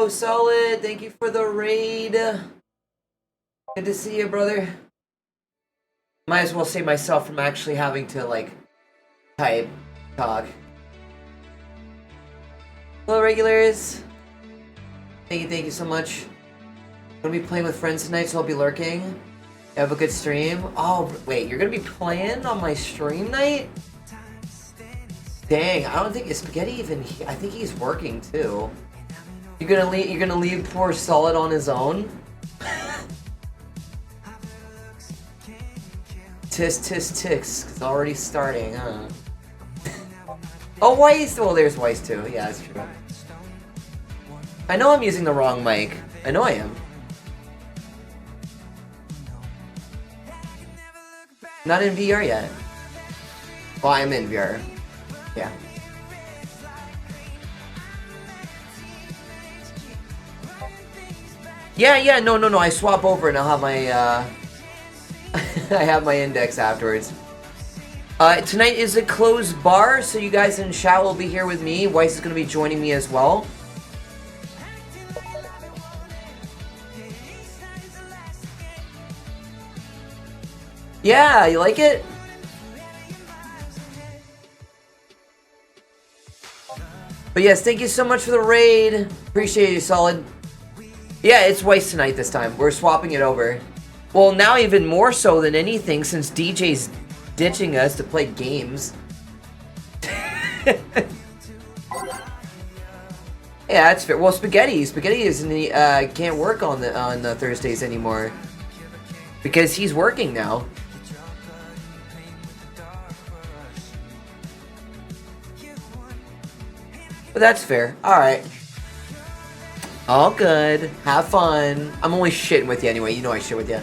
go, Solid. Thank you for the raid. Good to see you, brother. Might as well save myself from actually having to, like, talk. Hello, regulars. Thank you so much. I'm gonna be playing with friends tonight, so I'll be lurking. Have a good stream. Oh, wait, you're gonna be playing on my stream night? Dang, I don't think Spaghetti even. I think he's working too. You're gonna leave poor Solid on his own? Tisk. It's already starting, huh? Oh, Weiss. Well, there's Weiss too. Yeah, that's true. I know I'm using the wrong mic. I know I am. Not in VR yet. Well, I'm in VR. Yeah. Yeah, no. I swap over and I'll have my, I have my index afterwards. Tonight is a closed bar, so you guys in chat will be here with me. Weiss is going to be joining me as well. Yeah, you like it? But yes, thank you so much for the raid. Appreciate you, Solid. Yeah, it's Weiss tonight this time. We're swapping it over. Well, now even more so than anything since DJ's ditching us to play games. Yeah, that's fair. Well, Spaghetti isn't can't work on the Thursdays anymore because he's working now. But that's fair. Alright. All good. Have fun. I'm only shitting with you anyway. You know I shit with you.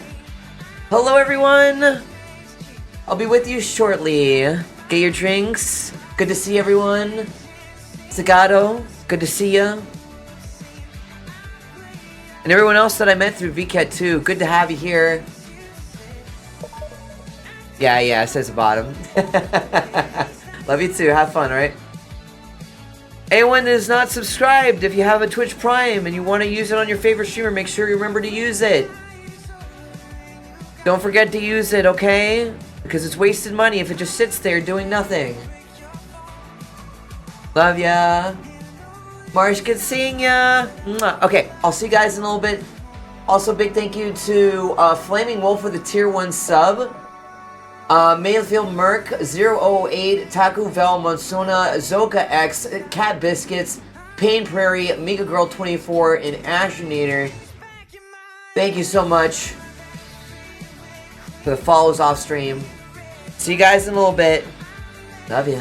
Hello, everyone. I'll be with you shortly. Get your drinks. Good to see everyone. Zagato. Good to see ya. And everyone else that I met through VCAT too. Good to have you here. Yeah, it says the bottom. Love you too. Have fun, alright? Anyone that is not subscribed, if you have a Twitch Prime and you want to use it on your favorite streamer, make sure you remember to use it. Don't forget to use it, okay? Because it's wasted money if it just sits there doing nothing. Love ya. Marsh, good seeing ya. Mwah. Okay, I'll see you guys in a little bit. Also, big thank you to Flaming Wolf for the tier 1 sub. Mayfield Merc, 008, Taku Vel, Monsuna, Zoka X, Cat Biscuits, Pain Prairie, Mega Girl 24, and Astronator. Thank you so much for the follows off stream. See you guys in a little bit. Love ya.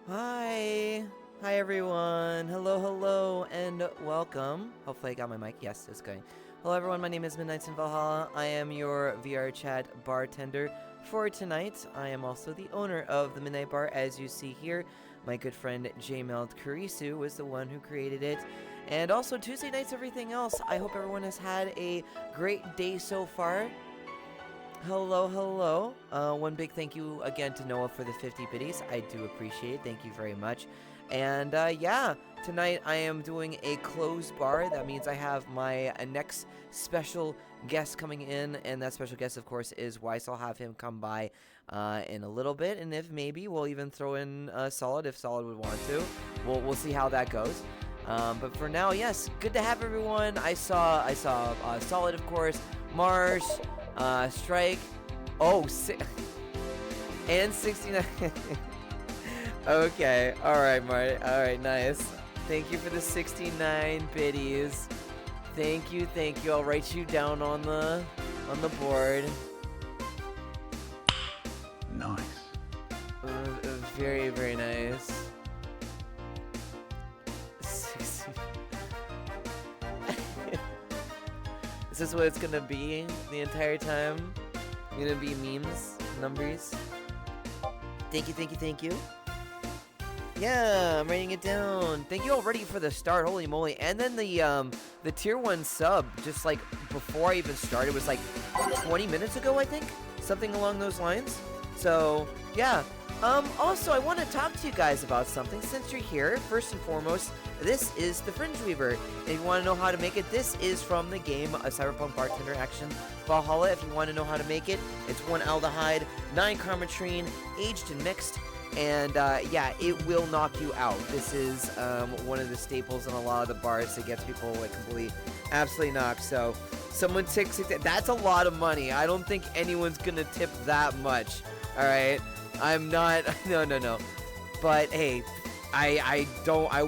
Hi. Hi, everyone. Hello, hello, and welcome. Hopefully I got my mic. Yes, it's going. Hello, everyone. My name is Midnights in Valhalla. I am your VR chat bartender for tonight. I am also the owner of the Midnight Bar, as you see here. My good friend Jmeld Kurisu was the one who created it. And also Tuesday nights, everything else. I hope everyone has had a great day so far. Hello, hello. One big thank you again to Noah for the 50 biddies. I do appreciate it. Thank you very much. And yeah, tonight I am doing a closed bar. That means I have my next special guest coming in, and that special guest, of course, is Weiss. I'll have him come by in a little bit, and if maybe we'll even throw in Solid if Solid would want to. We'll see how that goes. But for now, yes, good to have everyone. I saw Solid, of course, Marsh. Strike. Oh, and 69. Okay. Alright, Marty. Alright, nice. Thank you for the 69 biddies. Thank you, thank you. I'll write you down on the board. Nice. Very, very nice. 60. Is this what it's gonna be the entire time? Gonna be memes, numbers. Thank you, thank you, thank you. Yeah, I'm writing it down. Thank you already for the start, holy moly. And then the tier 1 sub, just like before I even started, was like 20 minutes ago, I think? Something along those lines. So, yeah. Also, I want to talk to you guys about something. Since you're here, first and foremost, this is the Fringe Weaver. If you want to know how to make it, this is from the game Cyberpunk Bartender Action Valhalla. If you want to know how to make it, it's 1 aldehyde, 9 carmetrine, aged and mixed, and yeah, it will knock you out. This is one of the staples in a lot of the bars that gets people like completely, absolutely knocked. So someone takes it. That's a lot of money. I don't think anyone's gonna tip that much. All right, I'm not. No. But hey, I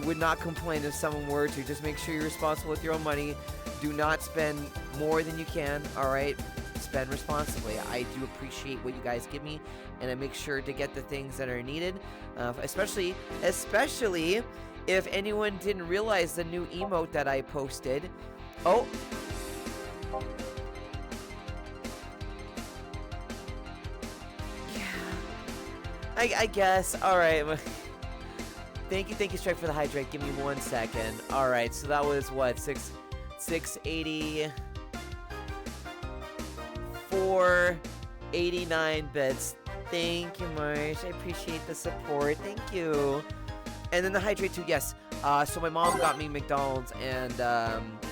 would not complain if someone were to. Just make sure you're responsible with your own money. Do not spend more than you can. All right. Spend responsibly. I do appreciate what you guys give me, and I make sure to get the things that are needed, especially if anyone didn't realize the new emote that I posted. Oh. Yeah. I guess. All right. Thank you, Strike, for the hydrate. Give me 1 second. All right. So that was what 680. 489 bits. Thank you, Marsh. I appreciate the support. Thank you. And then the hydrate too. Yes. So my mom got me McDonald's and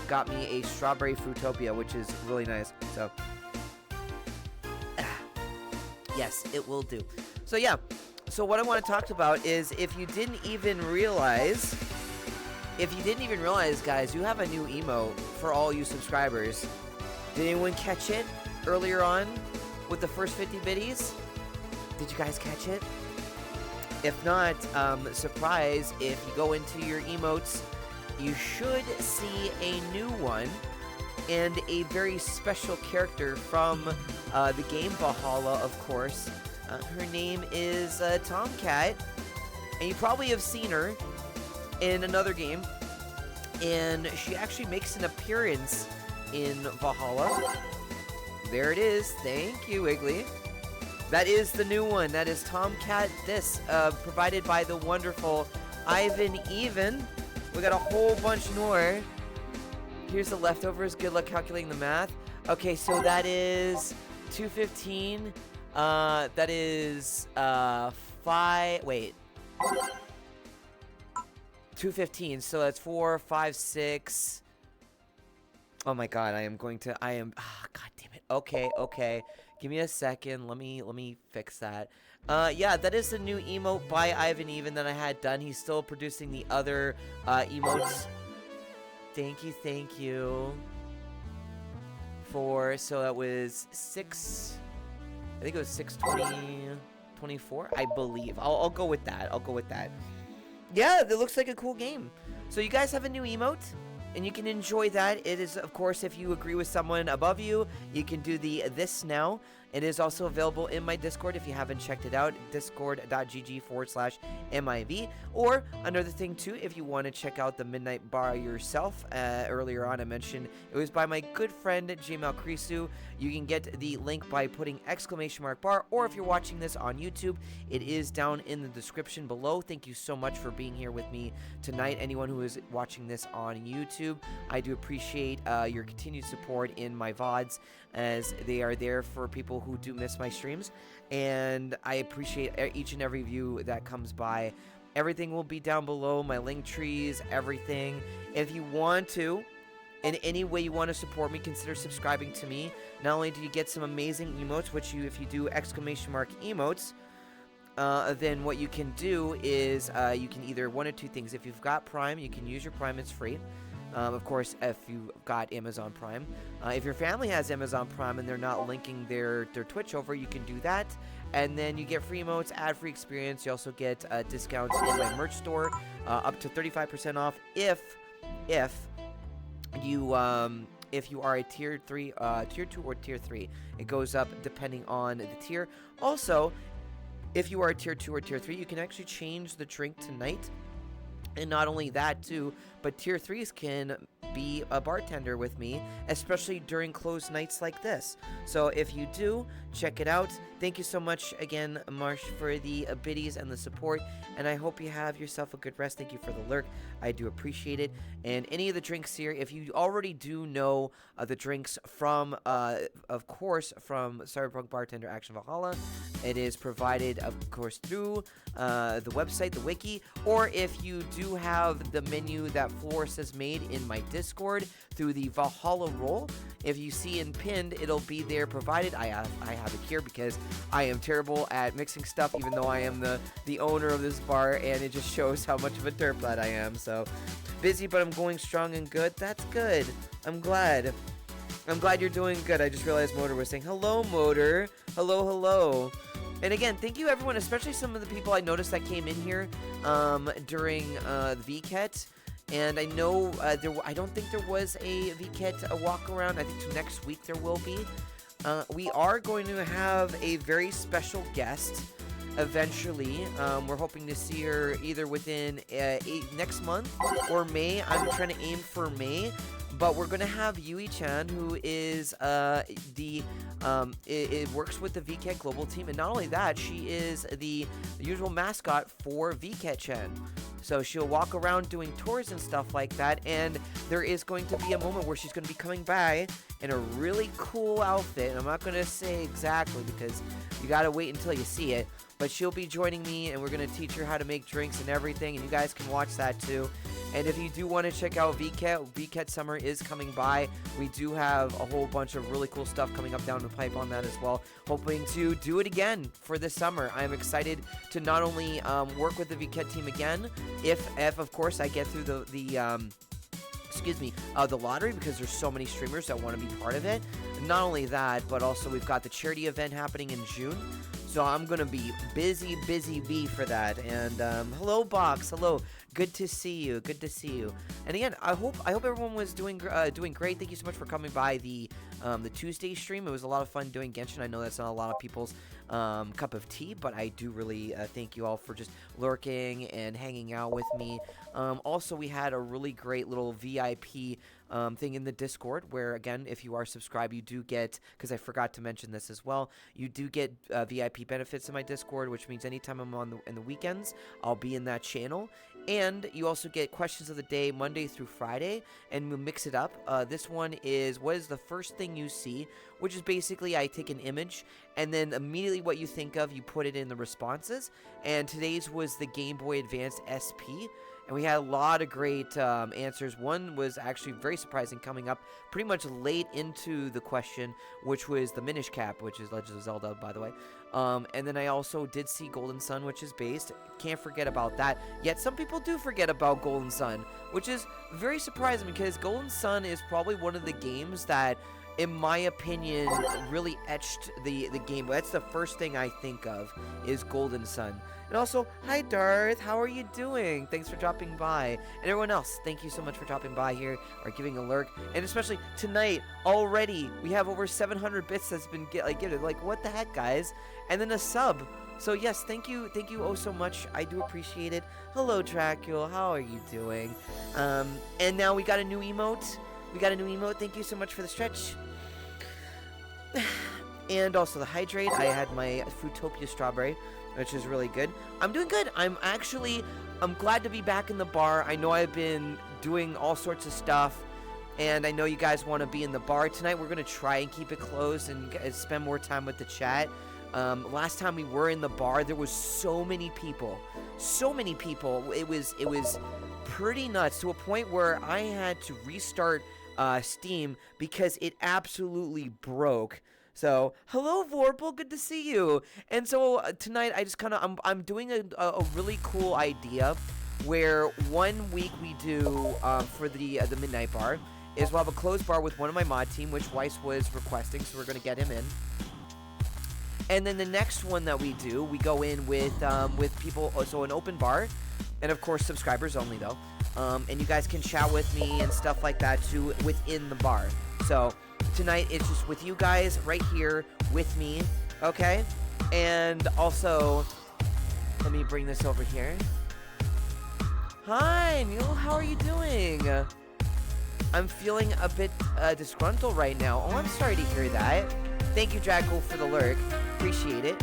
got me a strawberry Fruitopia, which is really nice. So yes, it will do. So yeah. So what I want to talk about is if you didn't even realize, guys, you have a new emote for all you subscribers. Did anyone catch it earlier on with the first 50 biddies? Did you guys catch it? If not, surprise, if you go into your emotes, you should see a new one and a very special character from the game Valhalla, of course. Her name is Tomcat, and you probably have seen her in another game, and she actually makes an appearance in Valhalla. There it is. Thank you, Wiggly. That is the new one. That is Tomcat This, provided by the wonderful Ivan Even. We got a whole bunch more. Here's the leftovers. Good luck calculating the math. Okay, so that is 215. That is 215. So that's 4, 5, 6. Oh my god, God damn it. Okay. Give me a second. Let me fix that. Yeah, that is the new emote by Ivan Even that I had done. He's still producing the other emotes. Thank you. So that was 6. I think it was 620, 24. I believe. I'll go with that. Yeah, it looks like a cool game. So you guys have a new emote, and you can enjoy that. It is, of course, if you agree with someone above you, you can do the this now. It is also available in my Discord if you haven't checked it out, discord.gg/MIV. Or another thing too, if you want to check out the Midnight Bar yourself, earlier on I mentioned it was by my good friend Jamal Krisu. You can get the link by putting !bar, or if you're watching this on YouTube, it is down in the description below. Thank you so much for being here with me tonight. Anyone who is watching this on YouTube, I do appreciate your continued support in my VODs, as they are there for people who do miss my streams, and I appreciate each and every view that comes by. Everything will be down below, my link trees, everything. If you want to, in any way you want to support me, consider subscribing to me. Not only do you get some amazing emotes, which if you do ! Emotes, then what you can do is you can either one or two things. If you've got Prime, you can use your Prime, it's free. Of course, if you got Amazon Prime. If your family has Amazon Prime and they're not linking their Twitch over, you can do that. And then you get free emotes, ad-free experience. You also get discounts in my merch store, up to 35% off if you are a tier 3, tier 2, or tier 3. It goes up depending on the tier. Also, if you are a tier 2 or tier 3, you can actually change the drink tonight. And not only that too, but tier 3s can be a bartender with me, especially during closed nights like this. So if you do, check it out. Thank you so much again, Marsh, for the biddies and the support, and I hope you have yourself a good rest. Thank you for the lurk. I do appreciate it. And any of the drinks here, if you already do know the drinks from, of course, from Cyberpunk Bartender Action Valhalla, it is provided, of course, through the website, the wiki, or if you do have the menu that Flores has made in my Discord through the Valhalla roll, if you see in pinned, it'll be there provided. I have it here because I am terrible at mixing stuff, even though I am the owner of this bar, and it just shows how much of a derplat I am. So busy, but I'm going strong and good. That's good. I'm glad you're doing good. I just realized Motor was saying hello, Motor. Hello. And again, thank you everyone, especially some of the people I noticed that came in here during the VCAT. And I know I don't think there was a VCAT walk around. I think next week there will be. We are going to have a very special guest eventually. We're hoping to see her either within next month or May. I'm trying to aim for May. But we're going to have Yui-chan, who is it works with the VCAT Global team. And not only that, she is the usual mascot for VCAT-chan. So she'll walk around doing tours and stuff like that, and there is going to be a moment where she's going to be coming by in a really cool outfit. And I'm not going to say exactly because you got to wait until you see it, but she'll be joining me, and we're going to teach her how to make drinks and everything, and you guys can watch that too. And if you do want to check out VCAT Summer is coming by. We do have a whole bunch of really cool stuff coming up down the pipe on that as well. Hoping to do it again for this summer. I'm excited to not only work with the VCAT team again, if of course I get through the lottery, because there's so many streamers that want to be part of it. Not only that, but also we've got the charity event happening in June. So I'm going to be busy bee for that. And hello, Box. Hello. Good to see you. And again, I hope everyone was doing great. Thank you so much for coming by the Tuesday stream. It was a lot of fun doing Genshin. I know that's not a lot of people's cup of tea, but I do really thank you all for just lurking and hanging out with me. Also, we had a really great little VIP thing in the Discord where, again, if you are subscribed, you do get, because I forgot to mention this as well, you do get VIP benefits in my Discord, which means anytime I'm in the weekends, I'll be in that channel. And you also get questions of the day Monday through Friday, and we'll mix it up. This one is, what is the first thing you see? Which is basically I take an image, and then immediately what you think of, you put it in the responses. And today's was the Game Boy Advance SP, and we had a lot of great answers. One was actually very surprising, coming up pretty much late into the question, which was the Minish Cap, which is Legend of Zelda, by the way. And then I also did see Golden Sun, which is based. Can't forget about that. Yet some people do forget about Golden Sun, which is very surprising because Golden Sun is probably one of the games that, in my opinion, really etched the game. That's the first thing I think of is Golden Sun. And also, hi Darth, how are you doing? Thanks for dropping by. And everyone else, thank you so much for dropping by here or giving a lurk. And especially tonight, already, we have over 700 bits that's been given. Like, what the heck, guys? And then a sub. So yes, thank you oh so much. I do appreciate it. Hello, Dracula, how are you doing? And now we got a new emote. Thank you so much for the stretch. And also the hydrate. I had my Fruitopia strawberry, which is really good. I'm doing good. I'm glad to be back in the bar. I know I've been doing all sorts of stuff, and I know you guys want to be in the bar tonight. We're going to try and keep it closed and spend more time with the chat. Last time we were in the bar, there was so many people. It was pretty nuts, to a point where I had to restart Steam because it absolutely broke. So, hello Vorpal, good to see you. And so tonight I just I'm doing a really cool idea where 1 week we do for the Midnight Bar is we'll have a closed bar with one of my mod team, which Weiss was requesting, so we're gonna get him in. And then the next one that we do, we go in with people, so an open bar, and of course subscribers only though. And you guys can chat with me and stuff like that too within the bar. So tonight it's just with you guys right here with me, okay? And also, let me bring this over here. Hi, Neil, how are you doing? I'm feeling a bit disgruntled right now. Oh, I'm sorry to hear that. Thank you, Draco, for the lurk. Appreciate it.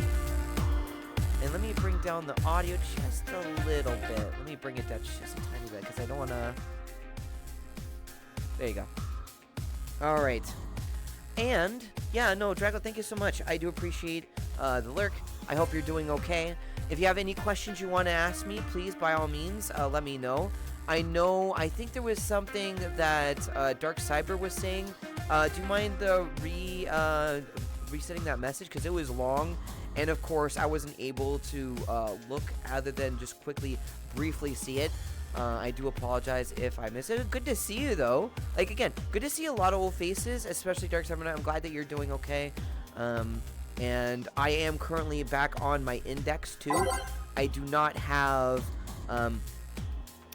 And let me bring down the audio just a little bit. Let me bring it down just a tiny bit, because I don't want to... There you go. Alright. And, yeah, no, Draco, thank you so much. I do appreciate the lurk. I hope you're doing okay. If you have any questions you want to ask me, please, by all means, let me know. I think there was something that Dark Cyber was saying. Do you mind resetting that message? Because it was long. And of course, I wasn't able to look other than just briefly see it. I do apologize if I missed it. Good to see you, though. Like, again, good to see a lot of old faces, especially Dark Cyber. I'm glad that you're doing okay. And I am currently back on my index, too. I do not have...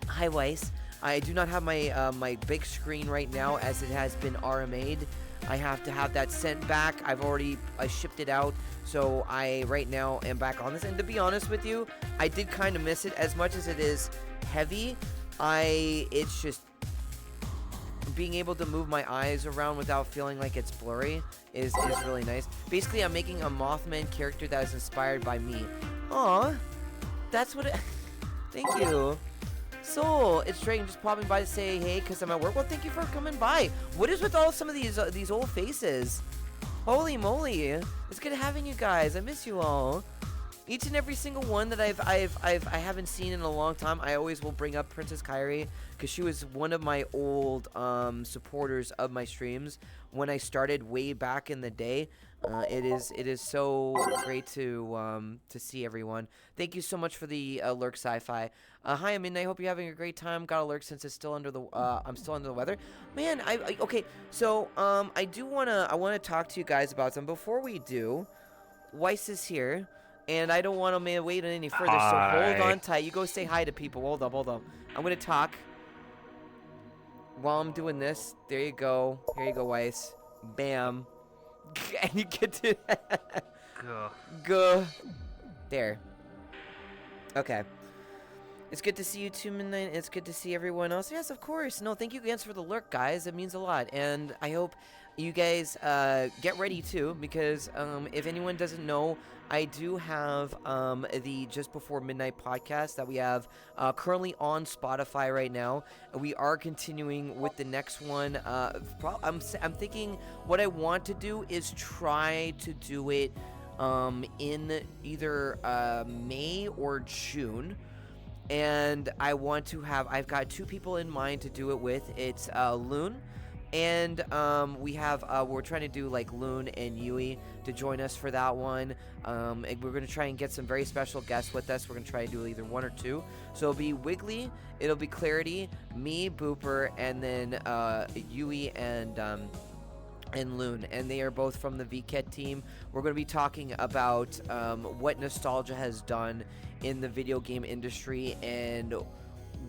hi, Weiss. I do not have my my big screen right now, as it has been RMA'd. I have to have that sent back. I shipped it out. So I right now am back on this, and to be honest with you, I did kind of miss it. As much as it is heavy, it's just being able to move my eyes around without feeling like it's blurry is really nice. Basically, I'm making a Mothman character that is inspired by me. Aw, that's what it... Thank you. Soul, it's Dragon just popping by to say hey because I'm at work. Well, thank you for coming by. What is with all some of these old faces? Holy moly, it's good having you guys. I miss you all. Each and every single one that I haven't seen in a long time, I always will bring up Princess Kairi because she was one of my old supporters of my streams when I started way back in the day. It is so great to see everyone. Thank you so much for the lurk, Sci-Fi. Hi, I'm in. I hope you're having a great time. Got a lurk since it's still under the I'm still under the weather. Man, okay. So I wanna talk to you guys about something. Before we do, Weiss is here. And I don't want to wait any further, so hold on tight. You go say hi to people. Hold up. I'm going to talk while I'm doing this. There you go. Here you go, Weiss. Bam. And you get to... Go. There. Okay. It's good to see you too, Midnight. It's good to see everyone else. Yes, of course. No, thank you again for the lurk, guys. It means a lot. And I hope you guys get ready too, because if anyone doesn't know, I do have the Just Before Midnight podcast that we have currently on Spotify right now. We are continuing with the next one. I'm thinking what I want to do is try to do it in either May or June. And I've got 2 people in mind to do it with. It's Loon, and we're trying to do like Loon and Yui to join us for that one. And we're going to try and get some very special guests with us. We're going to try to do either 1 or 2. So it'll be Wiggly, it'll be Clarity, me, Booper, and then Yui and Loon, and they are both from the VCAT team. We're going to be talking about what nostalgia has done in the video game industry and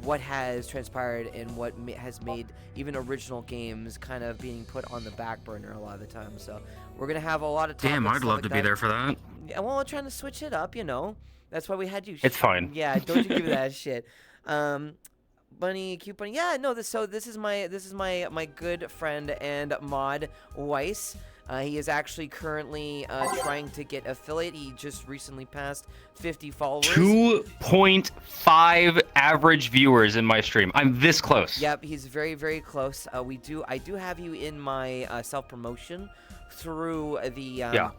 what has transpired and what has made even original games kind of being put on the back burner a lot of the time. So we're going to have a lot of topics. Damn, I'd love to be there for that. Yeah, well, I'm trying to switch it up, you know. That's why we had you. It's fine. Yeah, don't you give me that shit. Bunny, cute bunny. Yeah, no. This is my good friend and mod Weiss. He is actually currently trying to get affiliate. He just recently passed 50 followers. 2.5 average viewers in my stream. I'm this close. Yep, he's very, very close. I do have you in my self promotion through the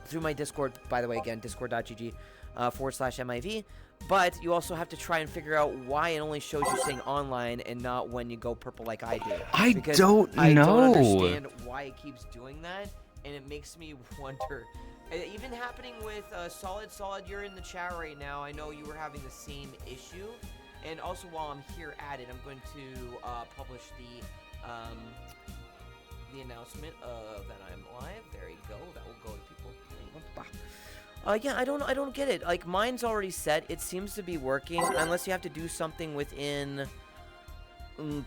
through my Discord. By the way, again, discord.gg/MIV. But you also have to try and figure out why it only shows you saying online and not when you go purple like I do. I because don't know. I don't understand why it keeps doing that, and it makes me wonder. Even happening with Solid, you're in the chat right now. I know you were having the same issue. And also, while I'm here at it, I'm going to publish the announcement that I'm live. There you go. That will go to people. Yeah, I don't get it. Like, mine's already set. It seems to be working, unless you have to do something within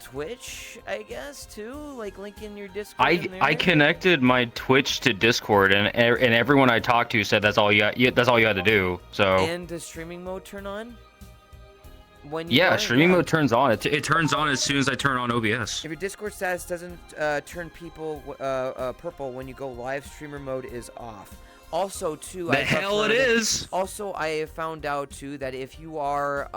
Twitch, I guess, too. Like, link in your Discord. I connected my Twitch to Discord, and everyone I talked to said that's all you had to do. So. And does streaming mode turn on? Streaming mode turns on. It turns on as soon as I turn on OBS. If your Discord status doesn't turn people purple when you go live, streamer mode is off. Also, too, it is. Also, I found out too that if you are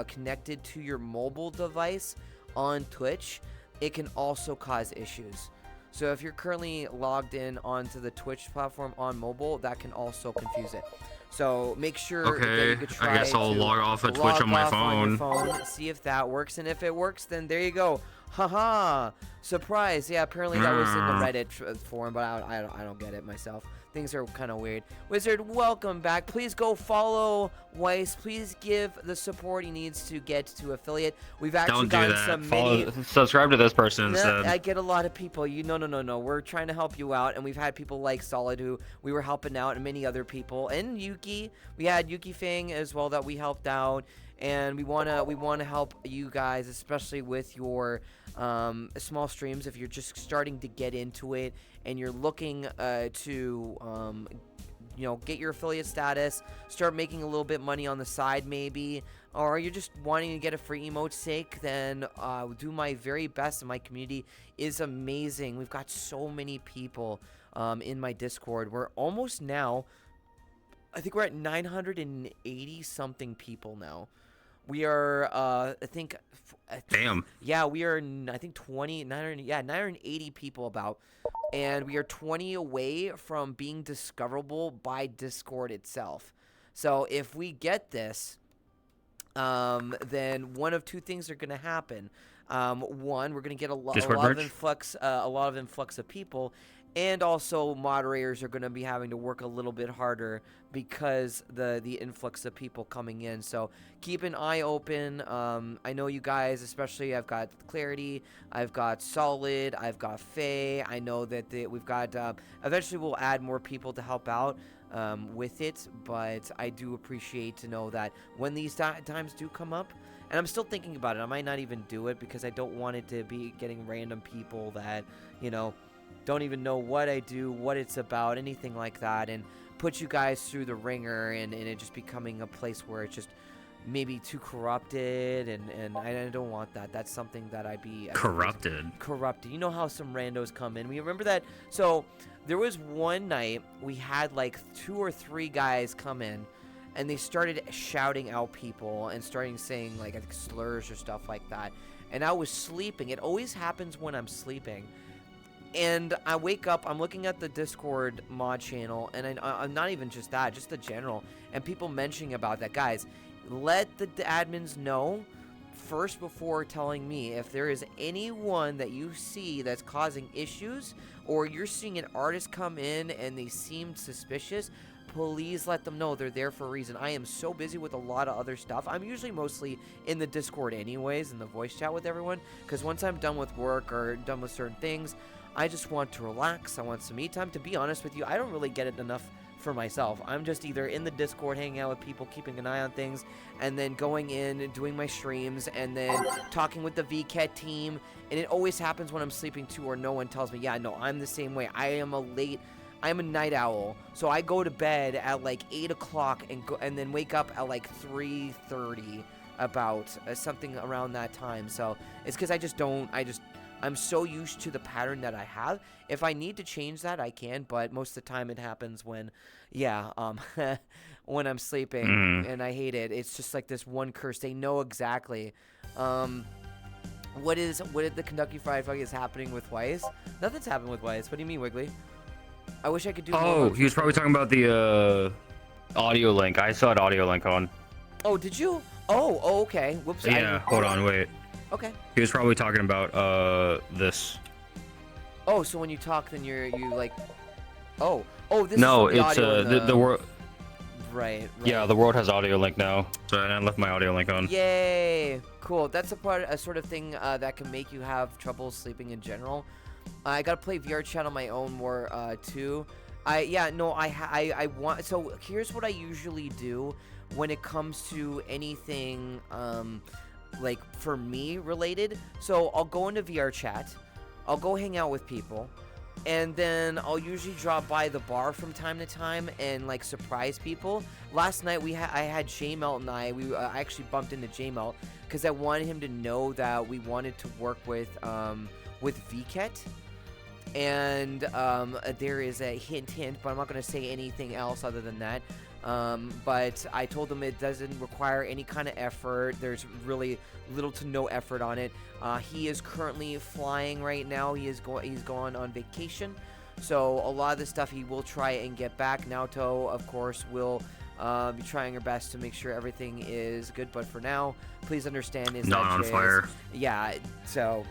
connected to your mobile device on Twitch, it can also cause issues. So if you're currently logged in onto the Twitch platform on mobile, that can also confuse it. So make sure that you could try I guess I'll log off of Twitch on my phone. See if that works, and if it works, then there you go. Haha! Surprise! Yeah, apparently that was in the Reddit forum, but I don't get it myself. Things are kind of weird. Wizard, welcome back. Please go follow Weiss. Please give the support he needs to get to affiliate. We've actually gotten some subscribe to this person instead. I get a lot of people. No. We're trying to help you out, and we've had people like Solid who we were helping out, and many other people, and Yuki. We had Yuki Fang as well that we helped out. And we wanna help you guys, especially with your small streams. If you're just starting to get into it and you're looking to get your affiliate status, start making a little bit money on the side maybe, or you're just wanting to get a free emote's sake, then do my very best. And my community is amazing. We've got so many people in my Discord. We're almost now, I think we're at 980 something people now. We are, I think... Damn. Yeah, we are, I think, 980 people about. And we are 20 away from being discoverable by Discord itself. So if we get this, then one of 2 things are going to happen. One, we're going to get a lot of influx of people. And also, moderators are going to be having to work a little bit harder because the influx of people coming in. So keep an eye open. I know you guys, especially I've got Clarity, I've got Solid, I've got Faye. I know that we've got, eventually we'll add more people to help out with it. But I do appreciate to know that when these times do come up, and I'm still thinking about it, I might not even do it because I don't want it to be getting random people that, don't even know what I do, what it's about, anything like that, and put you guys through the ringer, and it just becoming a place where it's just maybe too corrupted, and I don't want that. That's something that I'd be corrupted. You know how some randos come in. We remember that. So there was one night we had like 2 or 3 guys come in, and they started shouting out people and starting saying like I think slurs or stuff like that. And I was sleeping. It always happens when I'm sleeping. And I wake up, I'm looking at the Discord mod channel, and I'm not even just that, just the general, and people mentioning about that. Guys, let the admins know first before telling me. If there is anyone that you see that's causing issues, or you're seeing an artist come in and they seem suspicious, please let them know. They're there for a reason. I am so busy with a lot of other stuff. I'm usually mostly in the Discord anyways, in the voice chat with everyone, because once I'm done with work or done with certain things, I just want to relax. I want some me time. To be honest with you, I don't really get it enough for myself. I'm just either in the Discord hanging out with people, keeping an eye on things, and then going in and doing my streams, and then talking with the VCAT team. And it always happens when I'm sleeping too, or no one tells me. Yeah, no, I'm the same way. I'm a night owl, so I go to bed at like 8 o'clock and then wake up at like 3:30, about something around that time. So it's because I'm so used to the pattern that I have. If I need to change that, I can, but most of the time it happens when, when I'm sleeping, and I hate it. It's just like this one curse. They know exactly. What did the Kentucky Fried Fuck is happening with Weiss? Nothing's happened with Weiss. What do you mean, Wiggly? I wish I could do. Oh, he was probably talking about the audio link. I saw an audio link on. Oh, did you? Oh, okay. Whoops. Yeah, hold on, wait. Okay. He was probably talking about this. Oh, so when you talk, then you like. Oh, this. No, is it's the world. Right. Yeah, the world has audio link now. So I left my audio link on. Yay! Cool. That's a sort of thing that can make you have trouble sleeping in general. I gotta play VR chat on my own more too. I want. So here's what I usually do when it comes to anything like for me related. So I'll go into VR chat, I'll go hang out with people, and then I'll usually drop by the bar from time to time and like surprise people. Last night I had J-Melt and I actually bumped into J-Melt because I wanted him to know that we wanted to work with VCAT. And there is a hint, but I'm not going to say anything else other than that. But I told him it doesn't require any kind of effort. There's really little to no effort on it. He is currently flying right now. He's going on vacation. So a lot of the stuff he will try and get back. Naoto, of course, will be trying her best to make sure everything is good. But for now, please understand is not on fire. Yeah, so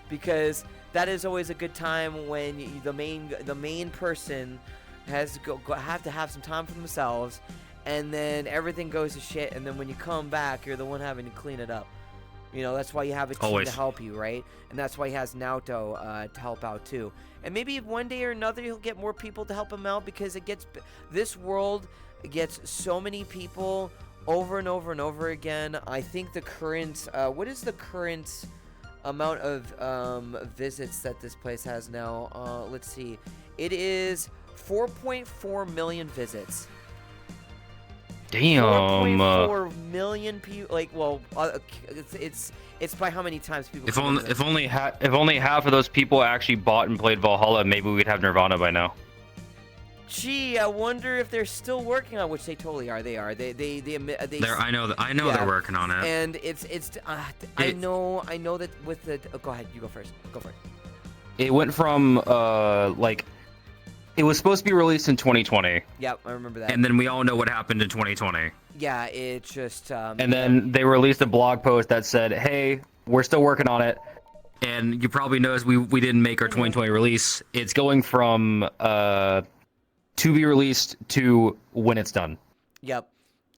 because that is always a good time when the main person has have to have some time for themselves, and then everything goes to shit, and then when you come back, you're the one having to clean it up. You know, that's why you have a team to help you, right? And that's why he has Naoto to help out too. And maybe one day or another he'll get more people to help him out, because this world gets so many people over and over and over again. I think the current what is the current amount of visits that this place has now? Let's see. It is 4.4 million visits. Damn. 4.4 million people. Like, well, it's by how many times people. If only half of those people actually bought and played Valhalla, maybe we'd have Nirvana by now. Gee, I wonder if they're still working on, which they totally are. They are. They I know they're working on it. And I know that with the. Oh, go ahead. You go first. Go for it. It went from like. It was supposed to be released in 2020. Yep, I remember that. And then we all know what happened in 2020. Yeah, it just. And then they released a blog post that said, "Hey, we're still working on it." And you probably noticed we didn't make our 2020 release. It's going from to be released to when it's done. Yep.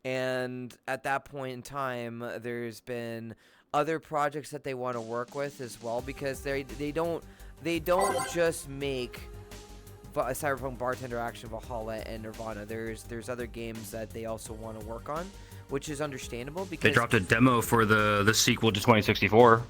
And at that point in time, there's been other projects that they want to work with as well, because they don't just make Cyberpunk Bartender Action, Valhalla, and Nirvana. There's other games that they also want to work on, which is understandable because they dropped a demo for the sequel to 2064.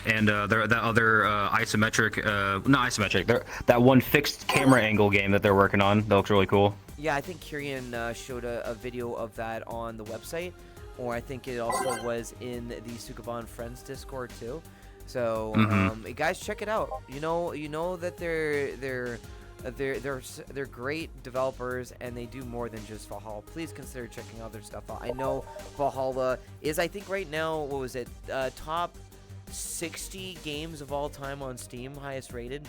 And that other isometric, not isometric, that one fixed camera angle game that they're working on that looks really cool. Yeah, I think Kyrian showed a video of that on the website. or I think it also was in the Sukaban Friends Discord too. So guys, check it out. You know that they're great developers, and they do more than just Valhalla. Please consider checking out their stuff out. I know Valhalla is, I think right now, what was it, top 60 games of all time on Steam, highest rated,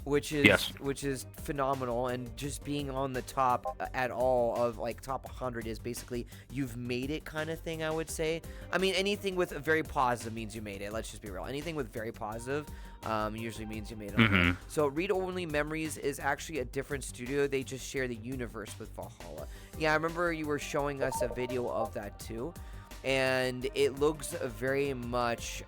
which is phenomenal. And just being on the top at all of like top 100 is basically you've made it kind of thing, I would say. I mean, anything with a very positive means you made it. Let's just be real. Anything with very positive usually means you made it. So Read Only Memories is actually a different studio. They just share the universe with Valhalla. Yeah, I remember you were showing us a video of that too, and it looks very much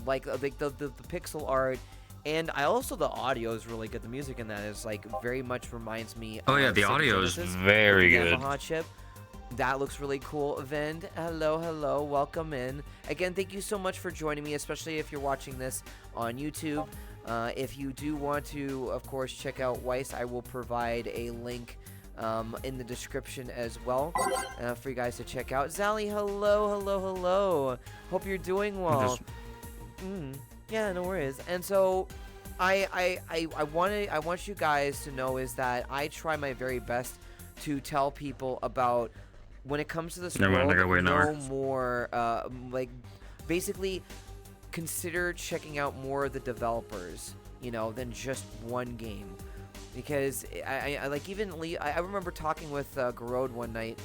like the pixel art. And the audio is really good. The music in that is like very much reminds me. Oh yeah, the audio is very good. Hot chip. That looks really cool. Vend, hello, welcome in. Again, thank you so much for joining me, especially if you're watching this on YouTube. If you do want to, of course, check out Weiss, I will provide a link in the description as well for you guys to check out. Zally, hello. Hope you're doing well. Yeah, no worries. And so I want you guys to know is that I try my very best to tell people about when it comes to this world, no more like basically consider checking out more of the developers, than just one game. Because I like even Lee, I remember talking with Garode one night,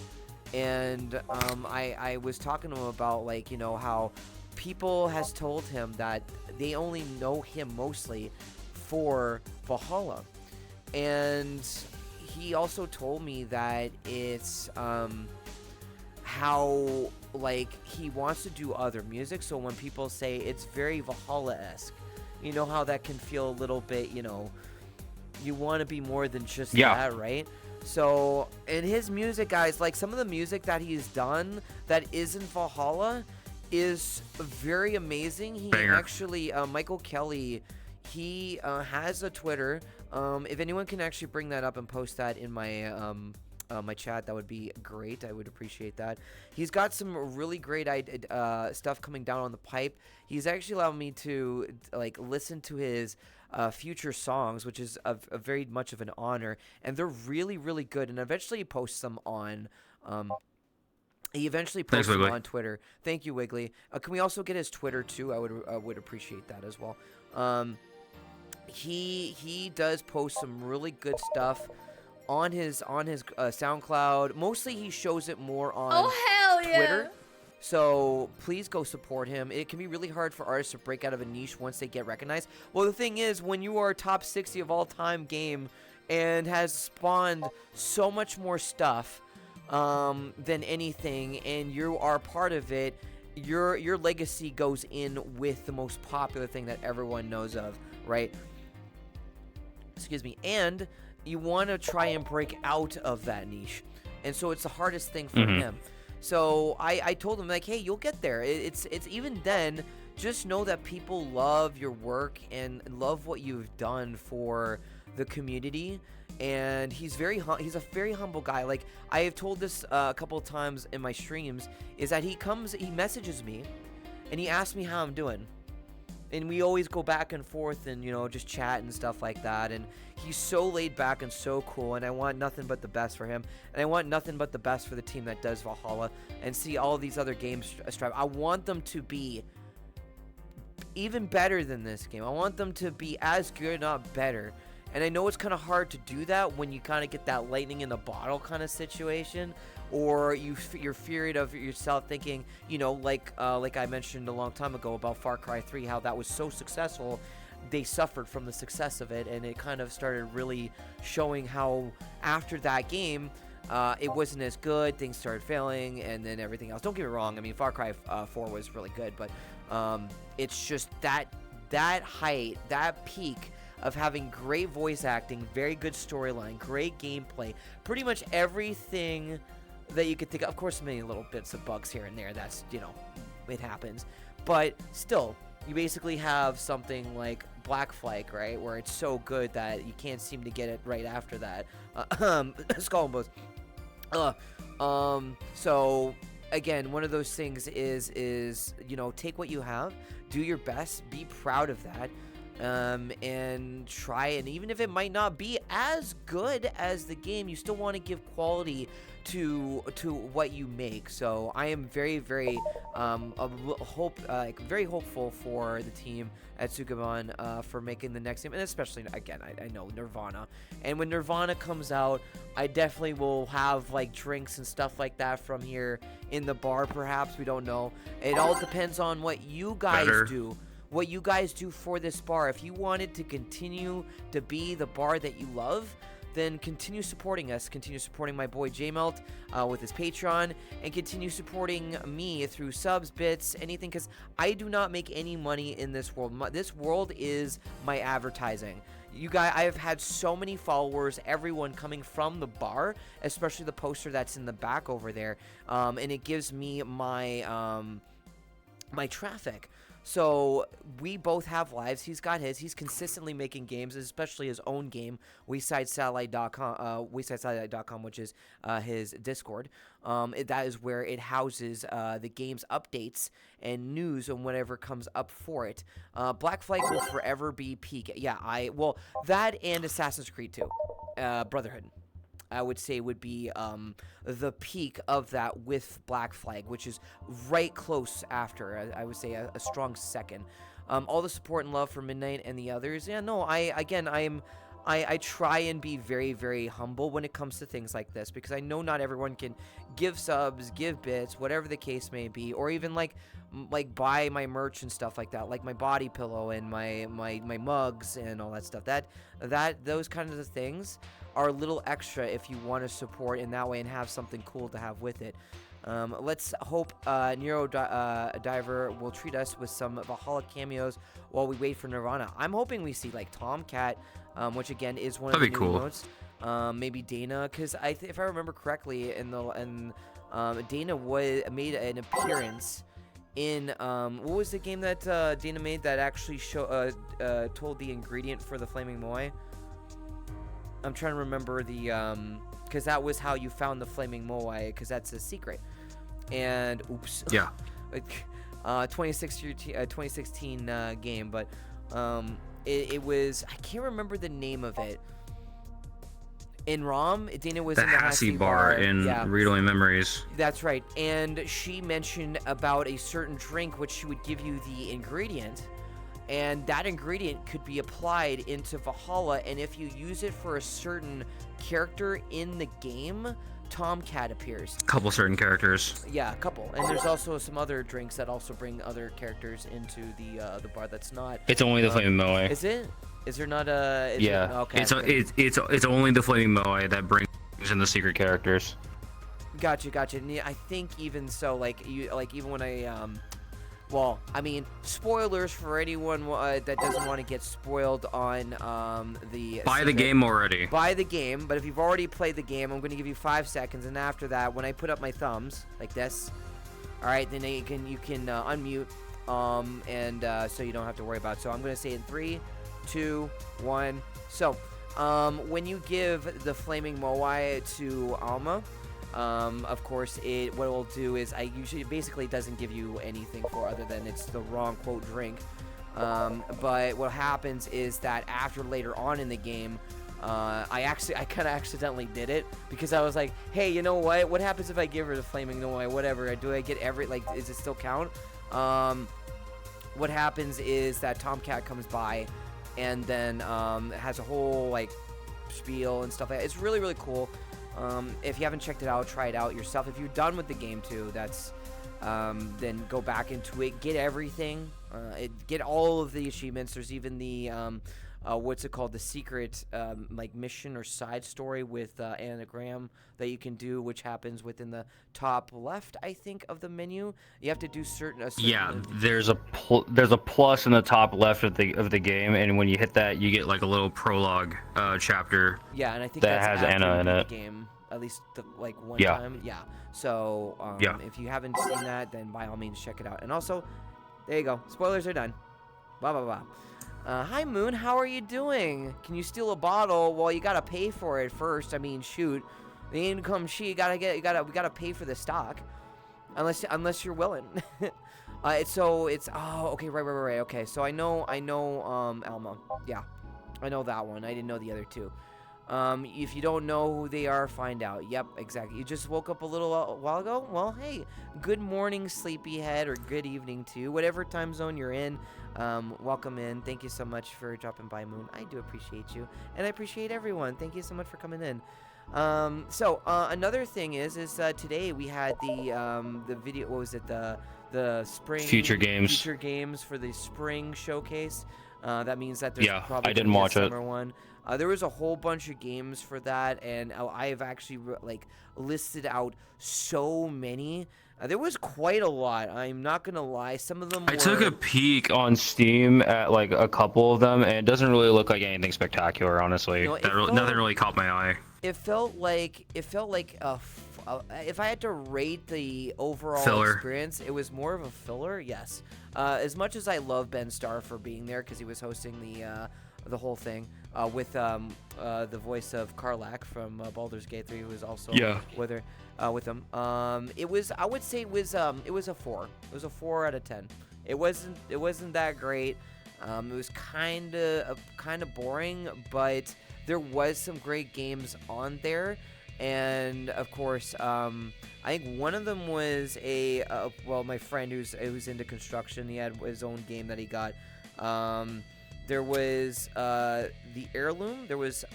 and I was talking to him about like, how people has told him that they only know him mostly for Valhalla, and he also told me that it's how like he wants to do other music. So when people say it's very Valhalla-esque, how that can feel a little bit, you want to be more than just that, right? So in his music, guys, like some of the music that he's done that isn't Valhalla is very amazing. He actually, Michael Kelly, he has a Twitter. If anyone can actually bring that up and post that in my my chat, that would be great. I would appreciate that. He's got some really great stuff coming down on the pipe. He's actually allowed me to like listen to his future songs, which is a very much of an honor, and they're really, really good. And eventually he posts them on he eventually posts them on Twitter. Thank you, Wiggly. Can we also get his Twitter too? I would appreciate that as well. He does post some really good stuff on his SoundCloud. Mostly he shows it more on Twitter. Yeah. So please go support him. It can be really hard for artists to break out of a niche once they get recognized. Well, the thing is, when you are top 60 of all time game and has spawned so much more stuff than anything, and you are part of it, your legacy goes in with the most popular thing that everyone knows of, right? Excuse me. And you want to try and break out of that niche, and so it's the hardest thing for him. So I told him, like, hey, you'll get there. It's even then, just know that people love your work and love what you've done for the community. And he's a very humble guy. Like, I have told this a couple of times in my streams, is that he messages me, and he asks me how I'm doing. And we always go back and forth and, just chat and stuff like that. And he's so laid back and so cool. And I want nothing but the best for him. And I want nothing but the best for the team that does Valhalla. And see all of these other games strive. I want them to be even better than this game. I want them to be as good, not better. And I know it's kind of hard to do that when you kind of get that lightning in the bottle kind of situation. Or you're feared of yourself thinking, like I mentioned a long time ago about Far Cry 3, how that was so successful. They suffered from the success of it, and it kind of started really showing how after that game, it wasn't as good. Things started failing, and then everything else. Don't get me wrong. I mean, Far Cry 4 was really good, but it's just that height, that peak of having great voice acting, very good storyline, great gameplay, pretty much everything that you could think of course, many little bits of bugs here and there. That's, it happens. But still, you basically have something like Black Flag, right? Where it's so good that you can't seem to get it right after that. Skull and Bones. So again, one of those things is you know, take what you have, do your best, be proud of that, and try, and even if it might not be as good as the game, you still want to give quality to what you make. So I am very very very hopeful for the team at Sukeban for making the next game, and especially again, I know Nirvana, and when Nirvana comes out, I definitely will have like drinks and stuff like that from here in the bar. Perhaps, we don't know. It all depends on what you guys do. What you guys do for this bar. If you wanted to continue to be the bar that you love, then continue supporting us. Continue supporting my boy J-Melt with his Patreon, and continue supporting me through subs, bits, anything, because I do not make any money in this world. This world is my advertising. You guys, I have had so many followers, everyone coming from the bar, especially the poster that's in the back over there, and it gives me my my traffic. So we both have lives. He's got his. He's consistently making games, especially his own game, WeSideSatellite.com, which is his Discord. That is where it houses the game's updates and news and whatever comes up for it. Black Flag will forever be peak. Yeah, well, that and Assassin's Creed 2, Brotherhood, I would say would be the peak of that with Black Flag, which is right close after. I would say a strong second. All the support and love for Midnight and the others. Yeah, no, I try and be very, very humble when it comes to things like this, because I know not everyone can give subs, give bits, whatever the case may be, or even like buy my merch and stuff like that, like my body pillow and my mugs and all that stuff. Those kinds of things are a little extra if you want to support in that way and have something cool to have with it. Let's hope Nero Diver will treat us with some Valhalla cameos while we wait for Nirvana. I'm hoping we see like Tomcat, which again is one of the new emotes. Maybe Dana, because if I remember correctly, Dana made an appearance in what was the game that Dana made that actually told the ingredient for the Flaming Moai? I'm trying to remember the because that was how you found the Flaming Moai, because that's a secret. And oops, yeah, 2016 game, but it was, I can't remember the name of it. In ROM, Dana was the in the Hassie bar in Read-Only Memories. That's right, and she mentioned about a certain drink which she would give you the ingredient, and that ingredient could be applied into Valhalla, and if you use it for a certain character in the game, Tomcat appears. Couple certain characters. Yeah, a couple. And there's also some other drinks that also bring other characters into the bar that's not... It's only the Flaming Moai. Is it? Is there not a... Okay. It's only the Flaming Moai that brings in the secret characters. Gotcha. And I think even so, even when I... well, I mean, spoilers for anyone that doesn't want to get spoiled on the... Buy the game already. Buy the game, but if you've already played the game, I'm going to give you 5 seconds, and after that, when I put up my thumbs, like this, alright, then you can unmute, and so you don't have to worry about it. So I'm going to say in 3, 2, 1, so, when you give the Flaming Moai to Alma... of course, what it will do is it basically doesn't give you anything for other than it's the wrong quote drink. But what happens is that after later on in the game, I kind of accidentally did it because I was like, hey, you know what? What happens if I give her the Flaming Moai? Whatever. Do I get does it still count? What happens is that Tomcat comes by and then has a whole spiel and stuff like that. It's really, really cool. If you haven't checked it out, try it out yourself. If you're done with the game too, then go back into it, get everything, get all of the achievements. There's even the what's it called, the secret mission or side story with Anagram that you can do, which happens within the top left, I think, of the menu. You have to do certain there's a plus in the top left of the game, and when you hit that, you get like a little prologue chapter. Yeah, and I think that has Anna in it. Game. At least one time. Yeah. So if you haven't seen that, then by all means check it out. And also, there you go. Spoilers are done. Blah blah blah. Hi Moon, how are you doing? Can you steal a bottle? Well, you gotta pay for it first. I mean, shoot, the income sheet. We gotta pay for the stock. unless you're willing. So it's okay, right. Okay, so I know Alma. Yeah, I know that one. I didn't know the other two. If you don't know who they are, find out. Yep, exactly. You just woke up a little while ago? Well, hey, good morning, sleepyhead, or good evening to you. Whatever time zone you're in, welcome in. Thank you so much for dropping by, Moon. I do appreciate you, and I appreciate everyone. Thank you so much for coming in. Another thing is today we had the video. What was it? The spring Future games for the spring showcase. That means that there's probably I didn't gonna be watch a it. summer one. There was a whole bunch of games for that, and I have actually listed out so many. There was quite a lot. I'm not gonna lie. Some of them. I took a peek on Steam at like a couple of them, and it doesn't really look like anything spectacular, honestly. Nothing really caught my eye. It felt like if I had to rate the overall Filler. experience, it was more of a filler. Yes. As much as I love Ben Starr for being there because he was hosting the whole thing with the voice of Karlach from Baldur's Gate 3, who was also with him. It was, I would say, it was a 4. It was a 4 out of 10. It wasn't that great. It was kind of boring, but there was some great games on there. And of course, I think one of them was my friend who's into construction. He had his own game that he got. There was the Heirloom. There was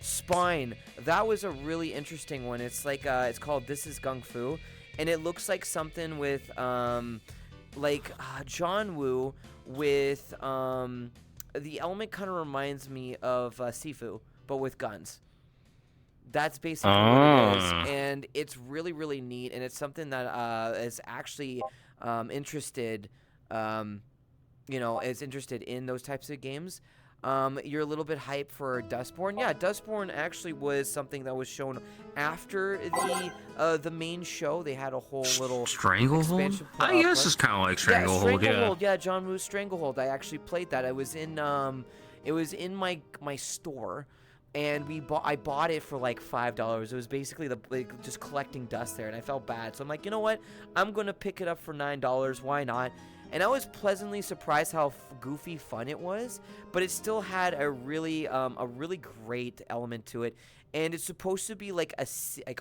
Spine. That was a really interesting one. It's like it's called This Is Gung Fu, and it looks like something with John Woo with the element kind of reminds me of Sifu, but with guns. That's basically what it is, and it's really, really neat, and it's something that is actually interested, is interested in those types of games. You're a little bit hyped for Dustborn. Yeah, Dustborn actually was something that was shown after the main show. They had a whole little Stranglehold. I guess it's kind of like Stranglehold. Yeah, John Woo's Stranglehold. I actually played that. It was in my store. And I bought it for like $5. It was basically just collecting dust there, and I felt bad. So I'm like, you know what? I'm gonna pick it up for $9. Why not? And I was pleasantly surprised how goofy fun it was, but it still had a really great element to it. And it's supposed to be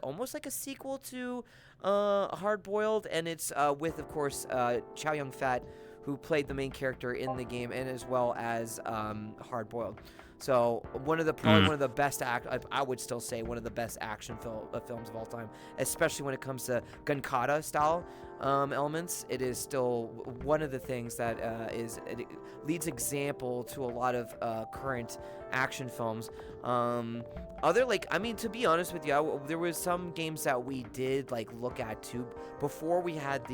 almost like a sequel to Hard Boiled, and it's with, of course, Chow Yun-fat, who played the main character in the game, and as well as Hard Boiled. So probably one of the best I would still say one of the best action films of all time, especially when it comes to Gunkata style elements. It is still one of the things that leads example to a lot of current action films. To be honest with you, there was some games that we did look at too before we had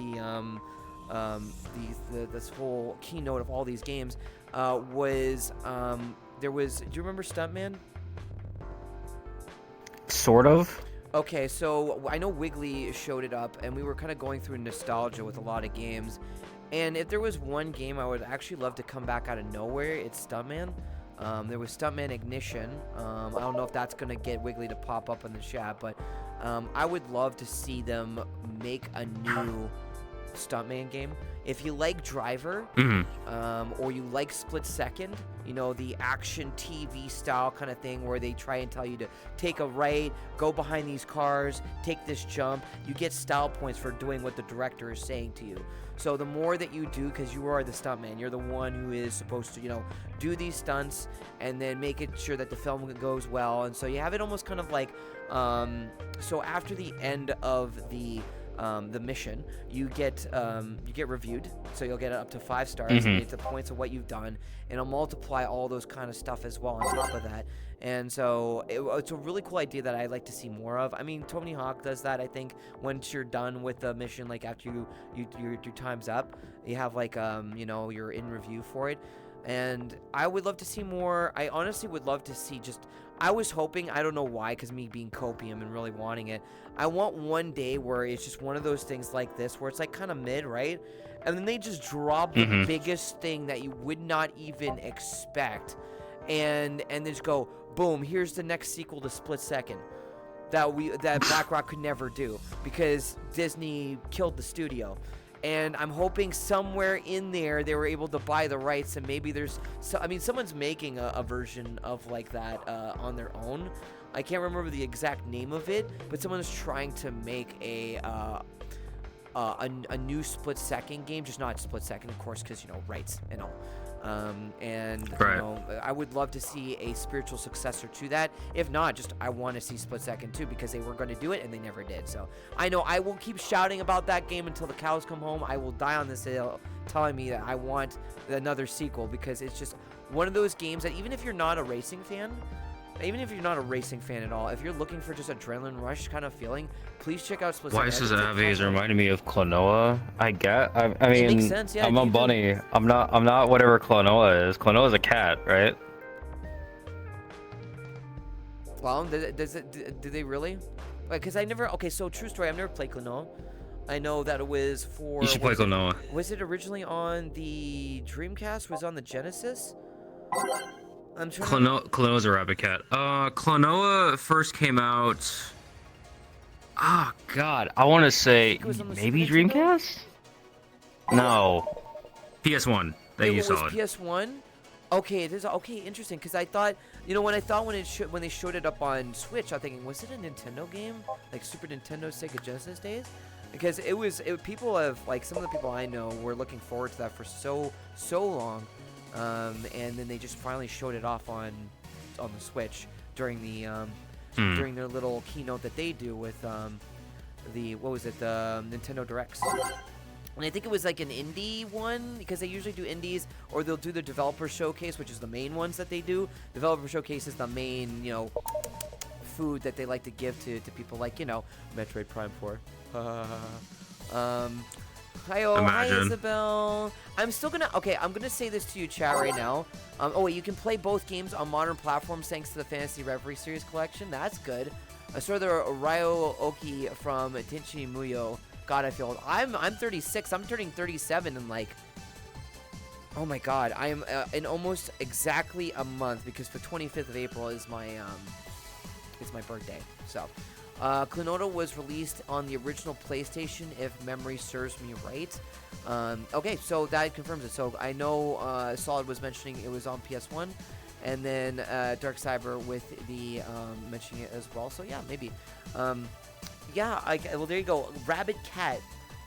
this whole keynote of all these games. Do you remember Stuntman? Sort of. Okay, so I know Wiggly showed it up, and we were kind of going through nostalgia with a lot of games. And if there was one game I would actually love to come back out of nowhere, it's Stuntman. There was Stuntman Ignition. I don't know if that's going to get Wiggly to pop up in the chat, but I would love to see them make a new Stuntman game. If you like Driver, or you like Split Second, the action TV style kind of thing where they try and tell you to take a right, go behind these cars, take this jump, you get style points for doing what the director is saying to you. So the more that you do, because you are the stuntman, you're the one who is supposed to, do these stunts and then make it sure that the film goes well. And so you have it almost kind of like, so after the end of the mission, you get reviewed, so you'll get up to 5 stars. And it's the points of what you've done, and it'll multiply all those kind of stuff as well on top of that. And so it's a really cool idea that I'd like to see more of. I mean, Tony Hawk does that. I think once you're done with the mission, after your time's up, you have you're in review for it. And I would love to see more. I honestly would love to see I was hoping, I don't know why, because me being copium and really wanting it, I want one day where it's just one of those things like this, where it's kind of mid, right? And then they just drop the biggest thing that you would not even expect. And they just go, boom, here's the next sequel to Split Second. that BlackRock could never do because Disney killed the studio. And I'm hoping somewhere in there they were able to buy the rights, and maybe there's someone's making a version of like that on their own. I can't remember the exact name of it, but someone's trying to make a new split second game, just not split second, of course, because rights and all. And right. I would love to see a spiritual successor to that. If not, just I want to see Split Second too, because they were going to do it and they never did. So I know I will keep shouting about that game until the cows come home. I will die on this hill telling me that I want another sequel, because it's just one of those games that even if you're not a racing fan, even if you're not a racing fan at all, if you're looking for just adrenaline rush kind of feeling, please check out Split Second. Why is Avi is reminding me of Klonoa? I mean, it makes sense, yeah, I'm a bunny. I'm not whatever Klonoa is. Klonoa is a cat, right? Well, do they really? Because I never. Okay, so true story. I've never played Klonoa. I know that it was for. You should play Klonoa. Was it originally on the Dreamcast? Was it on the Genesis? Klonoa's a rabbit cat. Klonoa first came out. Oh God, I want to say maybe Dreamcast. No, PS1 that you saw it. PS1. Okay, it is okay. Interesting, because I thought, when they showed it up on Switch, I'm thinking, was it a Nintendo game, like Super Nintendo, Sega Genesis days? Because people have, like, some of the people I know were looking forward to that for so long. And then they just finally showed it off on the Switch during the during their little keynote that they do with the Nintendo Directs. And I think it was like an indie one, because they usually do indies, or they'll do the developer showcase, which is the main ones that they do. Developer showcase is the main, food that they like to give to people, like, Metroid Prime 4. Hi, Isabel. I'm gonna say this to you, chat, right now. You can play both games on modern platforms thanks to the Fantasy Reverie Series collection. That's good. I saw the Ryo Oki from Tenchi Muyo. God, I feel old. I'm 36. I'm turning 37 in like, oh my God, I am in almost exactly a month, because the 25th of April is my birthday. So. Klonoa was released on the original PlayStation, if memory serves me right. Okay, so that confirms it. So I know Solid was mentioning it was on PS1, and then Dark Cyber with the mentioning it as well. So yeah, maybe. Well, there you go. Rabid cat.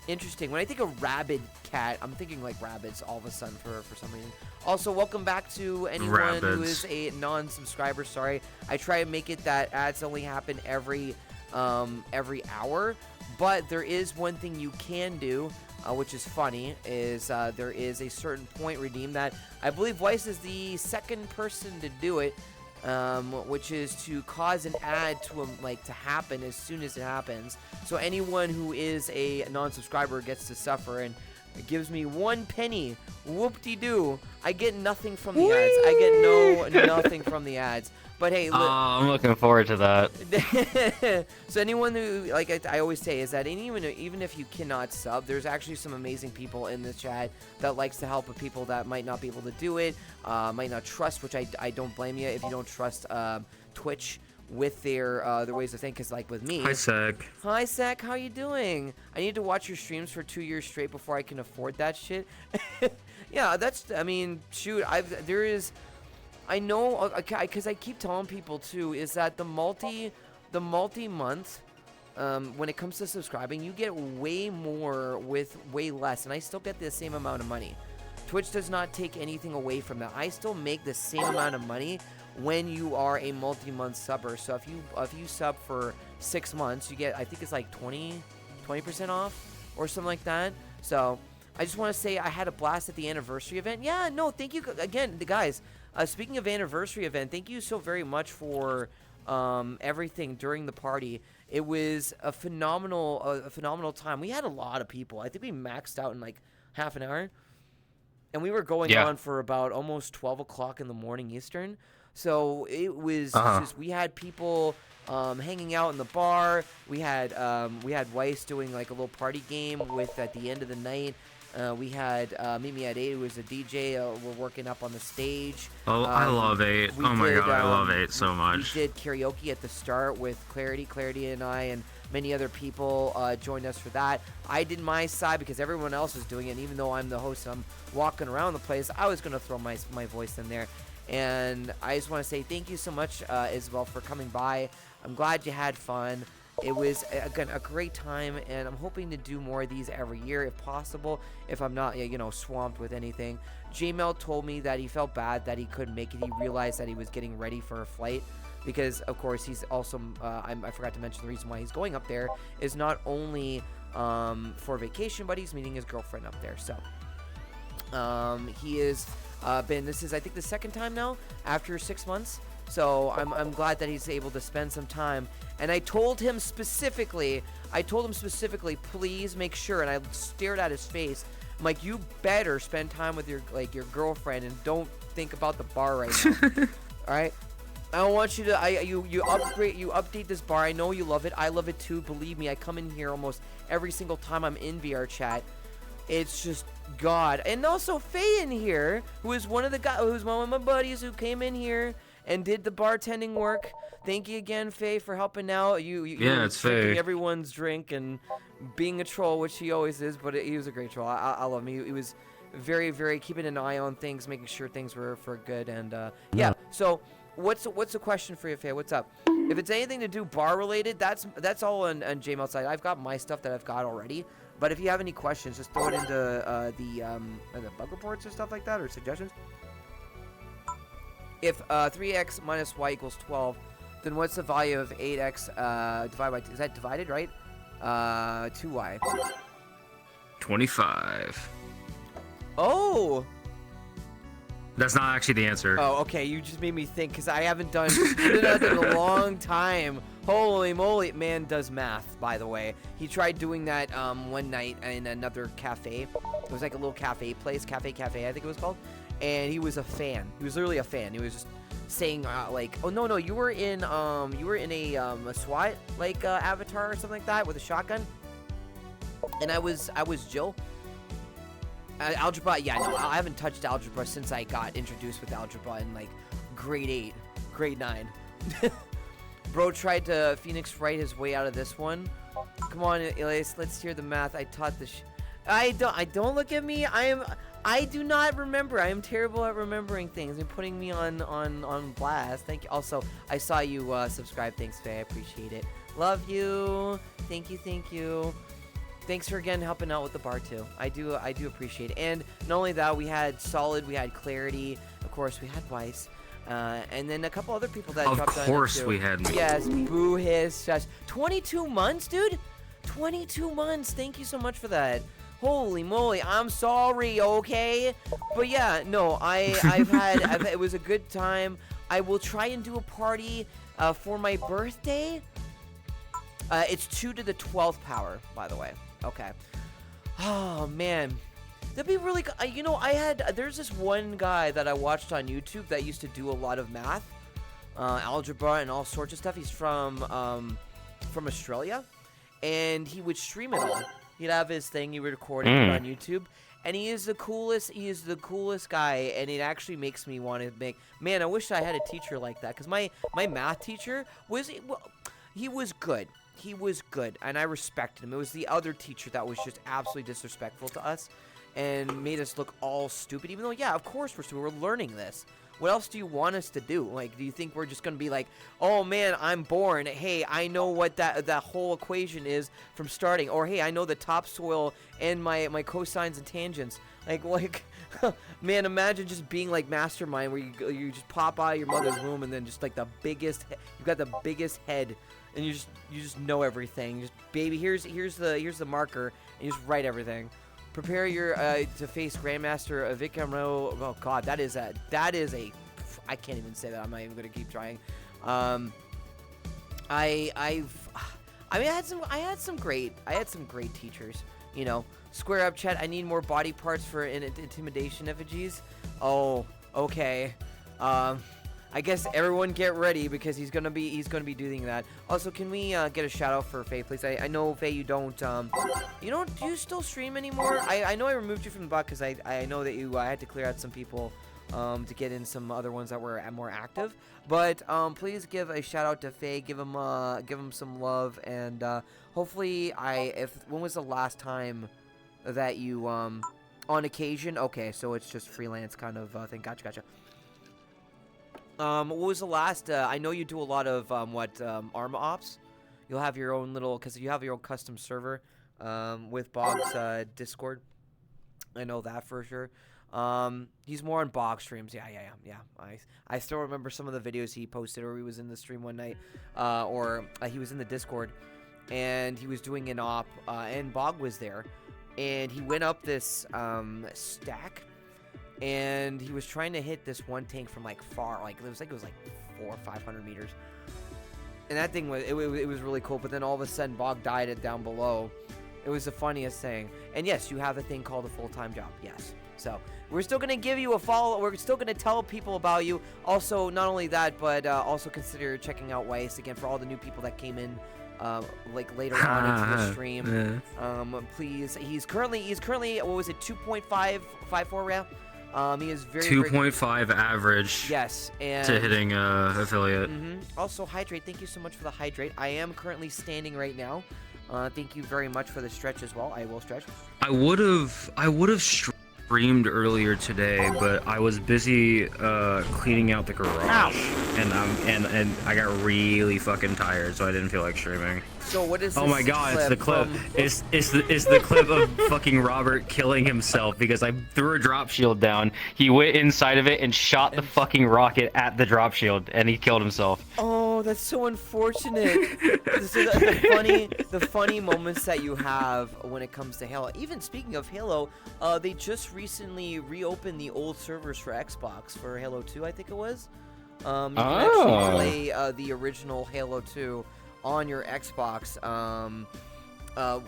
Interesting. When I think of rabid cat, I'm thinking like rabbits all of a sudden for some reason. Also, welcome back to anyone who is a non-subscriber. Sorry, I try to make it that ads only happen every hour, but there is one thing you can do, which is funny, is there is a certain point redeem that I believe Weiss is the second person to do it, which is to cause an ad to happen as soon as it happens. So anyone who is a non-subscriber gets to suffer, and it gives me 1 penny. Whoop-de-doo. I get nothing from the ads. I get nothing from the ads. But hey, I'm looking forward to that. So anyone who, like I always say, is that even if you cannot sub, there's actually some amazing people in the chat that likes to help with people that might not be able to do it, might not trust, which I don't blame you if you don't trust Twitch with their ways of thinking. Because like with me, Hi Sec, how you doing? I need to watch your streams for 2 years straight before I can afford that shit. Yeah, shoot, I know, because I keep telling people too, is that the multi-month, when it comes to subscribing, you get way more with way less, and I still get the same amount of money. Twitch does not take anything away from that. I still make the same amount of money when you are a multi-month subber. So if you sub for 6 months, you get, I think it's like 20% off or something like that. So I just want to say I had a blast at the anniversary event. Yeah, no, thank you again, the guys. Speaking of anniversary event, thank you so very much for everything during the party. It was a phenomenal time. We had a lot of people. I think we maxed out in like half an hour, and we were going on for about almost 12 o'clock in the morning Eastern. So it was just, we had people hanging out in the bar. We had Weiss doing like a little party game with at the end of the night. We had Meet Me at 8, who was a DJ. We're working up on the stage. Oh, I love 8. We Oh my did, god, I love 8 so we much. did karaoke at the start with Clarity and I, and many other people joined us for that. I did my side because everyone else was doing it, and even though I'm the host and I'm walking around the place, I was going to throw my voice in there. And I just want to say thank you so much, Isabel, for coming by. I'm glad you had fun. It was, again, a great time, and I'm hoping to do more of these every year if possible, if I'm not, swamped with anything. J-Mel told me that he felt bad that he couldn't make it. He realized that he was getting ready for a flight because, of course, he's also, I forgot to mention the reason why he's going up there is not only for vacation, but he's meeting his girlfriend up there. So he is this is, I think, the second time now after 6 months. So I'm glad that he's able to spend some time. And I told him specifically, please make sure. And I stared at his face. I'm like, you better spend time with your girlfriend and don't think about the bar right now. All right. I don't want you to. You update this bar. I know you love it. I love it too. Believe me, I come in here almost every single time I'm in VR chat. It's just God. And also Faye in here, who is one of my buddies who came in here and did the bartending work. Thank you again, Faye, for helping out. Yeah, it's drinking Faye. everyone's drink and being a troll, which he always is, but he was a great troll. I love him. He was very, very keeping an eye on things, making sure things were for good. And yeah. So what's the question for you, Faye? What's up? If it's anything to do bar related, that's all on JML side. I've got my stuff that I've got already. But if you have any questions, just throw it into the bug reports or stuff like that, or suggestions. If 3x minus y equals 12, then what's the value of 8x divided by, is that divided, right? 2y. 25. Oh! That's not actually the answer. Oh, okay, you just made me think, because I haven't done that in a long time. Holy moly, man does math, by the way. He tried doing that one night in another cafe. It was like a little cafe place, Cafe, I think it was called. And he was a fan. He was literally a fan. He was just saying like, oh no, you were in a SWAT avatar or something like that with a shotgun. And I was Jill. Algebra, yeah, no, I haven't touched algebra since I got introduced with algebra in like grade 8, grade 9. Bro tried to Phoenix Wright his way out of this one. Come on, Elias, let's hear the math. I taught the I don't look at me. I do not remember. I am terrible at remembering things and putting me on blast. Thank you. Also, I saw you subscribe. Thanks, Faye. I appreciate it. Love you. Thank you. Thanks for again helping out with the bar too. I do appreciate it. And not only that, we had Solid, we had Clarity, of course, we had Weiss, and then a couple other people that dropped on. Of course, we had. Yes, Boo Hiss. 22 months, dude. 22 months. Thank you so much for that. Holy moly, I'm sorry, okay? But yeah, no, it was a good time. I will try and do a party for my birthday. It's 2 to the 12th power, by the way. Okay. Oh, man. That'd be really good. There's this one guy that I watched on YouTube that used to do a lot of math, algebra, and all sorts of stuff. He's from Australia, and he would stream it all. He'd have his thing, he would record it on YouTube, and he is the coolest guy, and it actually makes me want to man, I wish I had a teacher like that, because my math teacher he was good. He was good, and I respected him. It was the other teacher that was just absolutely disrespectful to us and made us look all stupid, even though, yeah, of course we're stupid. We're learning this. What else do you want us to do? Like, do you think we're just going to be like, oh, man, I'm born. Hey, I know what that whole equation is from starting. Or, hey, I know the topsoil and my cosines and tangents. Like, man, imagine just being like Mastermind, where you just pop out of your mother's womb and then just like you've got the biggest head. And you just know everything. Just, baby, here's the marker, and you just write everything. Prepare your to face Grandmaster Vikram Rao. Oh God, that is a. I can't even say that. I'm not even gonna keep trying. I had some great teachers. You know, square up, chat. I need more body parts for intimidation effigies. Oh, okay. I guess everyone get ready because he's gonna be doing that. Also, can we get a shout out for Faye, please? I know Faye, you don't do you still stream anymore? I know I removed you from the bot because I know that I had to clear out some people to get in some other ones that were more active. But please give a shout out to Faye. Give him some love, and hopefully when was the last time that you on occasion? Okay, so it's just freelance kind of thing. Gotcha. What was the last? I know you do a lot of Arma ops. You'll have your own little, because you have your own custom server with Bog's Discord. I know that for sure. He's more on Bog streams. Yeah. I still remember some of the videos he posted, or he was in the stream one night, or he was in the Discord, and he was doing an op, and Bog was there, and he went up this stack, and he was trying to hit this one tank from like far, like it was like 400 or 500 meters, and that thing was it was really cool. But then all of a sudden, Bog died it down below. It was the funniest thing. And yes, you have a thing called a full-time job. Yes. So we're still gonna give you a follow. We're still gonna tell people about you. Also, not only that, but also consider checking out Weiss again for all the new people that came in. Like later on into the stream. Please, he's currently what was it, 2.554 rail? He is very 2.5 average. Yes, and to hitting affiliate. Also, Hydrate, thank you so much for the Hydrate. I am currently standing right now. Thank you very much for the stretch as well. I will stretch. I would have streamed earlier today, but I was busy cleaning out the garage, and I got really fucking tired, so I didn't feel like streaming. So what is? Oh my god, it's the clip. It's the clip of fucking Robert killing himself because I threw a drop shield down. He went inside of it and shot the fucking rocket at the drop shield, and he killed himself. Oh, that's so unfortunate. So the funny moments that you have when it comes to Halo. Even speaking of Halo, they just recently reopened the old servers for Xbox for Halo 2, I think it was. You can actually play the original Halo 2 on your Xbox.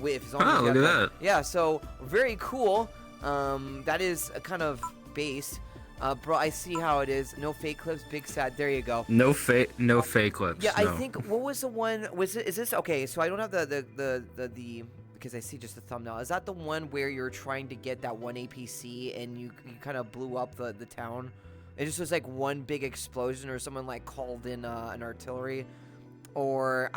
With as long as you look have at that. Yeah, so very cool. That is a kind of based. Bro, I see how it is. No fake clips, big sad. There you go. No fake clips. Yeah, no. I think what was the one? Is this okay? So I don't have the because I see just the thumbnail. Is that the one where you're trying to get that one APC and you kind of blew up the town? It just was like one big explosion, or someone like called in an artillery, or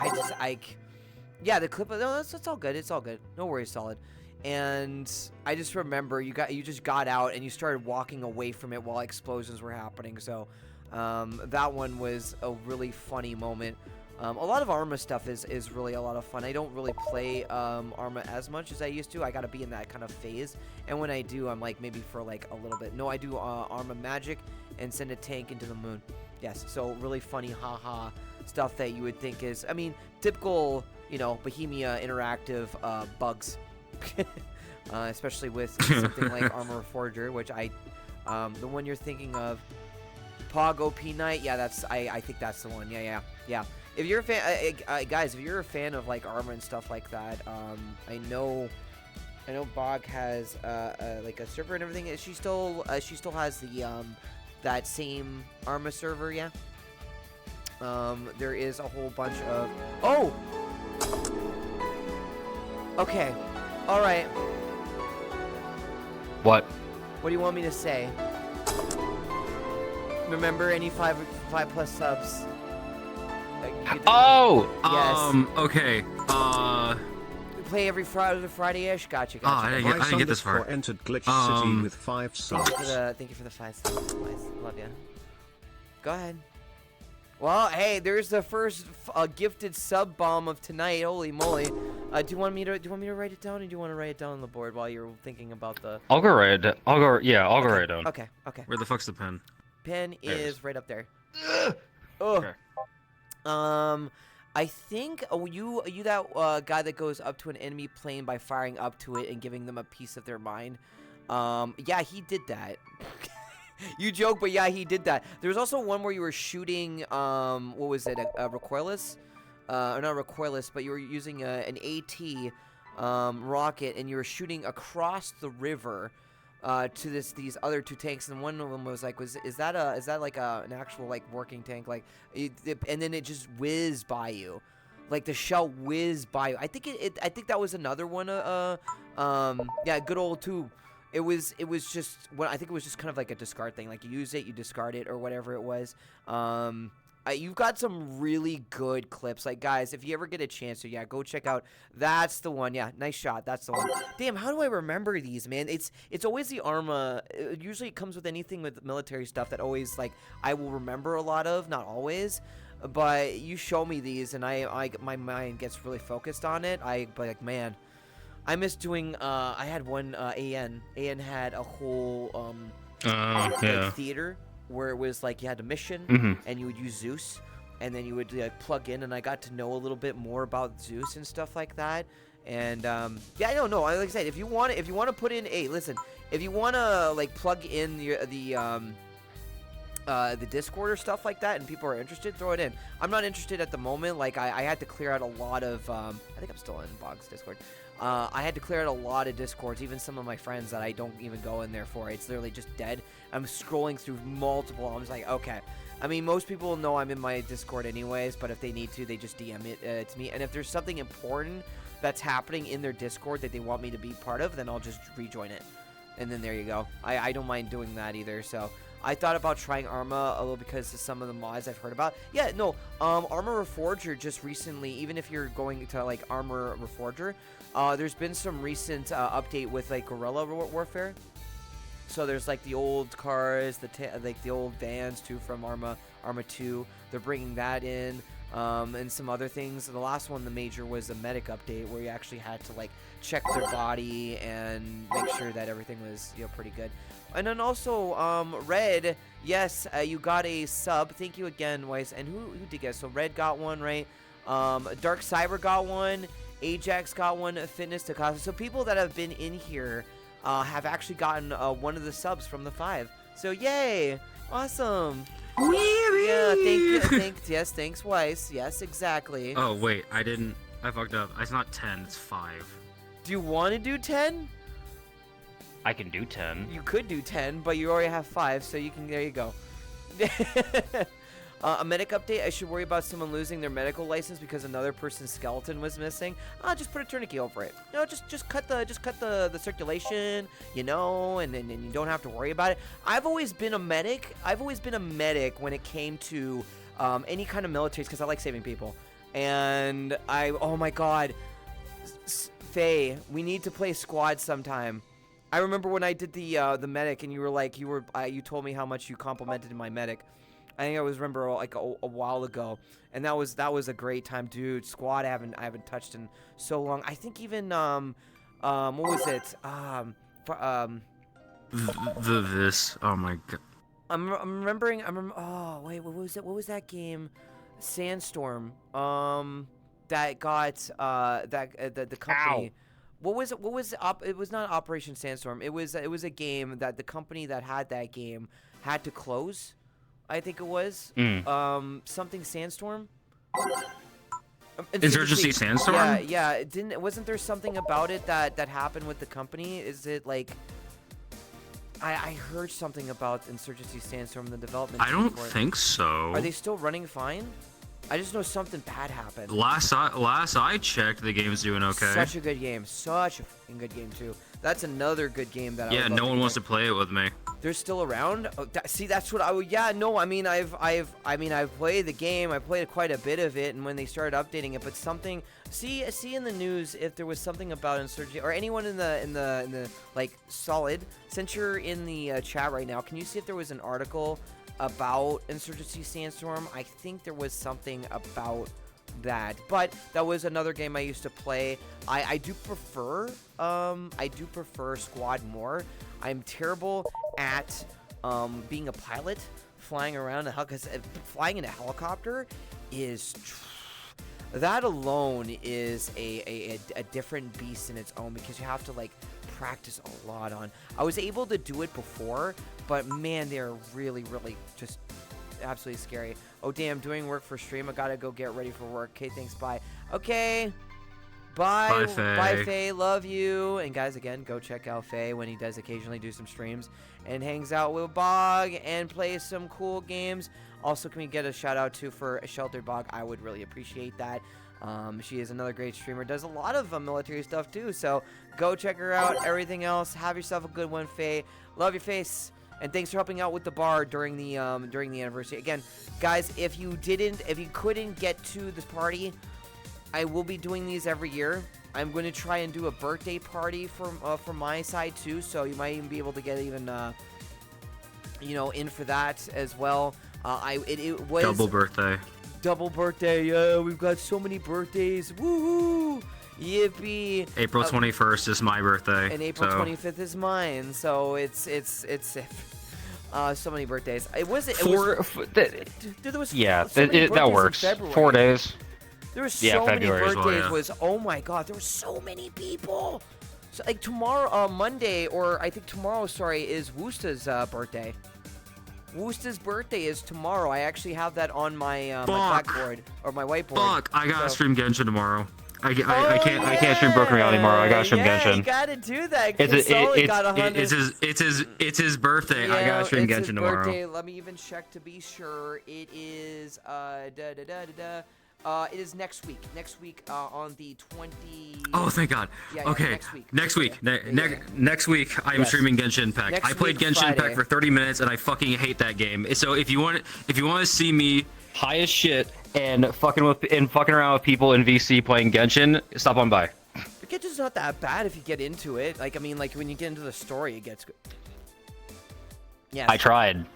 yeah, the clip. No, that's all good. It's all good. No worries, solid. And I just remember you just got out and you started walking away from it while explosions were happening. So that one was a really funny moment. A lot of Arma stuff is really a lot of fun. I don't really play Arma as much as I used to. I gotta be in that kind of phase, and when I do, I'm like maybe for like a little bit. No, I do Arma Magic and send a tank into the moon. Yes, so really funny haha stuff that you would think is, I mean, typical, Bohemia interactive bugs. Especially with something like Armor Forger, which the one you're thinking of, Pog OP Knight, yeah, I think that's the one. Yeah. If you're a fan, guys, if you're a fan of like Armor and stuff like that, I know Bog has like a server and everything. She still has the that same Arma server, yeah. There is a whole bunch of okay. All right. What? What do you want me to say? Remember, any 5+ subs. Yes. Okay. We play every Friday-ish. Gotcha. I didn't get this far. Entered Glitch City with 5 subs. Thank you for the 5 subs. Love ya. Go ahead. Well, hey, there's the first gifted sub bomb of tonight. Holy moly! Do you want me to write it down, or do you want to write it down on the board while you're thinking about the? I'll go write it. I'll go write it down. Okay. Where the fuck's the pen? Pen is right up there. Okay. I think you that guy that goes up to an enemy plane by firing up to it and giving them a piece of their mind. Yeah, he did that. You joke, but yeah, he did that. There was also one where you were shooting, what was it, a recoilless? Or not recoilless, but you were using an AT rocket, and you were shooting across the river to these other 2 tanks, and one of them was like, is that like an actual like working tank? Like, and then it just whizzed by you. Like the shell whizzed by you. I think I think that was another one. Yeah, good old tube. It was just I think it was just kind of like a discard thing. Like you use it, you discard it, or whatever it was. You've got some really good clips. Like, guys, if you ever get a chance to, go check out. That's the one. Yeah, nice shot. That's the one. Damn, how do I remember these, man? It's always the Arma. Usually it comes with anything with military stuff that always, like, I will remember a lot of. Not always. But you show me these, and my mind gets really focused on it. Like, man, I miss doing. I had one AN. AN had a whole like, theater where it was like you had a mission, and you would use Zeus, and then you would like, plug in, and I got to know a little bit more about Zeus and stuff like that. And yeah, I don't know. Like I said, if you want to put in, listen, if you want to like plug in the Discord or stuff like that, and people are interested, throw it in. I'm not interested at the moment. Like, I had to clear out a lot of, I think I'm still in Bog's Discord. I had to clear out a lot of Discords, even some of my friends that I don't even go in there for. It's literally just dead. I'm scrolling through multiple. I'm just like, okay. I mean, most people know I'm in my Discord anyways, but if they need to, they just DM it to me. And if there's something important that's happening in their Discord that they want me to be part of, then I'll just rejoin it. And then there you go. I don't mind doing that either, so... I thought about trying Arma a little because of some of the mods I've heard about. Yeah, no, Arma Reforger just recently, even if you're going to, like, Arma Reforger, there's been some recent update with, like, guerrilla warfare. So there's, like, the old cars, like, the old vans, too, from Arma 2. They're bringing that in, and some other things. The last one, the major, was a medic update where you actually had to, like, check their body and make sure that everything was, pretty good. And then also, Red, yes, you got a sub. Thank you again, Weiss. And who did get? So Red got one, right? Dark Cyber got one. Ajax got one. Fitness Takasa. So people that have been in here have actually gotten one of the subs from the 5. So yay! Awesome. Yeah, yes, thanks, Weiss. Yes, exactly. Oh wait, I fucked up. It's not 10. It's 5. Do you want to do 10? I can do 10. You could do 10, but you already have 5, so you can. There you go. A medic update. I should worry about someone losing their medical license because another person's skeleton was missing. Just put a tourniquet over it. Just cut the circulation. And then you don't have to worry about it. I've always been a medic. When it came to any kind of militaries because I like saving people. And oh my god, Faye, we need to play squad sometime. I remember when I did the medic, and you were like, you told me how much you complimented my medic. I think I remember like a while ago, and that was a great time, dude. Squad, I haven't touched in so long. I think even what was it? This. Oh my god. I'm remembering. Oh wait, what was it? What was that game? Sandstorm. That got the company. Ow. What was it? It was not Operation Sandstorm. It was a game that the company that had that game had to close. I think it was something Sandstorm. Insurgency Sandstorm. Yeah. Wasn't there something about it that happened with the company? Is it like? I heard something about Insurgency Sandstorm, the development. I don't think so. Are they still running fine? I just know something bad happened. Last I checked, the game's doing okay. Such a good game. Such a fucking good game, too. That's another good game that I would love no one wants to play it with me. They're still around? Oh, see, that's what I would... Yeah, no, I mean, I've played the game. I played quite a bit of it, and when they started updating it, but something... See in the news if there was something about Insurgency, or anyone in the like, Solid, since you're in the chat right now, can you see if there was an article about Insurgency Sandstorm? I think there was something about that, but that was another game I used to play. I do prefer Squad more. I'm terrible at being a pilot, flying around because flying in a helicopter is that alone is a different beast in its own, because you have to like practice a lot on. I was able to do it before, but man, they're really just absolutely scary. Oh damn, doing work for stream. I gotta go get ready for work. Okay, thanks, bye. Okay, Bye, Faye. Bye, Faye. Love you. And guys, again, go check out Faye when he does occasionally do some streams and hangs out with Bog and plays some cool games. Also, can we get a shout out to for Sheltered Bog? I would really appreciate that. She is another great streamer. Does a lot of military stuff too. So go check her out. Everything else, have yourself a good one, Faye. Love your face. And thanks for helping out with the bar during the anniversary. Again, guys, if you couldn't get to this party, I will be doing these every year. I'm going to try and do a birthday party from my side too, so you might even be able to get even in for that as well. It was Double birthday. Double birthday. Yeah, we've got so many birthdays. Woohoo! Yippee! April 21st is my birthday. And April 25th is mine. So it's so many birthdays. There was that so many birthdays works. in February. 4 days. There were so many February as birthdays. well, yeah. Oh my god, there were so many people. So like tomorrow, Monday, or I think tomorrow, sorry, is Woosta's birthday. Woosta's birthday is tomorrow. I actually have that on my my blackboard or my whiteboard. Fuck! I gotta So- stream Genshin tomorrow. I I can't stream Broken Reality tomorrow. I gotta stream Genshin. You gotta do that. It's his birthday. I gotta stream it's his Genshin tomorrow. Birthday. Let me even check to be sure. It is it is next week. Next week on the 20. Oh, thank God. Yeah, Okay. next week. Next week. Next week, I'm Yes. streaming Genshin Impact. Next I played week, Genshin Friday. Impact for 30 minutes, and I fucking hate that game. So if you want to see me High as shit and fucking around with people in VC playing Genshin, stop on by. The Genshin's not that bad if you get into it. Like, I mean, like when you get into the story, it gets good. Yeah. I tried.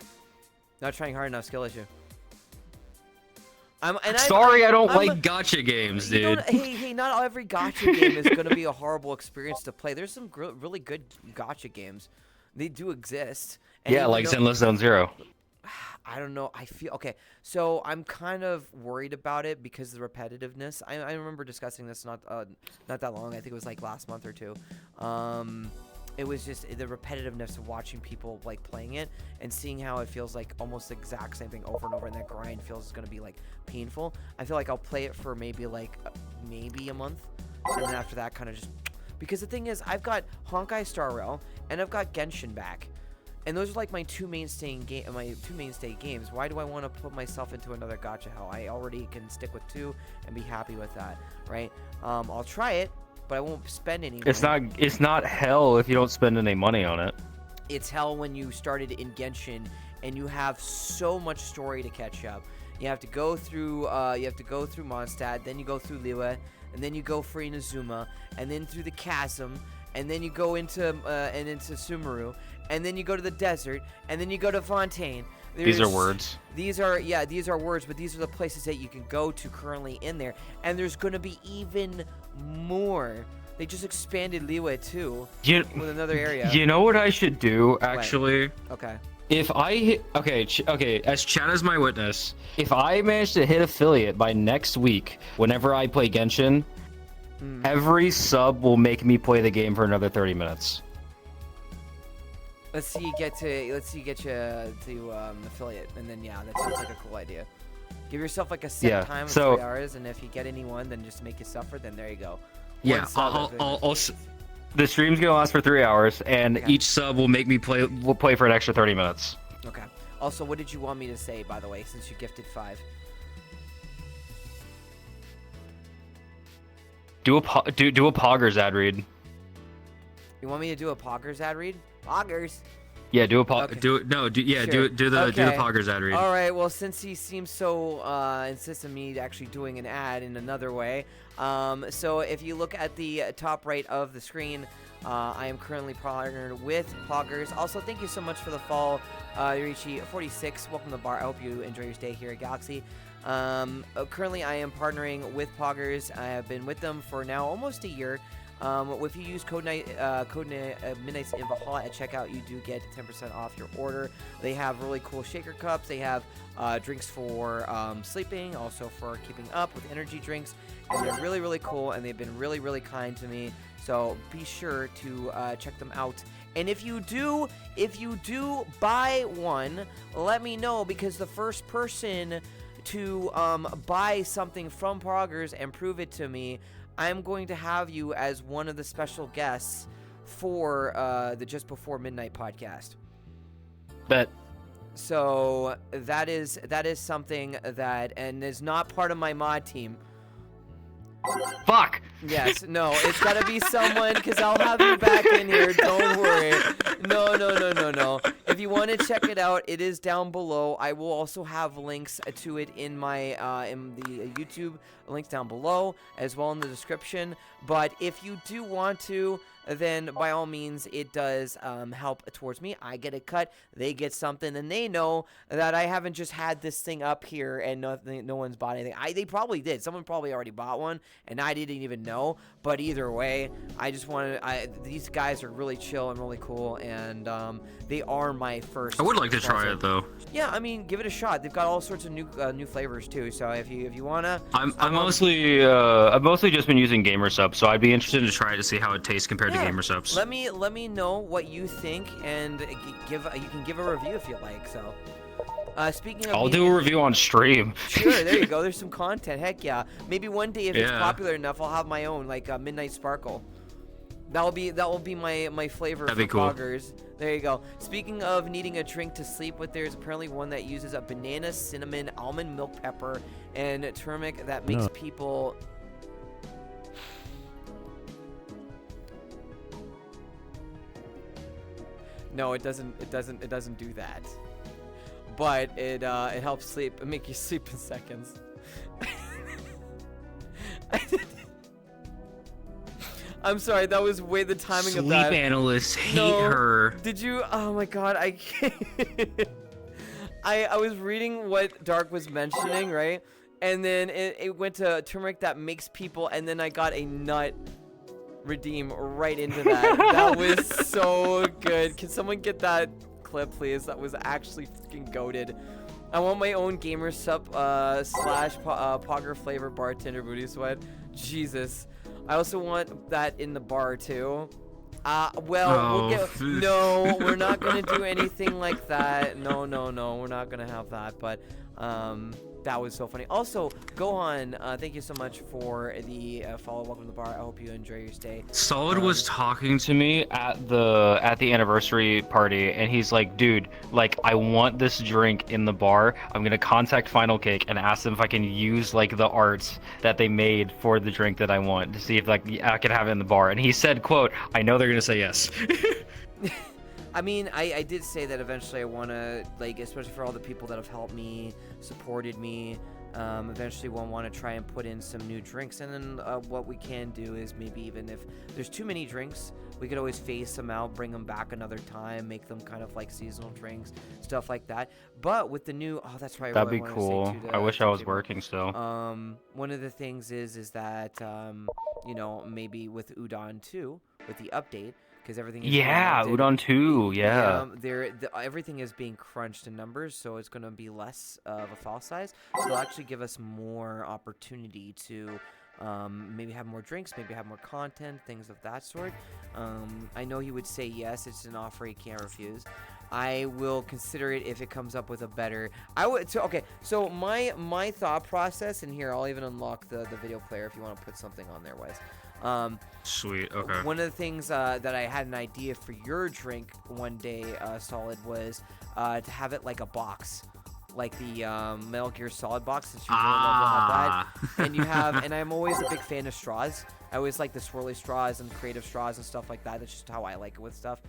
Not trying hard enough. Skill issue. Sorry, I don't like gotcha games, You dude. know, hey, not every gotcha game is going to be a horrible experience to play. There's some really good gotcha games. They do exist. And Yeah, even like though- Zenless Zone Zero. I don't know. I feel okay. So I'm kind of worried about it because of the repetitiveness. I remember discussing this not that long. I think it was like last month or two. It was just the repetitiveness of watching people like playing it and seeing how it feels like almost the exact same thing over and over, and that grind feels going to be like painful. I feel like I'll play it for maybe a month, and then after that, kind of just because the thing is, I've got Honkai Star Rail and I've got Genshin back. And those are like my two mainstay games. Why do I want to put myself into another gacha hell? I already can stick with two and be happy with that, right? I'll try it, but I won't spend any money. It's not hell if you don't spend any money on it. It's hell when you started in Genshin and you have so much story to catch up. You have to go through Mondstadt, then you go through Liyue, and then you go for Inazuma, and then through the chasm, and then you go into Sumeru, and then you go to the desert, and then you go to Fontaine. These are words. These are words, but these are the places that you can go to currently in there. And there's going to be even more. They just expanded Liyue too with another area. You know what I should do, actually? Okay. If I hit... Okay, as Chad is my witness, if I manage to hit affiliate by next week, whenever I play Genshin, every sub will make me play the game for another 30 minutes. Let's see you get to affiliate, and then that sounds like a cool idea. Give yourself like a set time of 3 hours, and if you get anyone, then just make you suffer. Then there you go. Yeah, the stream's gonna last for 3 hours, and each sub will make me play. Will play for an extra 30 minutes. Okay. Also, what did you want me to say, by the way, since you gifted 5? Do a Poggers ad read. You want me to do a Poggers ad read? Poggers. Yeah, do a Okay. Do the Poggers ad read. All right. Well, since he seems so insistent on me actually doing an ad in another way, so if you look at the top right of the screen, I am currently partnered with Poggers. Also, thank you so much for the follow, Yurichi46. Welcome to the bar. I hope you enjoy your stay here at Galaxy. Currently, I am partnering with Poggers. I have been with them for now almost a year. If you use code Midnights in Valhalla at checkout, you do get 10% off your order. They have really cool shaker cups. They have drinks for sleeping, also for keeping up with energy drinks, and they're really, really cool. And they've been really, really kind to me. So be sure to check them out. And if you do buy one, let me know, because the first person to buy something from Poggers and prove it to me, I'm going to have you as one of the special guests for the Just Before Midnight podcast. Bet. So that is something that, and is not part of my mod team. Fuck. Yes, no, it's gotta be someone, because I'll have you back in here, don't worry. No. If you want to check it out, it is down below. I will also have links to it in my, in the YouTube links down below, as well in the description. But if you do want to, then by all means, it does help towards me. I get a cut, they get something, and they know that I haven't just had this thing up here and no one's bought anything. They probably did. Someone probably already bought one, and I didn't even know. But either way, I just wanted. These guys are really chill and really cool, and they are my first. I would like to try it though. Yeah, I mean, give it a shot. They've got all sorts of new flavors too. So if you wanna, I've mostly just been using GamerSup, so I'd be interested to try it to see how it tastes compared to GamerSups. Let me know what you think, and you can give a review if you like. So, speaking of, I'll do a review on stream. Sure, there you go. There's some content. Heck yeah. Maybe one day if it's Yeah. popular enough, I'll have my own, like Midnight Sparkle. That will be my flavor That'd for be cool. poggers. There you go. Speaking of needing a drink to sleep with, there's apparently one that uses a banana, cinnamon, almond milk pepper, and turmeric that makes people. No, it doesn't do that. But it helps sleep, make you sleep in seconds. I'm sorry, that was way the timing of that. Sleep analysts hate No. her. Did you? Oh my god, I can't. I was reading what Dark was mentioning, right? And then it went to turmeric that makes people, and then I got a nut redeem right into that. That was so good. Can someone get that clip, please? That was actually freaking goated. I want my own GamerSup slash Pogger flavor bartender booty sweat. Jesus. I also want that in the bar too. No, we're not gonna do anything like that. No, we're not gonna have that. But that was so funny. Also, go on. Thank you so much for the follow. Welcome to the bar. I hope you enjoy your stay. Solid was Talking to me at the anniversary party, and he's like, dude, like, I want this drink in the bar. I'm gonna contact Final Cake and ask them if I can use like the art that they made for the drink that I want, to see if like I can have it in the bar. And he said, quote, I know they're gonna say yes. I mean, I did say that eventually I want to, like, especially for all the people that have helped me, supported me, eventually we'll want to try and put in some new drinks. And then what we can do is maybe even if there's too many drinks, we could always phase them out, bring them back another time, make them kind of like seasonal drinks, stuff like that. But with the new, oh, that's right. That'd be cool. I wish I was working still. One of the things is that, you know, maybe with Udon 2, with the update, because everything is Udon 2, yeah. Everything is being crunched in numbers, so it's going to be less of a file size. So it'll actually give us more opportunity to maybe have more drinks, maybe have more content, things of that sort. I know he would say yes. It's an offer he can't refuse. I will consider it if it comes up with a better. So my thought process, and here I'll even unlock the video player if you want to put something on there, Wes. Sweet, okay. One of the things that I had an idea for your drink one day, Solid, was to have it like a box, like the Metal Gear Solid box. Since you really love to have that, and you have, and I'm always a big fan of straws. I always like the swirly straws and creative straws and stuff like that. That's just how I like it with stuff.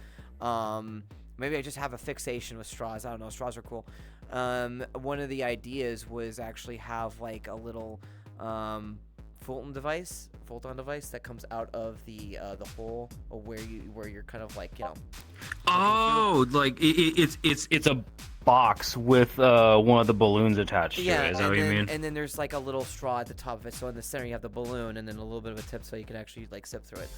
Maybe I just have a fixation with straws. I don't know. Straws are cool. One of the ideas was actually have like a little Fulton device that comes out of the hole where you're kind of like, you know. Oh, like it's a box with one of the balloons attached to it. Is that what you mean? And then there's like a little straw at the top of it. So in the center you have the balloon, and then a little bit of a tip so you can actually like sip through it.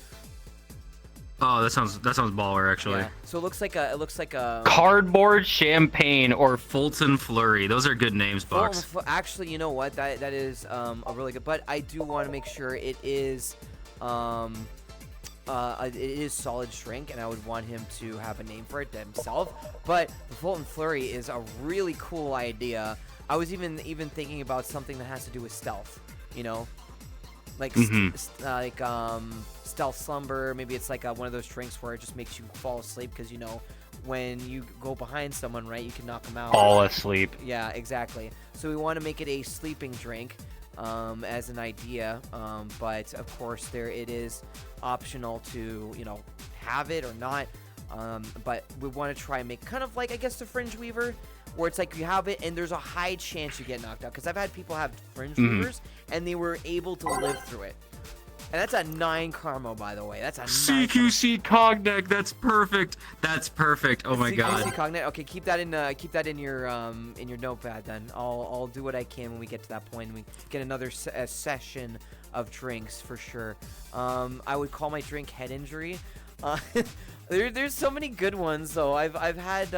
Oh, that sounds baller actually. Yeah. So it looks like a cardboard champagne or Fulton Flurry. Those are good names, Bucks. Actually, you know what? That is a really good. But I do want to make sure it is solid drink, and I would want him to have a name for it himself. But the Fulton Flurry is a really cool idea. I was even thinking about something that has to do with stealth. You know. like stealth slumber. Maybe it's like one of those drinks where it just makes you fall asleep because you know when you go behind someone, right, you can knock them out. Fall asleep. Yeah, exactly. So we want to make it a sleeping drink as an idea, but of course it is optional to have it or not. But we want to try and make kind of like, I guess, the Fringe Weaver, where it's like you have it and there's a high chance you get knocked out. Because I've had people have Fringe Weavers and they were able to live through it. And that's a 9 Carmo, by the way. That's a 9 CQC Cognac. That's perfect. That's perfect. Oh my god. CQC Cognac. Okay, keep that in your notepad. Then I'll do what I can when we get to that point and we get another session of drinks for sure. I would call my drink Head Injury. There's so many good ones though. I've had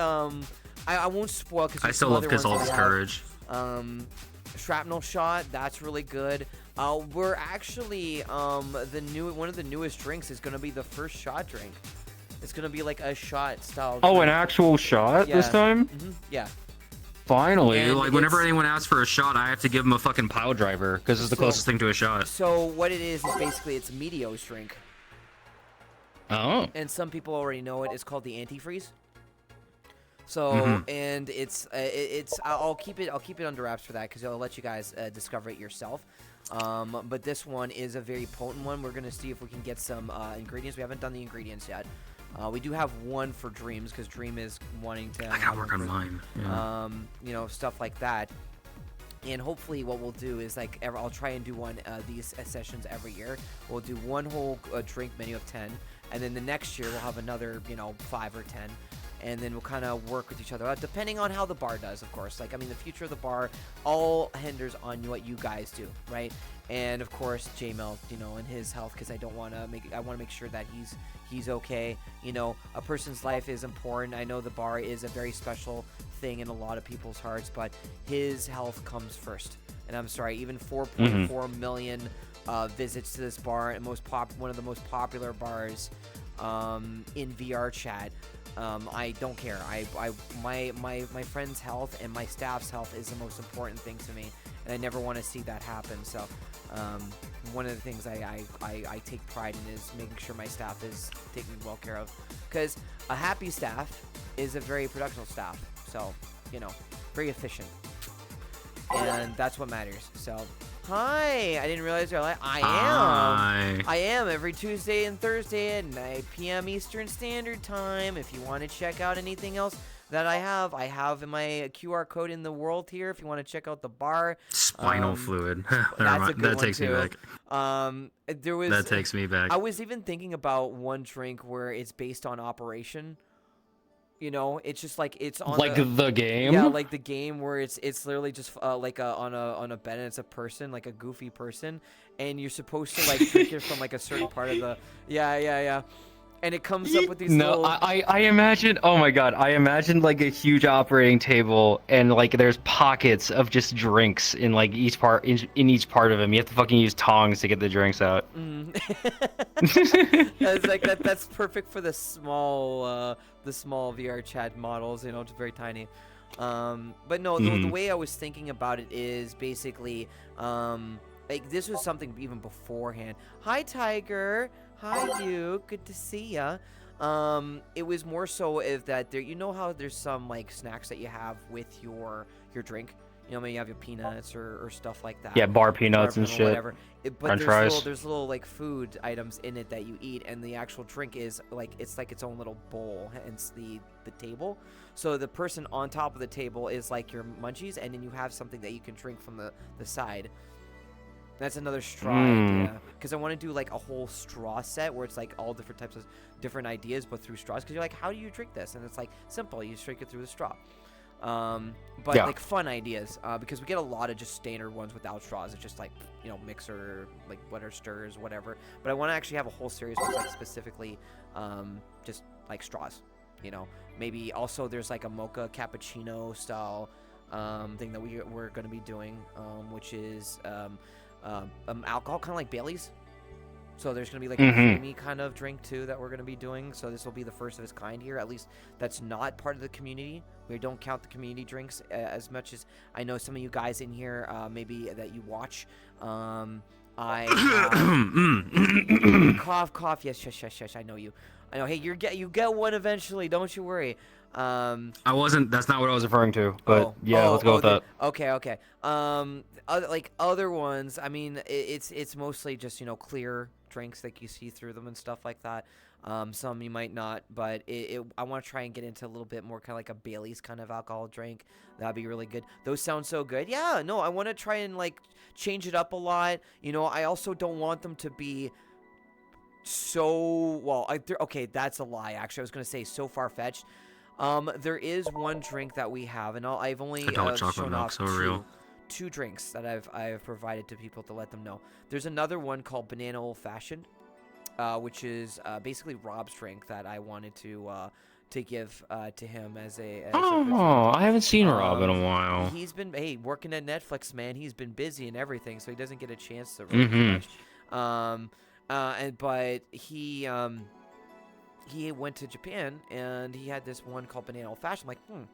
I won't spoil because I still love Casal's Courage. Shrapnel Shot. That's really good. We're actually one of the newest drinks is gonna be the first shot drink. It's gonna be like a shot style. Oh, drink. an actual shot this time? Yeah. Finally, And like whenever anyone asks for a shot, I have to give them a fucking pile driver because it's the closest thing to a shot. So what it is basically it's Meteo's drink. Oh. And some people already know it. It's called the antifreeze. So and it's I'll keep it under wraps for that because I'll let you guys discover it yourself. But this one is a very potent one. We're gonna see if we can get some ingredients. We haven't done the ingredients yet. We do have one for Dreams because Dream is wanting to. I gotta work on mine. Yeah. Stuff like that. And hopefully what we'll do is like I'll try and do one these sessions every year. We'll do one whole drink menu of 10, and then the next year we'll have another 5 or 10. And then we'll kind of work with each other out, depending on how the bar does, of course. Like, I mean, the future of the bar all hinders on what you guys do, right? And of course, J-Mel, and his health, because I want to make sure that he's okay. A person's life is important. I know the bar is a very special thing in a lot of people's hearts, but his health comes first. And I'm sorry, even 4.4 million visits to this bar, and one of the most popular bars in VR chat. I don't care. My friend's health and my staff's health is the most important thing to me, and I never want to see that happen. So, one of the things I take pride in is making sure my staff is taken well care of, because a happy staff is a very productive staff. So, very efficient, and that's what matters. So. Hi! I didn't realize you're like, I am every Tuesday and Thursday at 9 p.m. Eastern Standard Time. If you want to check out anything else that I have in my QR code in the world here. If you want to check out the bar. Spinal fluid. That's a good that one takes too. me back. That takes me back. I was even thinking about one drink where it's based on Operation. It's just like it's on the game. Yeah, like the game where it's literally just like on a bed and it's a person, like a goofy person, and you're supposed to like drink it from like a certain part of the yeah. And it comes up with these little... I imagine, oh my god, I imagine like a huge operating table and like there's pockets of just drinks in like each part in each part of them. You have to fucking use tongs to get the drinks out. That's like that's perfect for the small VR chat models, it's very tiny. But no, the way I was thinking about it is basically like this was something even beforehand. Hi Tiger. Hi, you. Good to see ya. It was more so if that there. How there's some like snacks that you have with your drink. Maybe you have your peanuts or stuff like that. Yeah, bar peanuts and shit. Whatever. But fries. There's little like food items in it that you eat, and the actual drink is like it's like its own little bowl. Hence the table. So the person on top of the table is like your munchies, and then you have something that you can drink from the side. That's another straw idea, because I want to do like a whole straw set where it's like all different types of different ideas, but through straws. Because you're like, how do you drink this? And it's like simple, you just drink it through the straw. But like fun ideas, because we get a lot of just standard ones without straws. It's just like mixer, like butter stirs, whatever. But I want to actually have a whole series with like specifically, just like straws. Maybe also there's like a mocha cappuccino style thing that we're going to be doing, which is alcohol, kind of like Bailey's. So there's going to be like a creamy kind of drink too that we're going to be doing. So this will be the first of its kind here. At least that's not part of the community. We don't count the community drinks as much as I know some of you guys in here, maybe that you watch, I have cough. Yes, shush. I know you. I know. Hey, you get one eventually. Don't you worry. I wasn't. That's not what I was referring to. But yeah, let's go with that. Okay. Other ones. I mean, it's mostly just clear drinks, like you see through them and stuff like that. Some you might not, but I want to try and get into a little bit more kind of like a Bailey's kind of alcohol drink. That'd be really good. Those sound so good. Yeah, no, I want to try and like change it up a lot. I also don't want them to be so okay, that's a lie. Actually, I was gonna say so far-fetched. There is one drink that we have, and I've only shown off two drinks that I've provided to people to let them know. There's another one called Banana Old Fashioned, which is basically Rob's drink that I wanted to give to him as a I haven't seen Rob in a while. He's been working at Netflix, man. He's been busy and everything, so he doesn't get a chance to really do much. But he went to Japan and he had this one called Banana Old Fashioned. I'm like,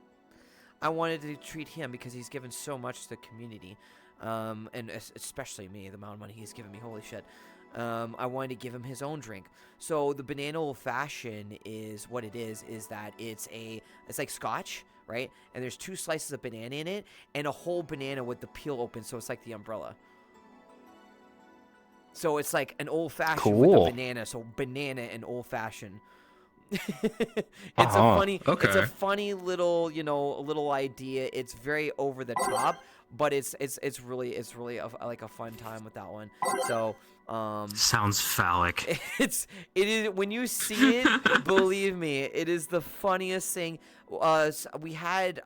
I wanted to treat him because he's given so much to the community, and especially me, the amount of money he's given me. Holy shit. I wanted to give him his own drink. So the Banana Old Fashioned is what it is that it's like scotch, right? And there's 2 slices of banana in it and a whole banana with the peel open, so it's like the umbrella. So it's like an old fashioned with a banana, so banana and old fashioned. It's a funny little, little idea. It's very over the top, but it's really like a fun time with that one. So sounds phallic. It is when you see it, believe me, it is the funniest thing. We had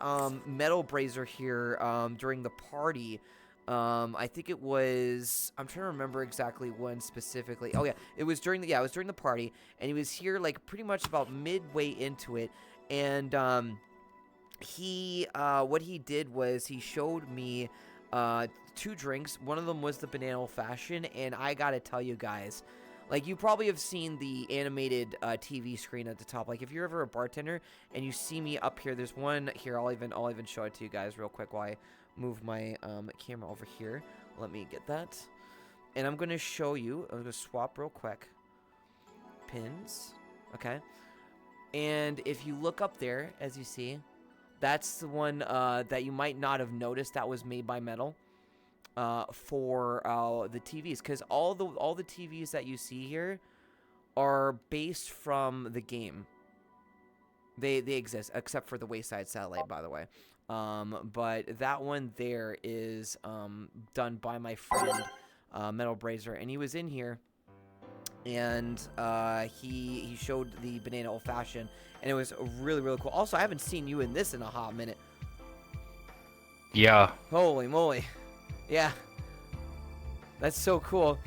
Metal Brazier here during the party. I think it was, I'm trying to remember exactly when specifically. Oh yeah, it was during the party, and he was here like pretty much about midway into it, and what he did was he showed me 2 drinks. One of them was the Banana Old Fashioned, and I gotta tell you guys, like, you probably have seen the animated TV screen at the top. Like, if you're ever a bartender and you see me up here, there's one here. I'll even show it to you guys real quick while I move my camera over here. Let me get that. And I'm going to show you. I'm going to swap real quick. Pins. Okay. And if you look up there, as you see, that's the one that you might not have noticed that was made by Metal for the TVs. Because all the TVs that you see here are based from the game. They exist, except for the Wayside Satellite, by the way. But that one there is done by my friend Metal Brazier, and he was in here, and he showed the Banana Old Fashioned, and it was really, really cool. Also, I haven't seen you in this in a hot minute. Yeah. Holy moly. Yeah. That's so cool.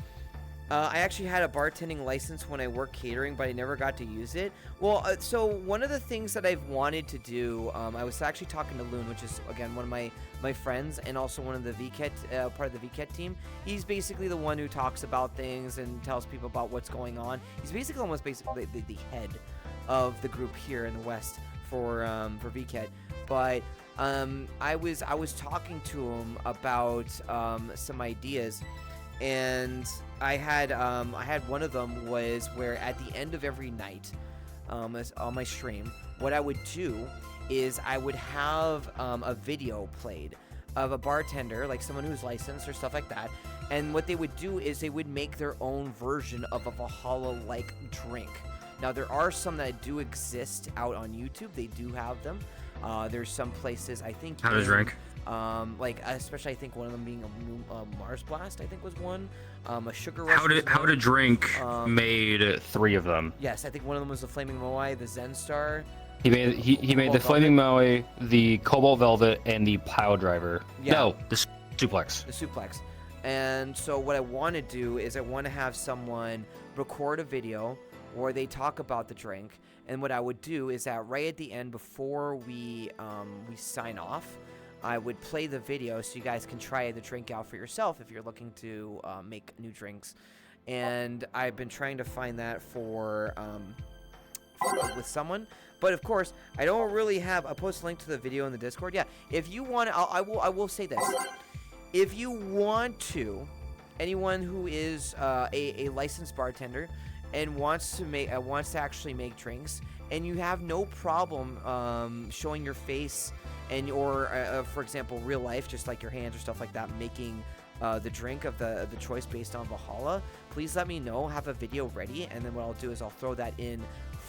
I actually had a bartending license when I worked catering, but I never got to use it. Well, so one of the things that I've wanted to do, I was actually talking to Loon, which is, again, one of my friends, and also one of the VCAT, part of the VCAT team. He's basically the one who talks about things and tells people about what's going on. He's basically almost the head of the group here in the West for VCAT. But I was talking to him about some ideas. And I had one of them was where at the end of every night, on my stream, what I would do is I would have a video played of a bartender, like someone who's licensed or stuff like that. And what they would do is they would make their own version of a Valhalla-like drink. Now, there are some that do exist out on YouTube. They do have them. There's some places, I think... How to drink? Like, especially I think one of them being a Mars Blast, I think was one. A Sugar Rush. How to drink made 3 of them. Yes, I think one of them was the Flaming Moai, the Zen Star. He made the Flaming Moai, the Cobalt Velvet, and the Pile Driver. Yeah. No, the Suplex. The Suplex. And so what I want to do is I want to have someone record a video where they talk about the drink. And what I would do is that right at the end, before we sign off, I would play the video so you guys can try the drink out for yourself if you're looking to make new drinks. And I've been trying to find that for with someone. But of course, I don't really have. I'll post a link to the video in the Discord. Yeah, if you want, I will say this. If you want to anyone who is a licensed bartender and wants to actually make drinks, and you have no problem showing your face and or for example real life, just like your hands or stuff like that, making the drink of the choice based on Valhalla, please let me know. Have a video ready, and then what I'll do is I'll throw that in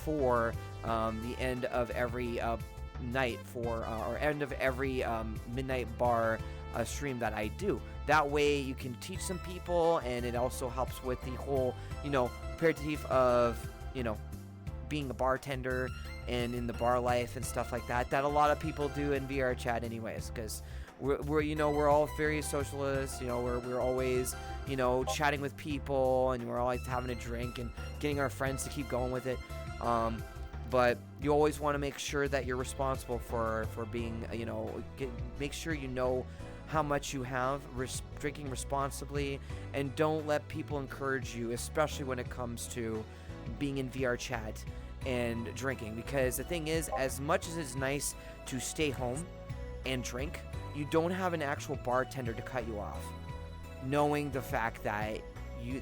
for the end of every night or end of every midnight bar stream that I do. That way you can teach some people, and it also helps with the whole, imperative of, being a bartender and in the bar life and stuff like that a lot of people do in VR chat anyways, because we're all very socialists. We're always chatting with people, and we're always having a drink and getting our friends to keep going with it. But you always want to make sure that you're responsible for being, make sure you know how much you have, drinking responsibly, and don't let people encourage you, especially when it comes to being in VR chat and drinking. Because the thing is, as much as it's nice to stay home and drink, you don't have an actual bartender to cut you off, knowing the fact that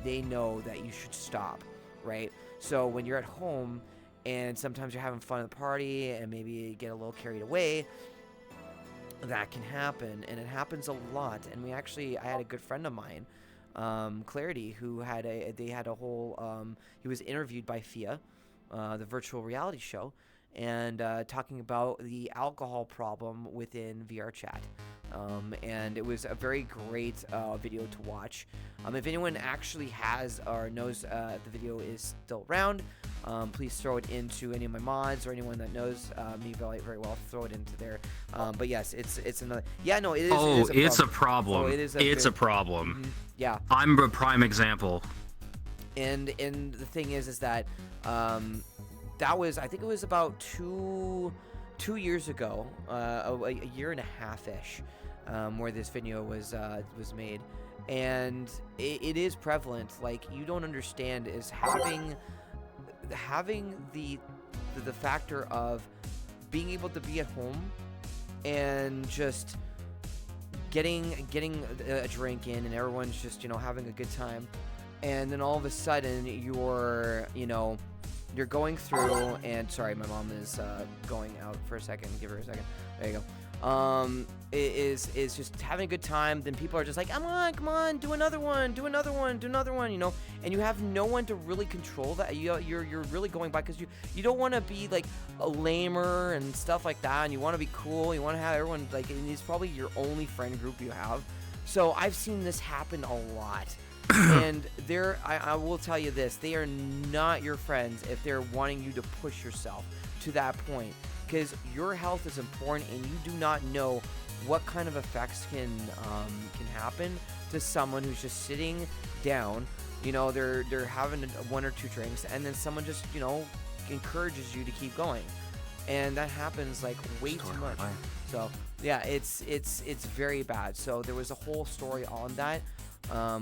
they know that you should stop, right? So when you're at home and sometimes you're having fun at the party and maybe you get a little carried away, that can happen, and it happens a lot. And I had a good friend of mine, Clarity, who had a whole he was interviewed by FIA, the virtual reality show, and talking about the alcohol problem within VR chat. And it was a very great video to watch. If anyone actually has or knows the video is still around, please throw it into any of my mods, or anyone that knows me very well, throw it into there. But yes, it's another. Yeah, no, it is. Oh, it's a problem. Oh, it's a problem. Mm-hmm. Yeah. I'm a prime example. And the thing is that that was, I think it was about two years ago, a year and a half-ish, where this video was made, and it is prevalent. Like, you don't understand is having the factor of being able to be at home and just getting a drink in, and everyone's just having a good time, and then all of a sudden you're going through, and sorry, my mom is going out for a second. Give her a second. There you go. Is just having a good time. Then people are just like, come on, do another one, and you have no one to really control that. You're really going by, because you don't want to be like a lamer and stuff like that, and you want to be cool. You want to have everyone like, and it's probably your only friend group you have. So I've seen this happen a lot. And I will tell you this, they are not your friends if they're wanting you to push yourself to that point, because your health is important, and you do not know what kind of effects can happen to someone who's just sitting down. They're having one or two drinks, and then someone just encourages you to keep going, and that happens like way too much. So yeah, it's very bad. So there was a whole story on that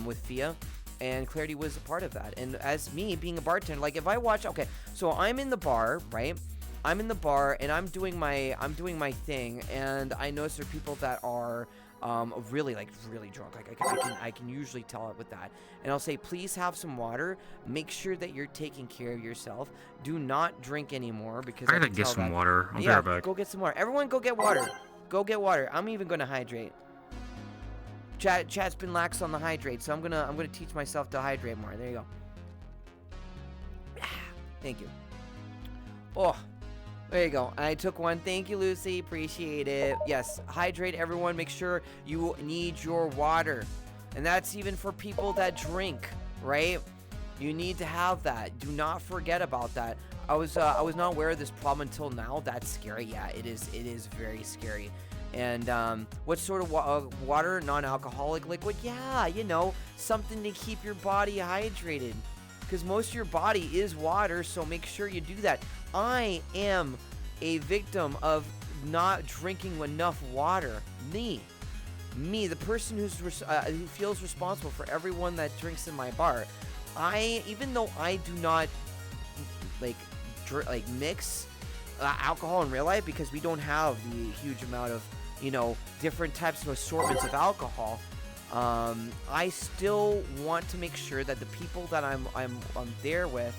with FIA, and Clarity was a part of that. And as me being a bartender, like, if I watch, okay, so I'm in the bar, right? I'm in the bar and I'm doing my thing, and I notice there are people that are really drunk. Like, I can usually tell it with that. And I'll say, please have some water. Make sure that you're taking care of yourself. Do not drink anymore, because I gotta get some water. I'll be right back. Go get some water. Everyone, go get water. Go get water. I'm even gonna hydrate. Chat's been lax on the hydrate, so I'm gonna teach myself to hydrate more. There you go. Thank you. Oh, there you go. I took one. Thank you, Lucy. Appreciate it. Yes, hydrate, everyone. Make sure you need your water, and that's even for people that drink, right? You need to have that. Do not forget about that. I was not aware of this problem until now. That's scary. Yeah, it is very scary. And what sort of water? Non-alcoholic liquid? Yeah, something to keep your body hydrated, because most of your body is water, so make sure you do that. I am a victim of not drinking enough water. Me, the person who feels responsible for everyone that drinks in my bar. Even though I do not mix alcohol in real life, because we don't have the huge amount of different types of assortments of alcohol, I still want to make sure that the people that I'm there with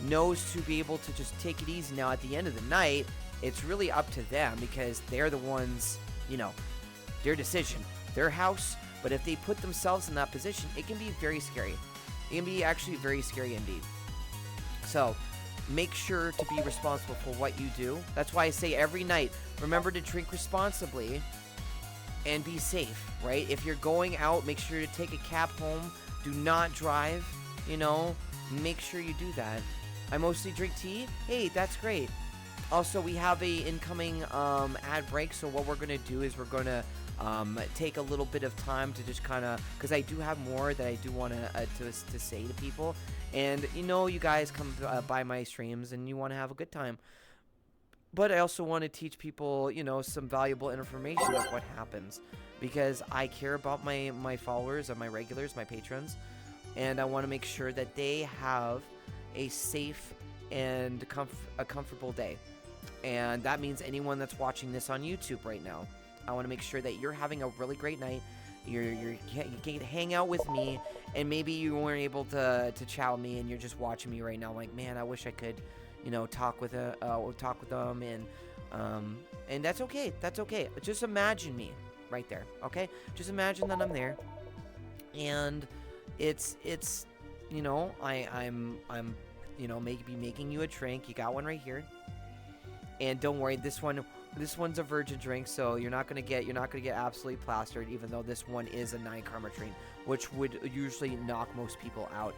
knows to be able to just take it easy. Now, at the end of the night, it's really up to them because they're the ones, you know, their decision, their house. But if they put themselves in that position, it can be very scary. It can be actually very scary indeed. So make sure to be responsible for what you do. That's why I say every night, remember to drink responsibly and be safe, right? If you're going out, make sure to take a cab home. Do not drive, you know, make sure you do that. I mostly drink tea. Hey, that's great. Also, we have a incoming ad break, so what we're going to do is we're going to take a little bit of time to just kind of, because I do have more that I do want to say to people, and you know, you guys come by my streams and you want to have a good time, but I also want to teach people, you know, some valuable information of what happens, because I care about my followers and my regulars, my patrons, and I want to make sure that they have a safe and a comfortable day. And that means anyone that's watching this on YouTube right now, I want to make sure that you're having a really great night. You can hang out with me, and maybe you weren't able to chat with me, and you're just watching me right now. Like, man, I wish I could, you know, talk with them, and that's okay. That's okay. Just imagine me right there, okay? Just imagine that I'm there, and it's you know, I'm you know, maybe making you a drink. You got one right here. And don't worry, this one's a virgin drink, so you're not gonna get absolutely plastered, even though this one is a 9 karma train, which would usually knock most people out.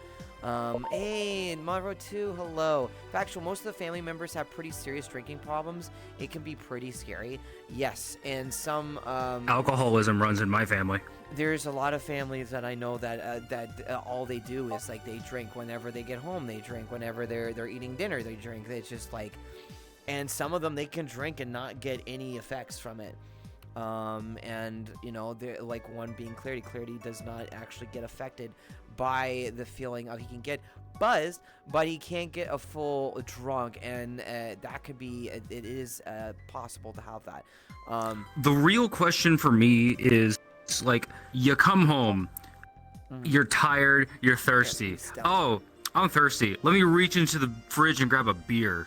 Hey, Monroe 2, hello. Factual, most of the family members have pretty serious drinking problems. It can be pretty scary. Yes, and some Alcoholism runs in my family. There's a lot of families that I know that all they do is like they drink whenever they get home. They drink whenever they're eating dinner. They drink. It's just like. And some of them, they can drink and not get any effects from it. And, you know, like one being Clarity. Clarity does not actually get affected by the feeling of he can get buzzed, but he can't get a full drunk. And that could be, it is possible to have that. The real question for me is, like, you come home, you're tired, you're thirsty. Oh, I'm thirsty. Let me reach into the fridge and grab a beer.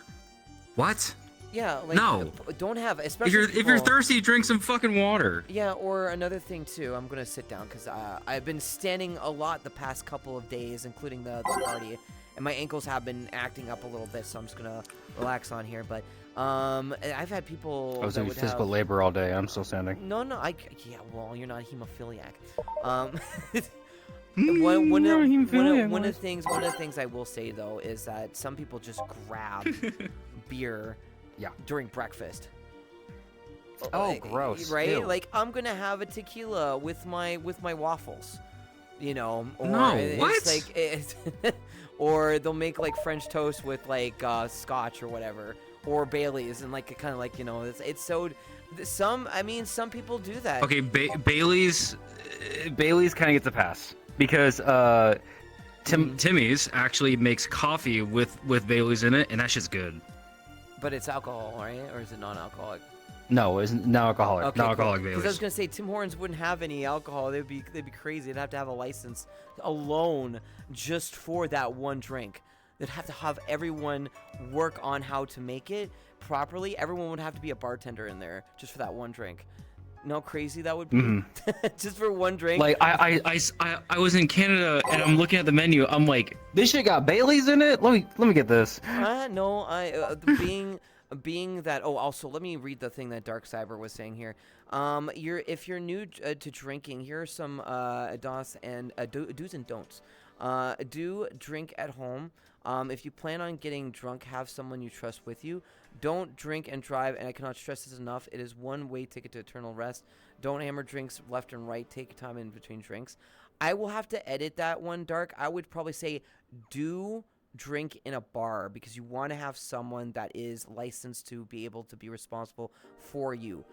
What? Yeah, like, no. Don't have, especially if you're thirsty, drink some fucking water. Yeah, or another thing too, I'm gonna sit down because I've been standing a lot the past couple of days, including the party, and my ankles have been acting up a little bit, so I'm just gonna relax on here. But I've had people. I was in physical labor all day. I'm still standing. No, yeah, well, you're not a hemophiliac. One of the things I will say though is that some people just grab beer during breakfast. Oh, like, gross. Right? Ew. Like, I'm gonna have a tequila with my waffles. You know, or no, it's like or they'll make like French toast with like scotch or whatever, or Bailey's, and like kind of like, you know, it's so some people do that. Okay, Bailey's kind of gets a pass because Timmy's actually makes coffee with Bailey's in it, and that shit's good. But it's alcohol, right? Or is it non-alcoholic? No, it's non-alcoholic. Okay, non-alcoholic cool. Bailey's. Because I was gonna say Tim Hortons wouldn't have any alcohol. They'd be crazy. They'd have to have a license alone just for that one drink. They'd have to have everyone work on how to make it properly. Everyone would have to be a bartender in there just for that one drink. You know how crazy that would be? Just for one drink. Like I was in Canada and I'm looking at the menu. I'm like, this shit got Bailey's in it. Let me get this. No, being that. Oh, also let me read the thing that Dark Cyber was saying here. If you're new to drinking, here are some do's and don'ts. Do drink at home. If you plan on getting drunk, have someone you trust with you. Don't drink and drive, and I cannot stress this enough. It is one-way ticket to eternal rest. Don't hammer drinks left and right. Take time in between drinks. I will have to edit that one, Dark. I would probably say do drink in a bar, because you want to have someone that is licensed to be able to be responsible for you.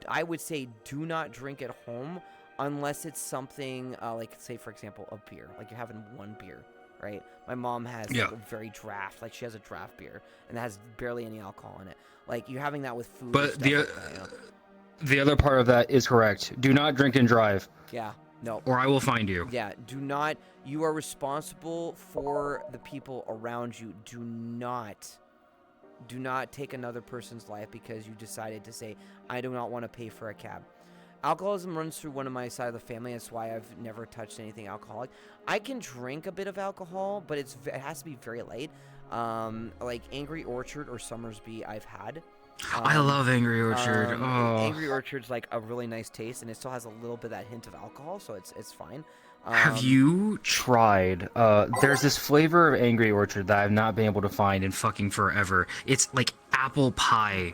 I would say do not drink at home unless it's something like, say, for example, a beer. Like you're having one beer, right? My mom has like a very draft. Like she has a draft beer, and that has barely any alcohol in it. Like you're having that with food. But The other part of that is correct. Do not drink and drive. Yeah. No. or I will find you. Yeah, do not. You are responsible for the people around you. Do not take another person's life because you decided to say, I do not want to pay for a cab. Alcoholism runs through one of my side of the family. That's why I've never touched anything alcoholic. I can drink a bit of alcohol, but it has to be very light. Like Angry Orchard or Summersby I've had. I love Angry Orchard. Angry Orchard's like a really nice taste, and it still has a little bit of that hint of alcohol, so it's fine. Have you tried? There's this flavor of Angry Orchard that I've not been able to find in fucking forever. It's like apple pie.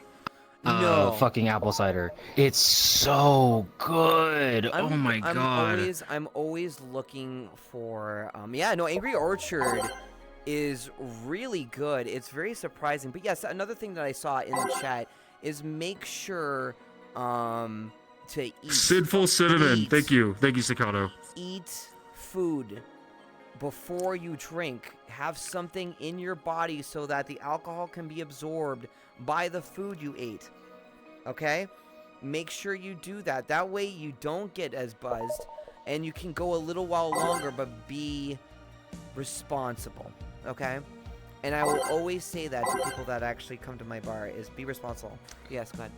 No. Fucking apple cider. It's so good. Oh my god. I'm always looking for Angry Orchard is really good. It's very surprising. But yes, another thing that I saw in the chat is make sure to eat. Sinful cinnamon. Eat. Thank you, Staccato. Eat food before you drink. Have something in your body so that the alcohol can be absorbed by the food you ate. Okay? Make sure you do that. That way you don't get as buzzed and you can go a little while longer, but be responsible. Okay? And I will always say that to people that actually come to my bar is be responsible. Yes, go ahead.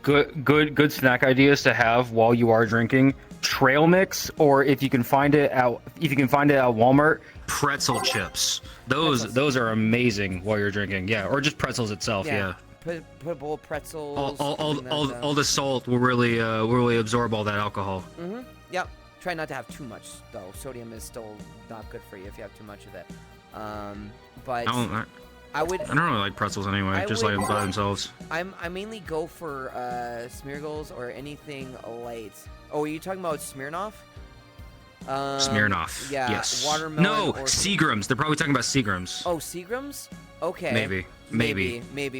Good snack ideas to have while you are drinking. Trail mix, or if you can find it at Walmart, pretzel chips. Those are amazing while you're drinking. Yeah, or just pretzels itself. Yeah. Put a bowl of pretzels. All the salt will really absorb all that alcohol. Mm-hmm. Yep. Try not to have too much though. Sodium is still not good for you if you have too much of it. But I don't really like pretzels anyway. Just like them by themselves. I mainly go for Smeargles or anything light. Oh, are you talking about Smirnoff? Smirnoff. Yeah. Yes. Watermelon. No, Seagrams. They're probably talking about Seagrams. Oh, Seagrams? Okay. Maybe.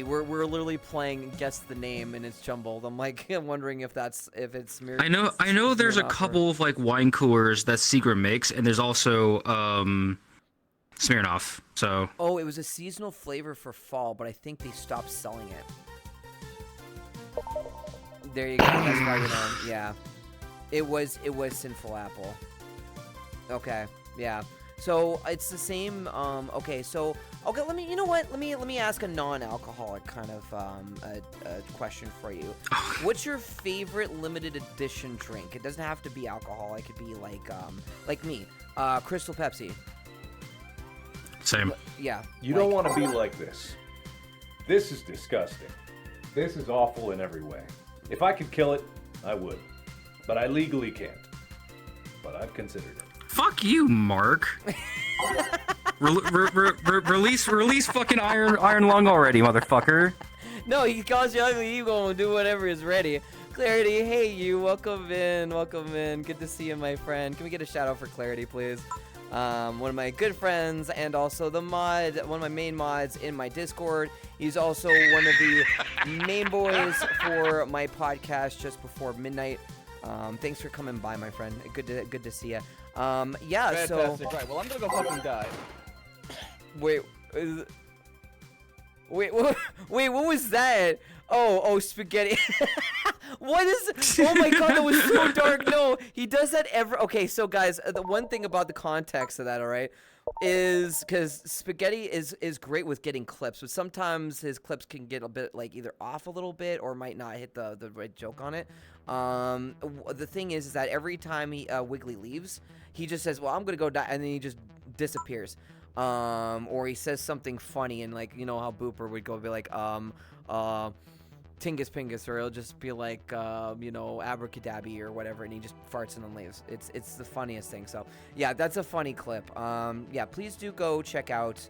We're literally playing guess the name and it's jumbled. I'm like wondering if it's Smirnoff. I know. There's a couple of like wine coolers that Seagram makes, and there's also Smirnoff. So. Oh, it was a seasonal flavor for fall, but I think they stopped selling it. There you go. That's why we don't. Yeah. It was Sinful Apple. Okay. Yeah. So it's the same. Okay. Let me. You know what? Let me ask a non-alcoholic kind of a question for you. What's your favorite limited edition drink? It doesn't have to be alcohol. It could be like me, Crystal Pepsi. Same. Yeah. You don't want to be like this. This is disgusting. This is awful in every way. If I could kill it, I would. But I legally can't. But I've considered it. Fuck you, Mark. Release fucking Iron Lung already, motherfucker. No, he calls you ugly. You gonna do whatever is ready. Clarity, hey you, welcome in. Good to see you, my friend. Can we get a shout out for Clarity, please? One of my good friends and also one of my main mods in my Discord. He's also one of the main boys for my podcast Just Before Midnight. Thanks for coming by, my friend. Good to see you. Yeah. Fantastic. Right. Well, I'm gonna go fucking die. Wait, what was that? Oh, spaghetti. What is? Oh my god, that was so dark. No, he does that Okay, so guys, the one thing about the context of that, all right, is because spaghetti is great with getting clips, but sometimes his clips can get a bit like either off a little bit or might not hit the right joke on it. The thing is that every time Wiggly leaves, he just says, "Well, I'm gonna go die," and then he just disappears. Or he says something funny, and like, you know how Booper would go be like, Tingus Pingus, or he'll just be like, abracadabby or whatever, and he just farts and then leaves. It's the funniest thing. So yeah, that's a funny clip. Yeah, please do go check out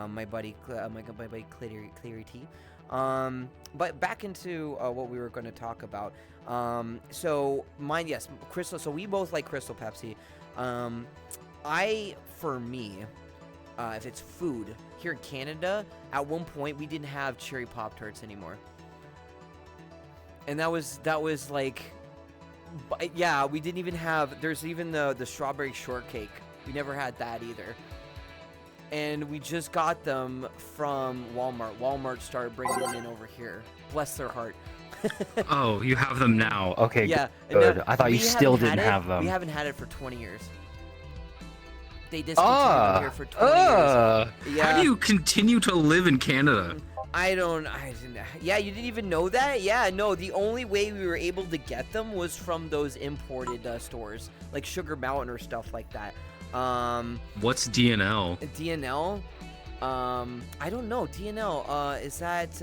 my buddy Clarity. But back into what we were going to talk about. So mine, yes, Crystal. So we both like Crystal Pepsi. For me, if it's food here in Canada, at one point we didn't have cherry Pop-Tarts anymore. And that was like, yeah, we didn't even have, there's even the strawberry shortcake. We never had that either. And we just got them from Walmart. Walmart started bringing them in over here. Bless their heart. Oh, you have them now. Okay, Yeah, good. no, I thought you we still haven't had didn't it- have them. We haven't had it for 20 years. They discontinued it here for 20 years. Yeah. How do you continue to live in Canada? I didn't. Yeah, you didn't even know that? Yeah, no, the only way we were able to get them was from those imported stores, like Sugar Mountain or stuff like that. What's DNL? DNL? I don't know. DNL, is that,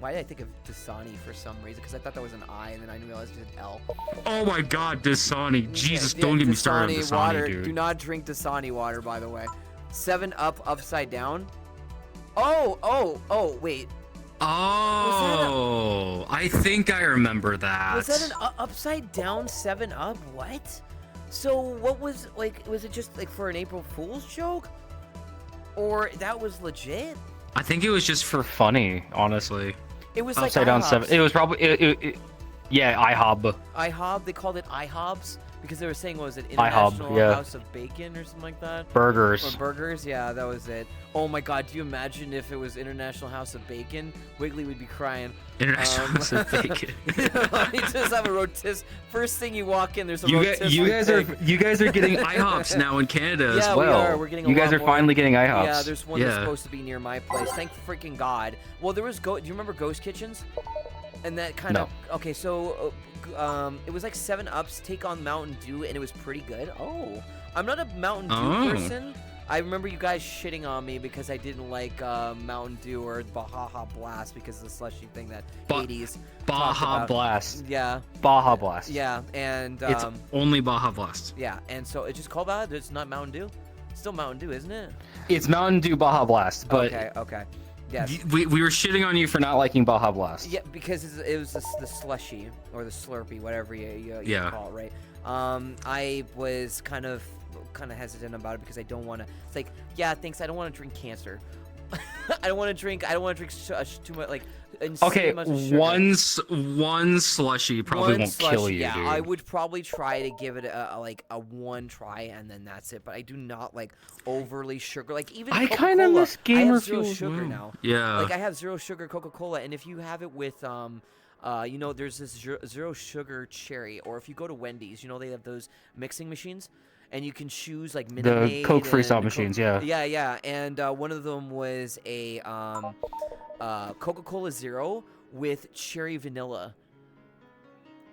why did I think of Dasani for some reason? Because I thought that was an I, and then I realized it was an L. Oh my God, Dasani! Jesus, Yeah, don't get me started on Dasani, water. dude. Do not drink Dasani water, by the way. 7-Up upside down. Oh, wait. Oh, I think I remember that. Was that an upside down 7-Up? What? So what was, like, was it just like for an April Fool's joke? Or that was legit? I think it was just for funny, honestly. It was Upside like down 7. It was probably yeah, IHOB. IHOB, they called it IHOBs because they were saying, what was it, IHOB, International yeah. House of Bacon or something like that? Or Burgers. burgers, yeah, that was it. Oh my God, do you imagine if it was International House of Bacon? Wiggly would be crying. International House of Bacon. You just have a rotisserie. First thing you walk in, there's a You rotisserie. guys are getting IHOPs now in Canada Yeah, as we well. are. We're getting a you guys lot are more. finally getting IHOPs. Yeah, there's one that's Yeah. supposed to be near my place. Thank freaking God. Well, there was do you remember Ghost Kitchens? And that kind of okay. So, it was like 7-Ups take on Mountain Dew, and it was pretty good. Oh, I'm not a Mountain Dew person. I remember you guys shitting on me because I didn't like Mountain Dew or Baja Blast because of the slushy thing that 80s. talked Baja about. Blast. Yeah, Baja Blast. yeah, and It's only Baja Blast. yeah, and so it's just called that. It's not Mountain Dew. It's still Mountain Dew, isn't it? It's Mountain Dew Baja Blast, but Okay. Yes. we were shitting on you for not liking Baja Blast. Yeah, because it was the slushy or the Slurpee, whatever you Yeah. call it, right? I was kind of hesitant about it because I don't want to. It's like, yeah, thanks. I don't want to drink cancer. I don't want to drink too much, like. Okay, insane amounts of sugar. one slushy probably One won't slushy, kill you, yeah, dude. I would probably try to give it a one try and then that's it. But I do not like overly sugar. Like even I Coca-Cola, kind of miss I gamer have zero fuel. sugar Wow. now. Yeah. Like I have zero sugar Coca-Cola, and if you have it with there's this zero sugar cherry, or if you go to Wendy's, they have those mixing machines, and you can choose like Minute The Maid Coke freestyle and machines, yeah. Yeah, and one of them was a Coca-Cola Zero with cherry vanilla,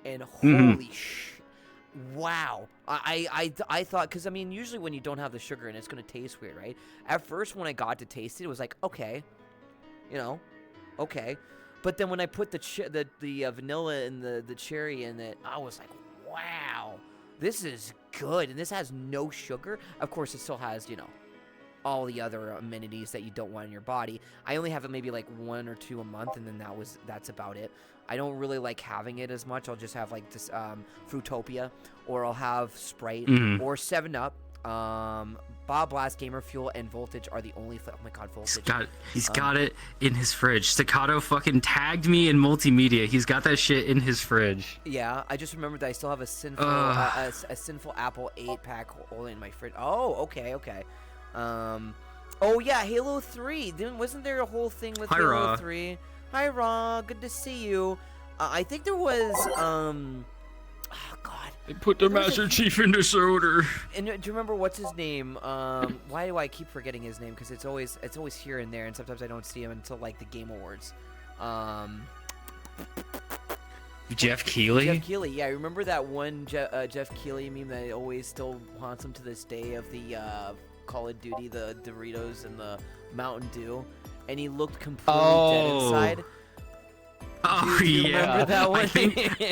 and holy wow. I thought, because I mean usually when you don't have the sugar in it, it's gonna taste weird, right? At first when I got to taste it, it was like okay, okay, but then when I put the vanilla and the cherry in it, I was like, wow, this is good. And this has no sugar. Of course it still has all the other amenities that you don't want in your body. I only have it maybe like 1 or 2 a month, and then that's about it. I don't really like having it as much. I'll just have like this Fruitopia, or I'll have Sprite or 7-Up. Bob Blast, Gamer Fuel, and Voltage are the only. Oh my God, Voltage! He's got it in his fridge. Staccato fucking tagged me in multimedia. He's got that shit in his fridge. Yeah, I just remembered that I still have a sinful a sinful Apple 8-pack in my fridge. Oh, okay. Oh yeah, Halo 3. Wasn't there a whole thing with Halo Ra. 3? Hi Ra, good to see you. I think there was oh God. They put the Master Chief in disorder. And do you remember what's his name? Why do I keep forgetting his name? Because it's always here and there, and sometimes I don't see him until like the Game Awards. Jeff Keighley? Jeff Keighley, yeah. Remember that one Jeff Keighley meme that always still haunts him to this day of the Call of Duty, the Doritos and the Mountain Dew, and he looked completely dead inside. Oh Do you yeah, remember that one?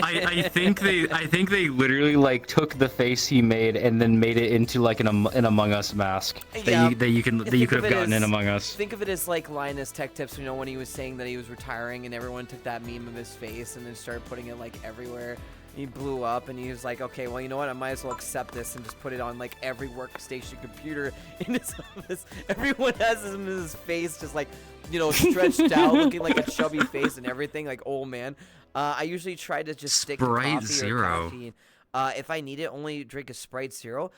I think they literally like took the face he made and then made it into like an Among Us mask Yeah. that you could have gotten in Among Us. Think of it as like Linus Tech Tips, when he was saying that he was retiring, and everyone took that meme of his face and then started putting it like everywhere. He blew up, and he was like, okay, well, you know what? I might as well accept this and just put it on like every workstation computer in his office. Everyone has him in his face, just like, stretched out, looking like a chubby face and everything, like old man. I usually try to just stick to Sprite coffee Zero. or caffeine. If I need it, only drink a Sprite Zero.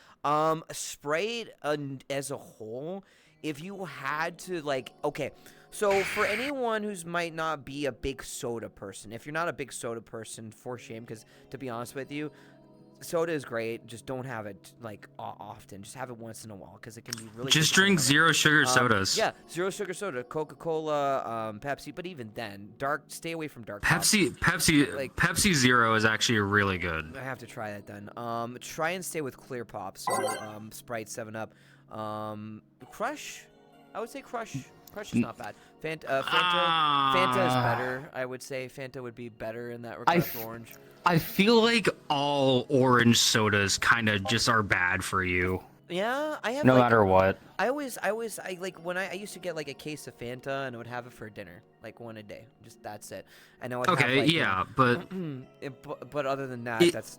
Sprite as a whole, if you had to, like, okay, So for anyone who's might not be a big soda person, if you're not a big soda person, for shame, because to be honest with you, soda is great. Just don't have it like often. Just have it once in a while because it can be really. Just good drink for zero sugar sodas. Yeah, zero sugar soda, Coca-Cola, Pepsi, but even then, stay away from dark. Pepsi Zero is actually really good. I have to try that then. Try and stay with clear pop. So Sprite, 7-Up, Crush. I would say Crush. Crush is not bad. Fanta is better. I would say Fanta would be better in that regard for orange. I feel like all orange sodas kind of just are bad for you. Yeah, I have. No like, matter what. I like when I used to get like a case of Fanta and I would have it for dinner, like one a day. Just that's it. And I would Okay, have, like, yeah, but but other than that, that's.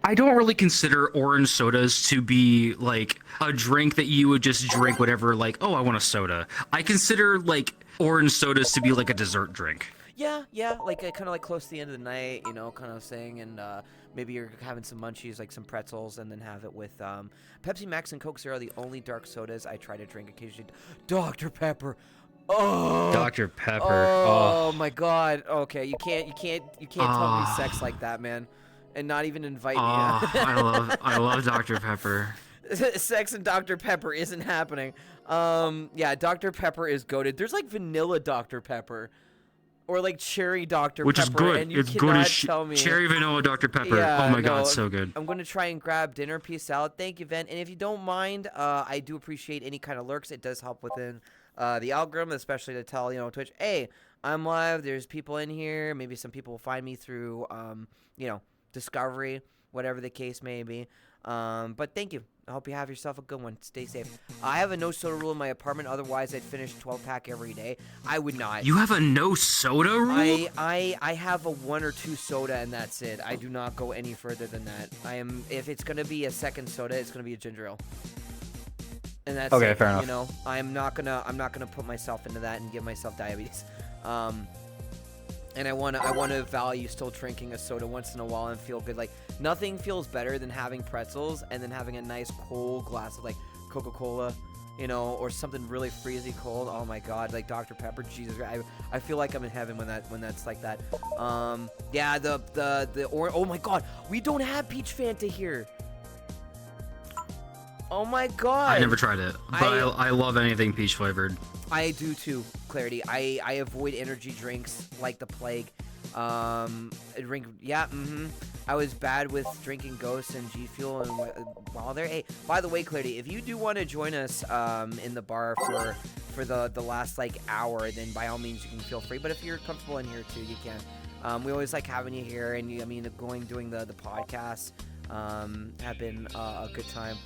I don't really consider orange sodas to be like a drink that you would just drink whatever, like, oh, I want a soda. I consider like orange sodas to be like a dessert drink. Yeah, like kind of like close to the end of the night, you know, kind of thing, and maybe you're having some munchies, like some pretzels, and then have it with Pepsi Max and Coke Zero are the only dark sodas I try to drink occasionally. Dr. Pepper. Oh, Dr. Pepper. Oh my God. Okay, you can't tell me sex like that, man, and not even invite me. I love Dr. Pepper. Sex and Dr. Pepper isn't happening. Yeah, Dr. Pepper is goated. There's like vanilla Dr. Pepper. Or like cherry Dr. Which Pepper, is good. and you It's cannot good tell me. cherry vanilla Dr. Pepper. Yeah, oh my no, God, so good. I'm gonna try and grab dinner. Peace out. Thank you, Ven. And if you don't mind, I do appreciate any kind of lurks. It does help within the algorithm, especially to tell Twitch, hey, I'm live. There's people in here. Maybe some people will find me through Discovery, whatever the case may be. But thank you. I hope you have yourself a good one. Stay safe. I have a no soda rule in my apartment. Otherwise, I'd finish 12-pack every day. I would not. You have a no soda rule? I have a 1 or 2 soda and that's it. I do not go any further than that. If it's gonna be a second soda, it's gonna be a ginger ale. And that's Okay, it. fair enough. You know, I'm not gonna put myself into that and give myself diabetes. And I wanna value still drinking a soda once in a while and feel good. Like nothing feels better than having pretzels and then having a nice cold glass of like Coca-Cola, or something really freezy cold. Oh my God, like Dr. Pepper. Jesus, I feel like I'm in heaven when that's like that. Yeah, oh my God, we don't have peach Fanta here. Oh my God. I never tried it, but I love anything peach flavored. I do too, Clarity. I avoid energy drinks like the plague. I was bad with drinking Ghost and G Fuel and while there. Hey, by the way, Clarity, if you do want to join us in the bar for the last like hour, then by all means you can feel free. But if you're comfortable in here too, you can. We always like having you here, and doing the podcasts have been a good time.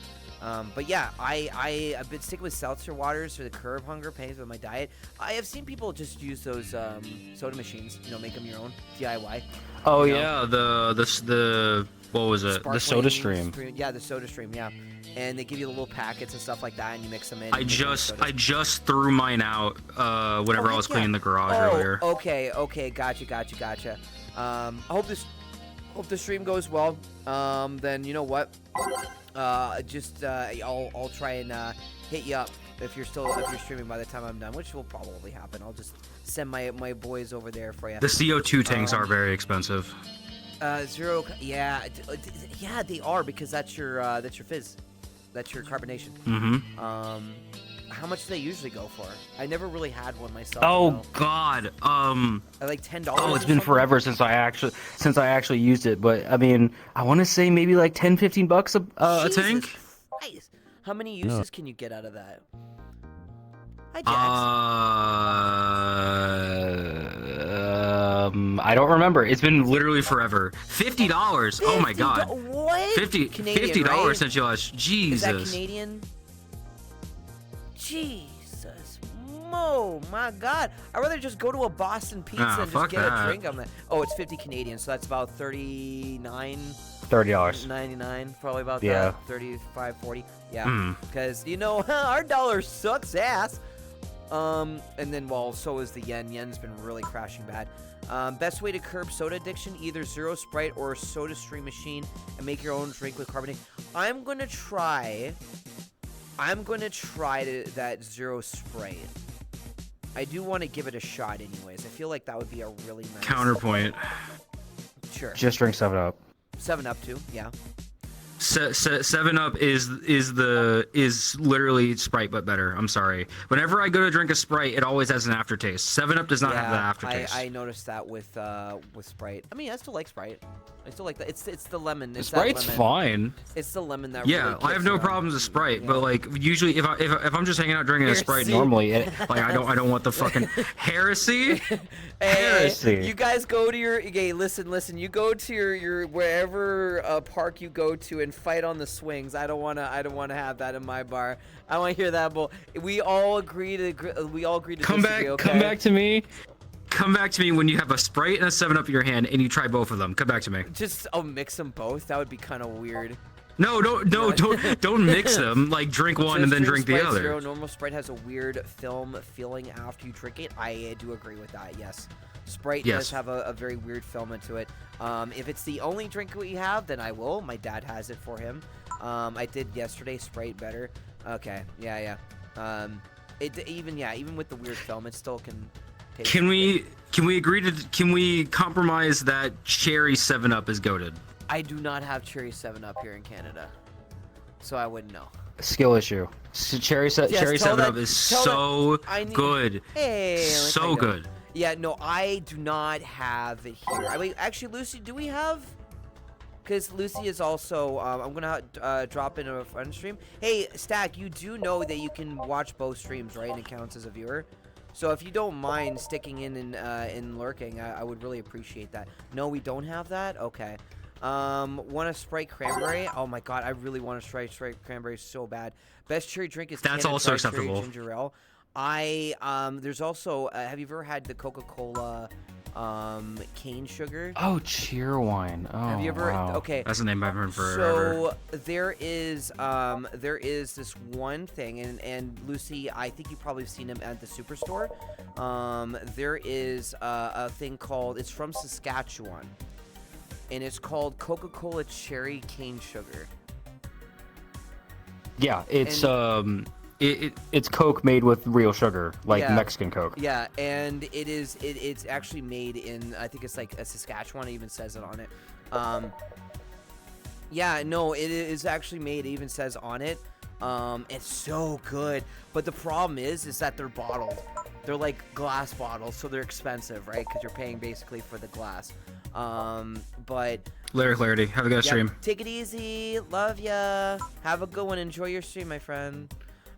But yeah, I've been sticking with seltzer waters for the curb hunger pains with my diet. I have seen people just use those soda machines, make them your own DIY. Oh Yeah, the what was it? Sparkling The Soda Stream. Yeah, the Soda Stream. Yeah, and they give you the little packets and stuff like that, and you mix them in. I just threw mine out whenever I was cleaning the garage earlier. Okay, gotcha. I hope the stream goes well. Then you know what? I'll try and hit you up if you're streaming by the time I'm done, which will probably happen. I'll just send my boys over there for you. The CO2 tanks are very expensive. Zero. Yeah, they are because that's your fizz, that's your carbonation. Mm-hmm. How much do they usually go for? I never really had one myself. Oh God. Like $10. Oh, it's been forever since I actually used it, but I mean, I want to say maybe like $10-15 a tank. Jesus Christ. How many uses can you get out of that? Hi, Jax. I don't remember. It's been literally forever. $50. Oh my God. What? Canadian, $50 right? since you last. Jesus. Is that Canadian? Jesus. Oh my God. I'd rather just go to a Boston Pizza and just get a drink on that. Oh, it's 50 Canadian, so that's about $39. $99, probably about that. 35, 40. Yeah. Because our dollar sucks ass. And then so is the yen. Yen's been really crashing bad. Best way to curb soda addiction: either Zero Sprite or a Soda Stream machine, and make your own drink with carbonate. I'm gonna try that Zero Sprite. I do want to give it a shot anyways. I feel like that would be a really nice... Counterpoint. Sure. Just drink 7-Up. 7-Up too, yeah. 7-Up is literally Sprite but better. I'm sorry. Whenever I go to drink a Sprite, it always has an aftertaste. 7-Up does not have the aftertaste. I noticed that with Sprite. I mean, I still like Sprite. I still like that. It's the lemon. It's Sprite's that lemon. fine. It's the lemon that. Yeah, really I have kicks no it on. problems with Sprite, Yeah. but like usually if I'm just hanging out drinking a Heresy. Sprite normally, like I don't want the fucking heresy. Heresy. You guys go to your listen. You go to your wherever park you go to and fight on the swings. I don't wanna have that in my bar. I want to hear that bull. We all agree to Come back, disagree, okay? come back to me. Come back to me when you have a Sprite and a 7-Up in your hand and you try both of them. Come back to me. Just mix them both. That would be kind of weird. No, don't mix them. Like drink one and Just then drink the Sprite other. Zero. Normal Sprite has a weird film feeling after you drink it. I do agree with that. Yes, Sprite Yes. does have a very weird film into it. If it's the only drink we have, then I will. My dad has it for him. I did yesterday. Sprite better. Okay. Yeah. Even with the weird film, it still can. Taste Can good. we compromise that cherry 7-Up is goated? I do not have cherry 7-Up here in Canada, so I wouldn't know. Skill issue. Cherry tell 7-Up that- is tell so that- I need- good. Hey, look how So you go. good. Yeah, no, I do not have it here. I mean, actually, Lucy, do we have? Because Lucy is also, I'm going to drop in a friend stream. Hey, Stack, you do know that you can watch both streams, right? And it counts as a viewer. So if you don't mind sticking in and lurking, I would really appreciate that. No, we don't have that? Okay. Want a Sprite Cranberry? Oh my god, I really want a Sprite Cranberry so bad. Best cherry drink is That's Canada also Dry Cherry acceptable. Ginger Ale. There's also, have you ever had the Coca-Cola cane sugar? Oh, Cheerwine. Oh, Have you ever? wow. Okay. That's a name I've heard forever. So there is this one thing, and Lucy, I think you probably have seen him at the Superstore. There is a thing called, it's from Saskatchewan, and it's called Coca-Cola Cherry Cane Sugar. Yeah, it's it's Coke made with real sugar, like Yeah. Mexican Coke. Yeah, and it's actually made in, I think it's like a Saskatchewan. It even says it on it. Yeah, no, it is actually made. It even says on it. It's so good, but the problem is that they're bottled. They're like glass bottles, so they're expensive, right? Because you're paying basically for the glass. But Larry Clarity, have a good yeah, stream. take it easy. Love ya. Have a good one. Enjoy your stream, my friend.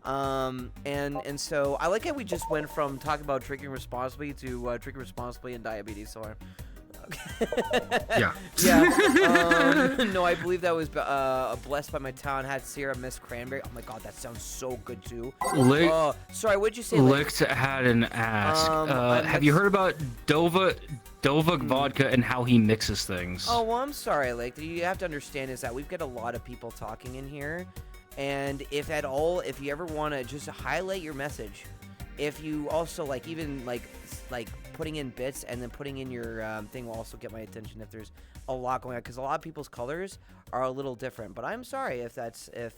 And so I like how we just went from talking about drinking responsibly to drinking responsibly and diabetes. So Yeah. yeah. No, I believe that was Blessed by My Town had Sierra Miss Cranberry. Oh my god, that sounds so good too. Lick, Sorry, what'd you say? Lick? Licked had an ask. Have next- you heard about Dova vodka and how he mixes things? Oh, well, I'm sorry, Lick. You have to understand is that we've got a lot of people talking in here. And if at all, if you ever want to just highlight your message, if you also like even like putting in bits and then putting in your thing will also get my attention if there's a lot going on, because a lot of people's colors are a little different. But I'm sorry if that's if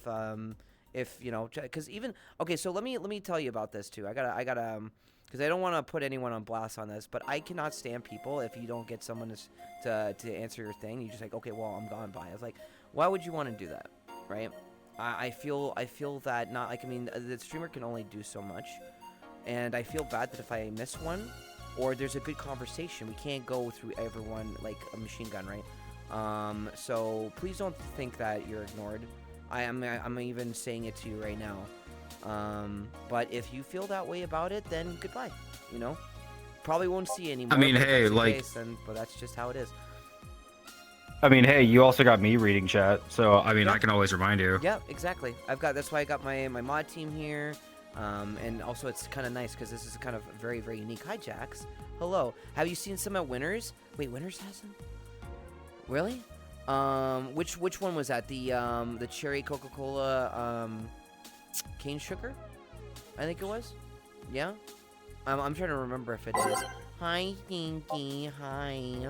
you know, because even okay, so let me tell you about this too. I gotta because I don't want to put anyone on blast on this, but I cannot stand people if you don't get someone to answer your thing. You just like, okay, well, I'm gone by. I was like, why would you want to do that, right? I feel that not like, I mean, the streamer can only do so much, and I feel bad that if I miss one or there's a good conversation, we can't go through everyone like a machine gun, right? So please don't think that you're ignored. I'm even saying it to you right now. But if you feel that way about it, then goodbye. You know, probably won't see you anymore. I mean, but if hey, that's the like- case, but that's just how it is. I mean, hey, you also got me reading chat, so I mean, I can always remind you. Yeah, exactly. That's why I got my mod team here. And also it's kind of nice because this is kind of very, very unique. Hi, Jax. Hello. Have you seen some at Winners? Wait, Winners has them? Really? Which one was that? The cherry Coca-Cola cane sugar? I think it was. Yeah. I'm trying to remember if it is. Hi, Stinky. Hi.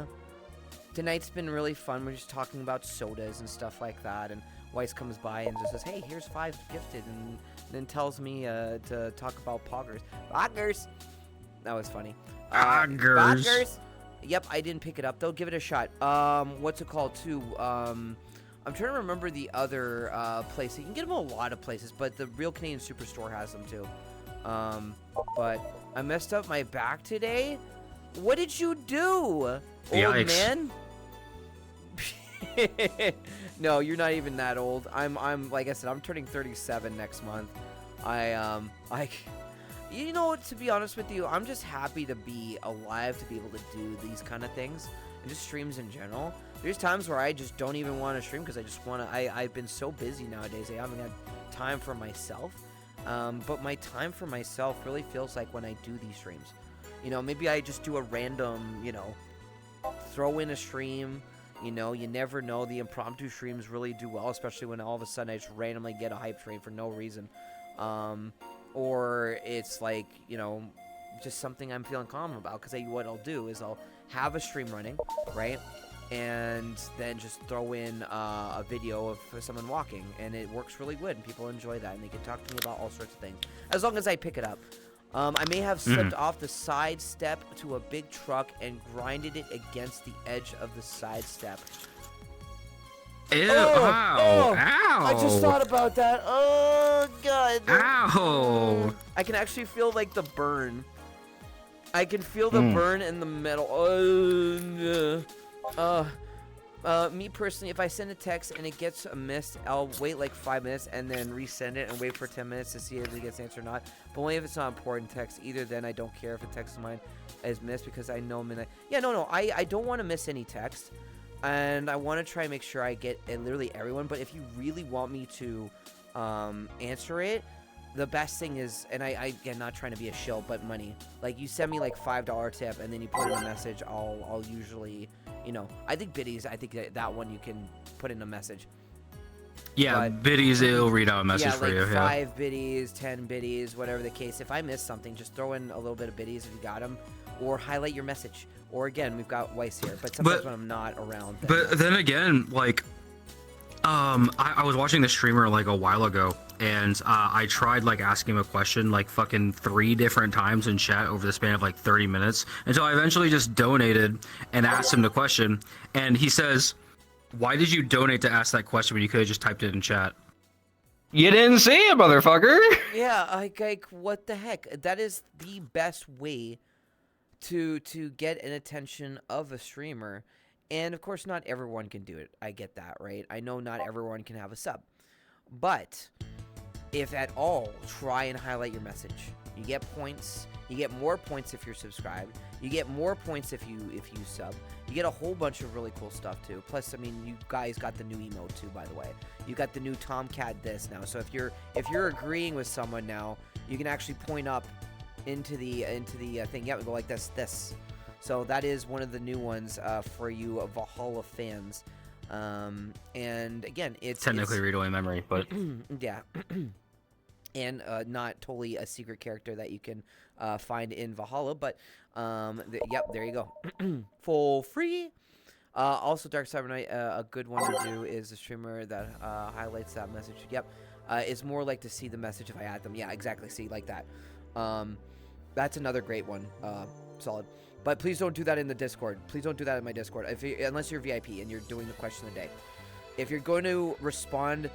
Tonight's been really fun. We're just talking about sodas and stuff like that. And Weiss comes by and just says, "Hey, here's 5 gifted," and then tells me to talk about poggers. Poggers. That was funny. Boggers. Boggers. Yep, I didn't pick it up though. Give it a shot. What's it called too? I'm trying to remember the other place. You can get them a lot of places, but the Real Canadian Superstore has them too. But I messed up my back today. What did you do, Yikes. old man? No, you're not even that old. I'm like I said, I'm turning 37 next month. You know what, to be honest with you, I'm just happy to be alive to be able to do these kind of things and just streams in general. There's times where I just don't even want to stream because I just want to, I've been so busy nowadays, I haven't had time for myself. But my time for myself really feels like when I do these streams. You know, maybe I just do a random, you know, throw in a stream. You know, you never know. The impromptu streams really do well, especially when all of a sudden I just randomly get a hype train for no reason. Or it's like, you know, just something I'm feeling calm about. Because what I'll do is I'll have a stream running, right? And then just throw in a video of someone walking. And it works really good. And people enjoy that. And they can talk to me about all sorts of things. As long as I pick it up. I may have slipped off the side step to a big truck and grinded it against the edge of the side step. Ew, Oh, ow, ow. I just thought about that. Oh, God. Ow. I can actually feel, like, the burn. I can feel the burn in the metal. Me personally, if I send a text and it gets missed, I'll wait like 5 minutes and then resend it and wait for 10 minutes to see if it gets answered or not. But only if it's not important text. Either then I don't care if a text of mine is missed because I know I don't want to miss any text. And I want to try and make sure I get literally everyone. But if you really want me to answer it, the best thing is, and I again, not trying to be a shill, but money. Like, you send me like $5 tip and then you put in a message, I'll usually, you know, I think biddies, I think that one you can put in a message. Yeah, But- biddies, it'll read out a message Yeah, for like you. 5 biddies, 10 biddies, whatever the case. If I miss something, just throw in a little bit of biddies if you got them, or highlight your message. Or again, we've got Weiss here, but sometimes when I'm not around. But then again, like, I was watching the streamer like a while ago, and I tried like asking him a question like fucking 3 different times in chat over the span of like 30 minutes until I eventually just donated and asked him the question, and he says, "Why did you donate to ask that question when you could have just typed it in chat?" You didn't see it, motherfucker. Yeah, like what the heck? That is the best way to get an attention of a streamer. And of course, not everyone can do it. I get that, right? I know not everyone can have a sub. But if at all, try and highlight your message. You get points. You get more points if you're subscribed. You get more points if you sub. You get a whole bunch of really cool stuff too. Plus, I mean, you guys got the new emote too, by the way. You got the new Tomcat this now. So if you're agreeing with someone now, you can actually point up into the thing. Yeah, we go like this. So that is one of the new ones for you Valhalla fans. And again, it's Technically read-only memory, but yeah. And not totally a secret character that you can find in Valhalla, but yep, there you go. For free. Also, Dark Cyber Knight, a good one to do is a streamer that highlights that message. Yep. It's more like to see the message if I add them. Yeah, exactly. See, like that. That's another great one. Solid. But please don't do that in the Discord. Please don't do that in my Discord. Unless you're VIP and you're doing the question of the day. If you're going to respond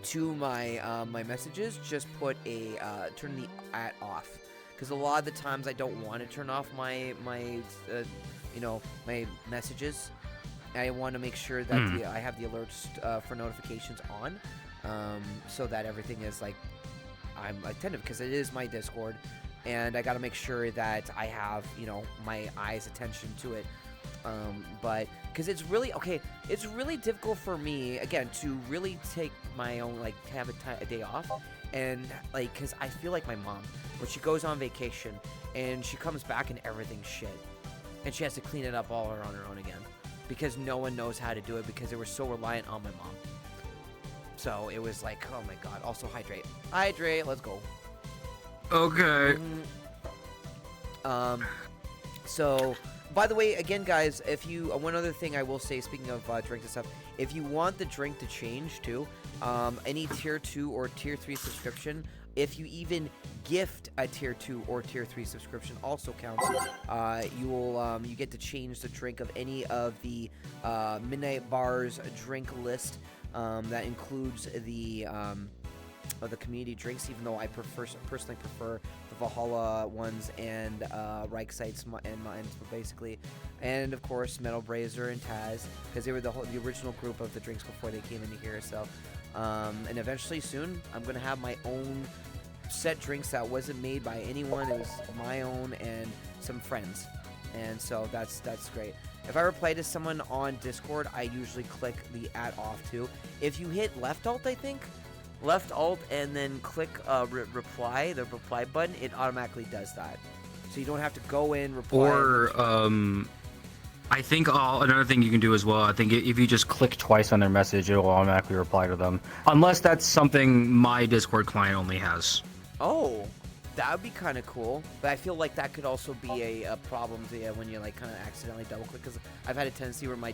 to my my messages, just put a turn the @ off, because a lot of the times I don't want to turn off my you know, my messages. I want to make sure that I have the alerts for notifications on, so that everything is like I'm attentive, because it is my Discord, and I got to make sure that I have, you know, my eyes attention to it. But because it's really it's really difficult for me again to really take my own, like, have a day off, and like, because I feel like my mom when she goes on vacation and she comes back and everything's shit, and she has to clean it up all on her own again, because no one knows how to do it, because they were so reliant on my mom. So it was like, oh my god. Also, hydrate, let's go. okay. So, by the way, again, guys, if you one other thing I will say, speaking of drink and stuff, if you want the drink to change too, any tier 2 or tier 3 subscription, if you even gift a tier 2 or tier 3 subscription also counts. You get to change the drink of any of the Midnight Bar's drink list. That includes the community drinks, even though I personally prefer the Valhalla ones and Reichsites and mines, basically, and of course Metal Brazier and Taz, because they were the original group of the drinks before they came into here. So, and eventually soon I'm gonna have my own set drinks that wasn't made by anyone. It was my own and some friends, and so that's great. If I reply to someone on Discord, I usually click the @off too. If you hit left alt, I think. Left alt and then click reply, the reply button, it automatically does that. So you don't have to go in, reply. Or, I think another thing you can do as well, I think if you just click twice on their message, it'll automatically reply to them. Unless that's something my Discord client only has. Oh, that would be kind of cool. But I feel like that could also be a problem when you like kind of accidentally double click. Because I've had a tendency where my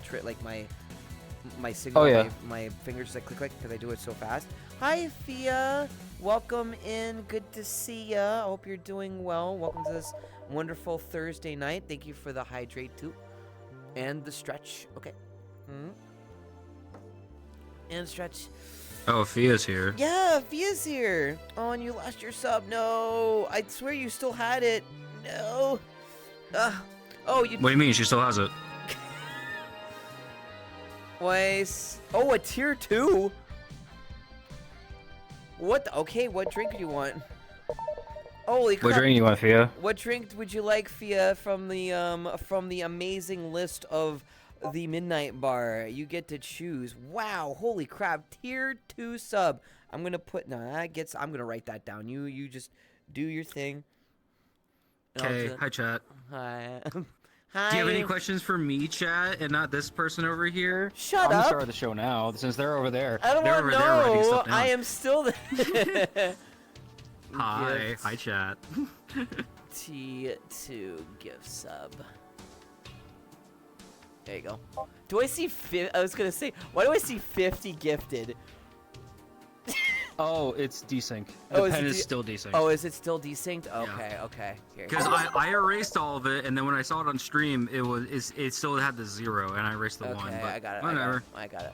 signal, my fingers just like click because I do it so fast. Hi, Fia. Welcome in. Good to see ya. I hope you're doing well. Welcome to this wonderful Thursday night. Thank you for the hydrate too. And the stretch. Okay. And stretch. Oh, Fia's here. Yeah, Fia's here. Oh, and you lost your sub. No. I swear you still had it. No. Oh, you... What do you mean? She still has it. Oh, a tier 2? What? Okay, what drink do you want? Holy crap. What drink do you want, Fia? What drink would you like, Fia, from the amazing list of the Midnight Bar? You get to choose. Wow, holy crap. Tier 2 sub. I'm going to put... No, I'm going to write that down. You just do your thing. Okay, hi, chat. Hi. Hi. Do you have any questions for me, chat, and not this person over here? Shut I'm up. gonna start the show now, since they're over there. I don't want to know. I am still there. Hi. Hi, chat. T2 gift sub. There you go. Do I see I was going to say, why do I see 50 gifted? Oh, it's desynced. The pen is still desynced. Oh, is it still desynced? Okay, okay. Because I erased all of it, and then when I saw it on stream, it still had the 0, and I erased the 1. But I got it. whatever. I got it.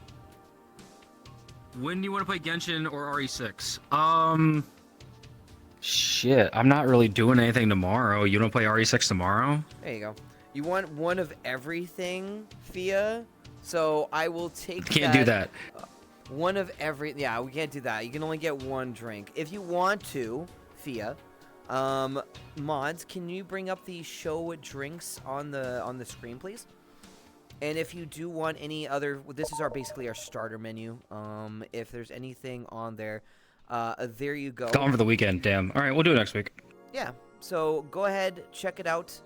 When do you want to play Genshin or RE6? Shit, I'm not really doing anything tomorrow. You don't play RE6 tomorrow? There you go. You want one of everything, Fia? So I will take Can't do that. One of every... Yeah, we can't do that. You can only get one drink. If you want to, Fia, mods, can you bring up the show drinks on the screen, please? And if you do want any other... This is basically our starter menu. If there's anything on there, there you go. Gone for the weekend, damn. All right, we'll do it next week. Yeah, so go ahead, check it out.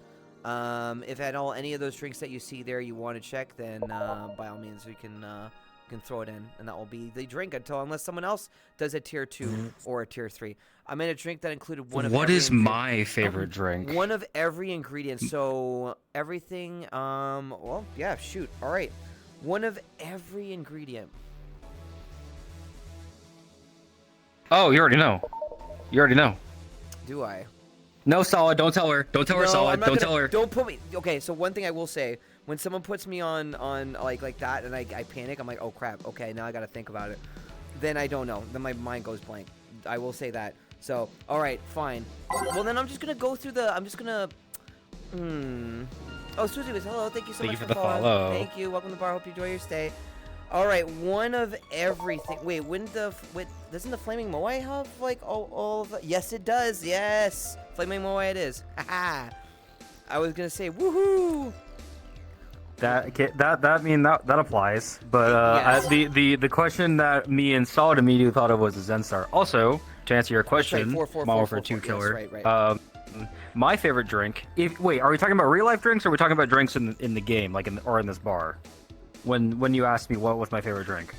If at all any of those drinks that you see there you want to check, then by all means you can throw it in, and that will be the drink unless someone else does a tier 2 or a tier 3. I made a drink that included one of What every is my favorite drink? One of every ingredient. So everything. Well, yeah. Shoot. All right. One of every ingredient. Oh, you already know. You already know. Do I? No, Solid. Don't tell her. Don't tell her, Solid. Don't tell her. Don't put me. Okay. So one thing I will say. When someone puts me on like that and I panic, I'm like, oh crap, okay, now I gotta think about it. Then I don't know. Then my mind goes blank. I will say that. So, alright, fine. Well, then I'm just gonna go through I'm just gonna... Oh, Susie was hello. Thank you so much for the following. follow. Thank you. Welcome to the bar. Hope you enjoy your stay. Alright, one of everything. Wait, doesn't the Flaming Moai have, like, all of the... Yes, it does. Yes. Flaming Moai it is. Haha. I was gonna say, woohoo! That applies. But Yes. the question that me and Solid immediately thought of was the Zenstar. Also, to answer your question, Right, 4, Model 4, 2 yes, Killer. right. My favorite drink. Wait, are we talking about real life drinks, or are we talking about drinks in the game, like in this bar? When you asked me what was my favorite drink,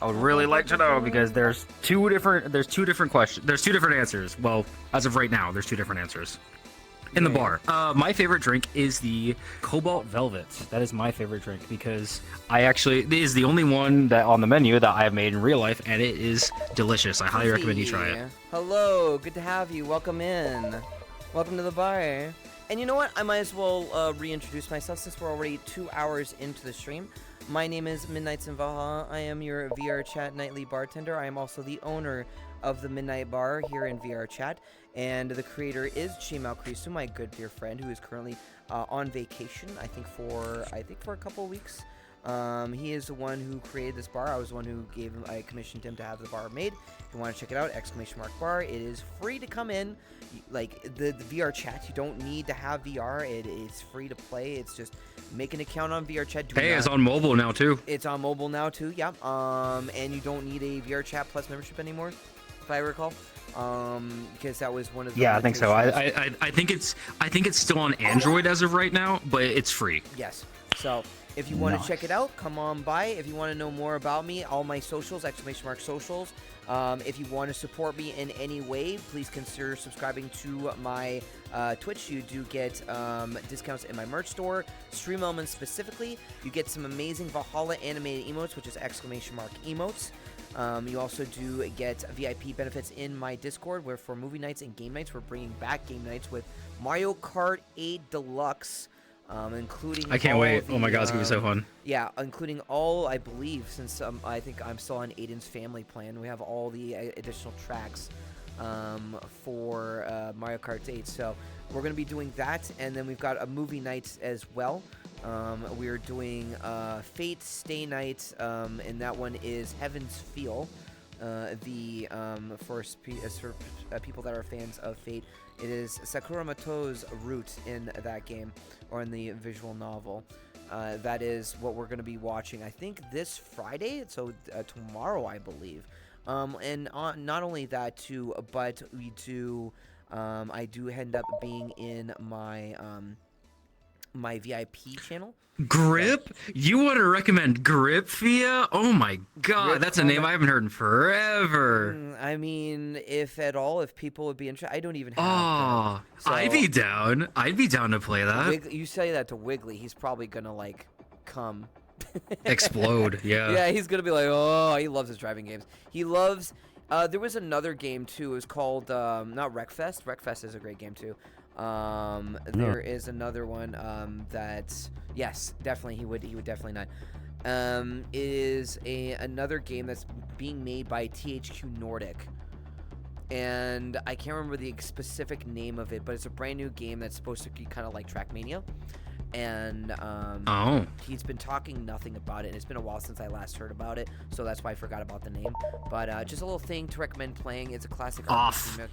I would really like to know, because there's two different questions. There's two different answers. Well, as of right now, there's two different answers. In the Yeah, bar. My favorite drink is the Cobalt Velvet. That is my favorite drink because it is the only one that on the menu that I have made in real life, and it is delicious. I highly recommend you try it. Hello, good to have you. Welcome in. Welcome to the bar. And you know what? I might as well reintroduce myself since we're already 2 hours into the stream. My name is Midnights in Valhalla. I am your VR Chat nightly bartender. I am also the owner of the Midnight Bar here in VR Chat. And the creator is Chimal Krisu, my good dear friend, who is currently on vacation, I think for a couple of weeks. He is the one who created this bar. I was the one who I commissioned him to have the bar made. If you want to check it out, !bar. It is free to come in. Like the VR Chat, you don't need to have VR. It's free to play. It's just make an account on VR Chat. It's on mobile now too. It's on mobile now too. Yeah. And you don't need a VR Chat Plus membership anymore, if I recall. Because that was one of the Yeah, I think so. limitations. I think it's still on Android as of right now, but it's free. Yes. So if you want to check it out, come on by. If you want to know more about me, all my socials, !socials. If you want to support me in any way, please consider subscribing to my Twitch. You do get discounts in my merch store, Stream Elements specifically. You get some amazing Valhalla animated emotes, which is !emotes. You also do get VIP benefits in my Discord, where for movie nights and game nights, we're bringing back game nights with Mario Kart 8 Deluxe, including I can't wait. Oh my god, it's gonna be so fun. Yeah, including all, I believe, since I think I'm still on Aiden's family plan, we have all the additional tracks for Mario Kart 8. So we're going to be doing that, and then we've got a movie night as well. We're doing Fate Stay Night, and that one is Heaven's Feel. For people that are fans of Fate, it is Sakura Mato's route in that game, or in the visual novel. That is what we're going to be watching, I think, this Friday, so tomorrow, I believe. And not only that, too, but we do, I do end up being in my, my VIP channel. Grip? You want to recommend Grip, Fia? Oh my god, Grip, that's a name I haven't heard in forever. I mean, if at all, if people would be interested, I don't even have Oh, that. So, I'd be down. I'd be down to play that. You say that to Wiggly, he's probably gonna like come. Explode, yeah. Yeah, he's gonna be like, oh, he loves his driving games. He loves. There was another game too. It was called not Wreckfest. Wreckfest is a great game too. There is another one that yes, definitely he would definitely not. Is another game that's being made by THQ Nordic, and I can't remember the specific name of it, but it's a brand new game that's supposed to be kind of like Trackmania. And he's been talking nothing about it, and it's been a while since I last heard about it, so that's why I forgot about the name. But just a little thing to recommend playing. It's a classic Off. RPG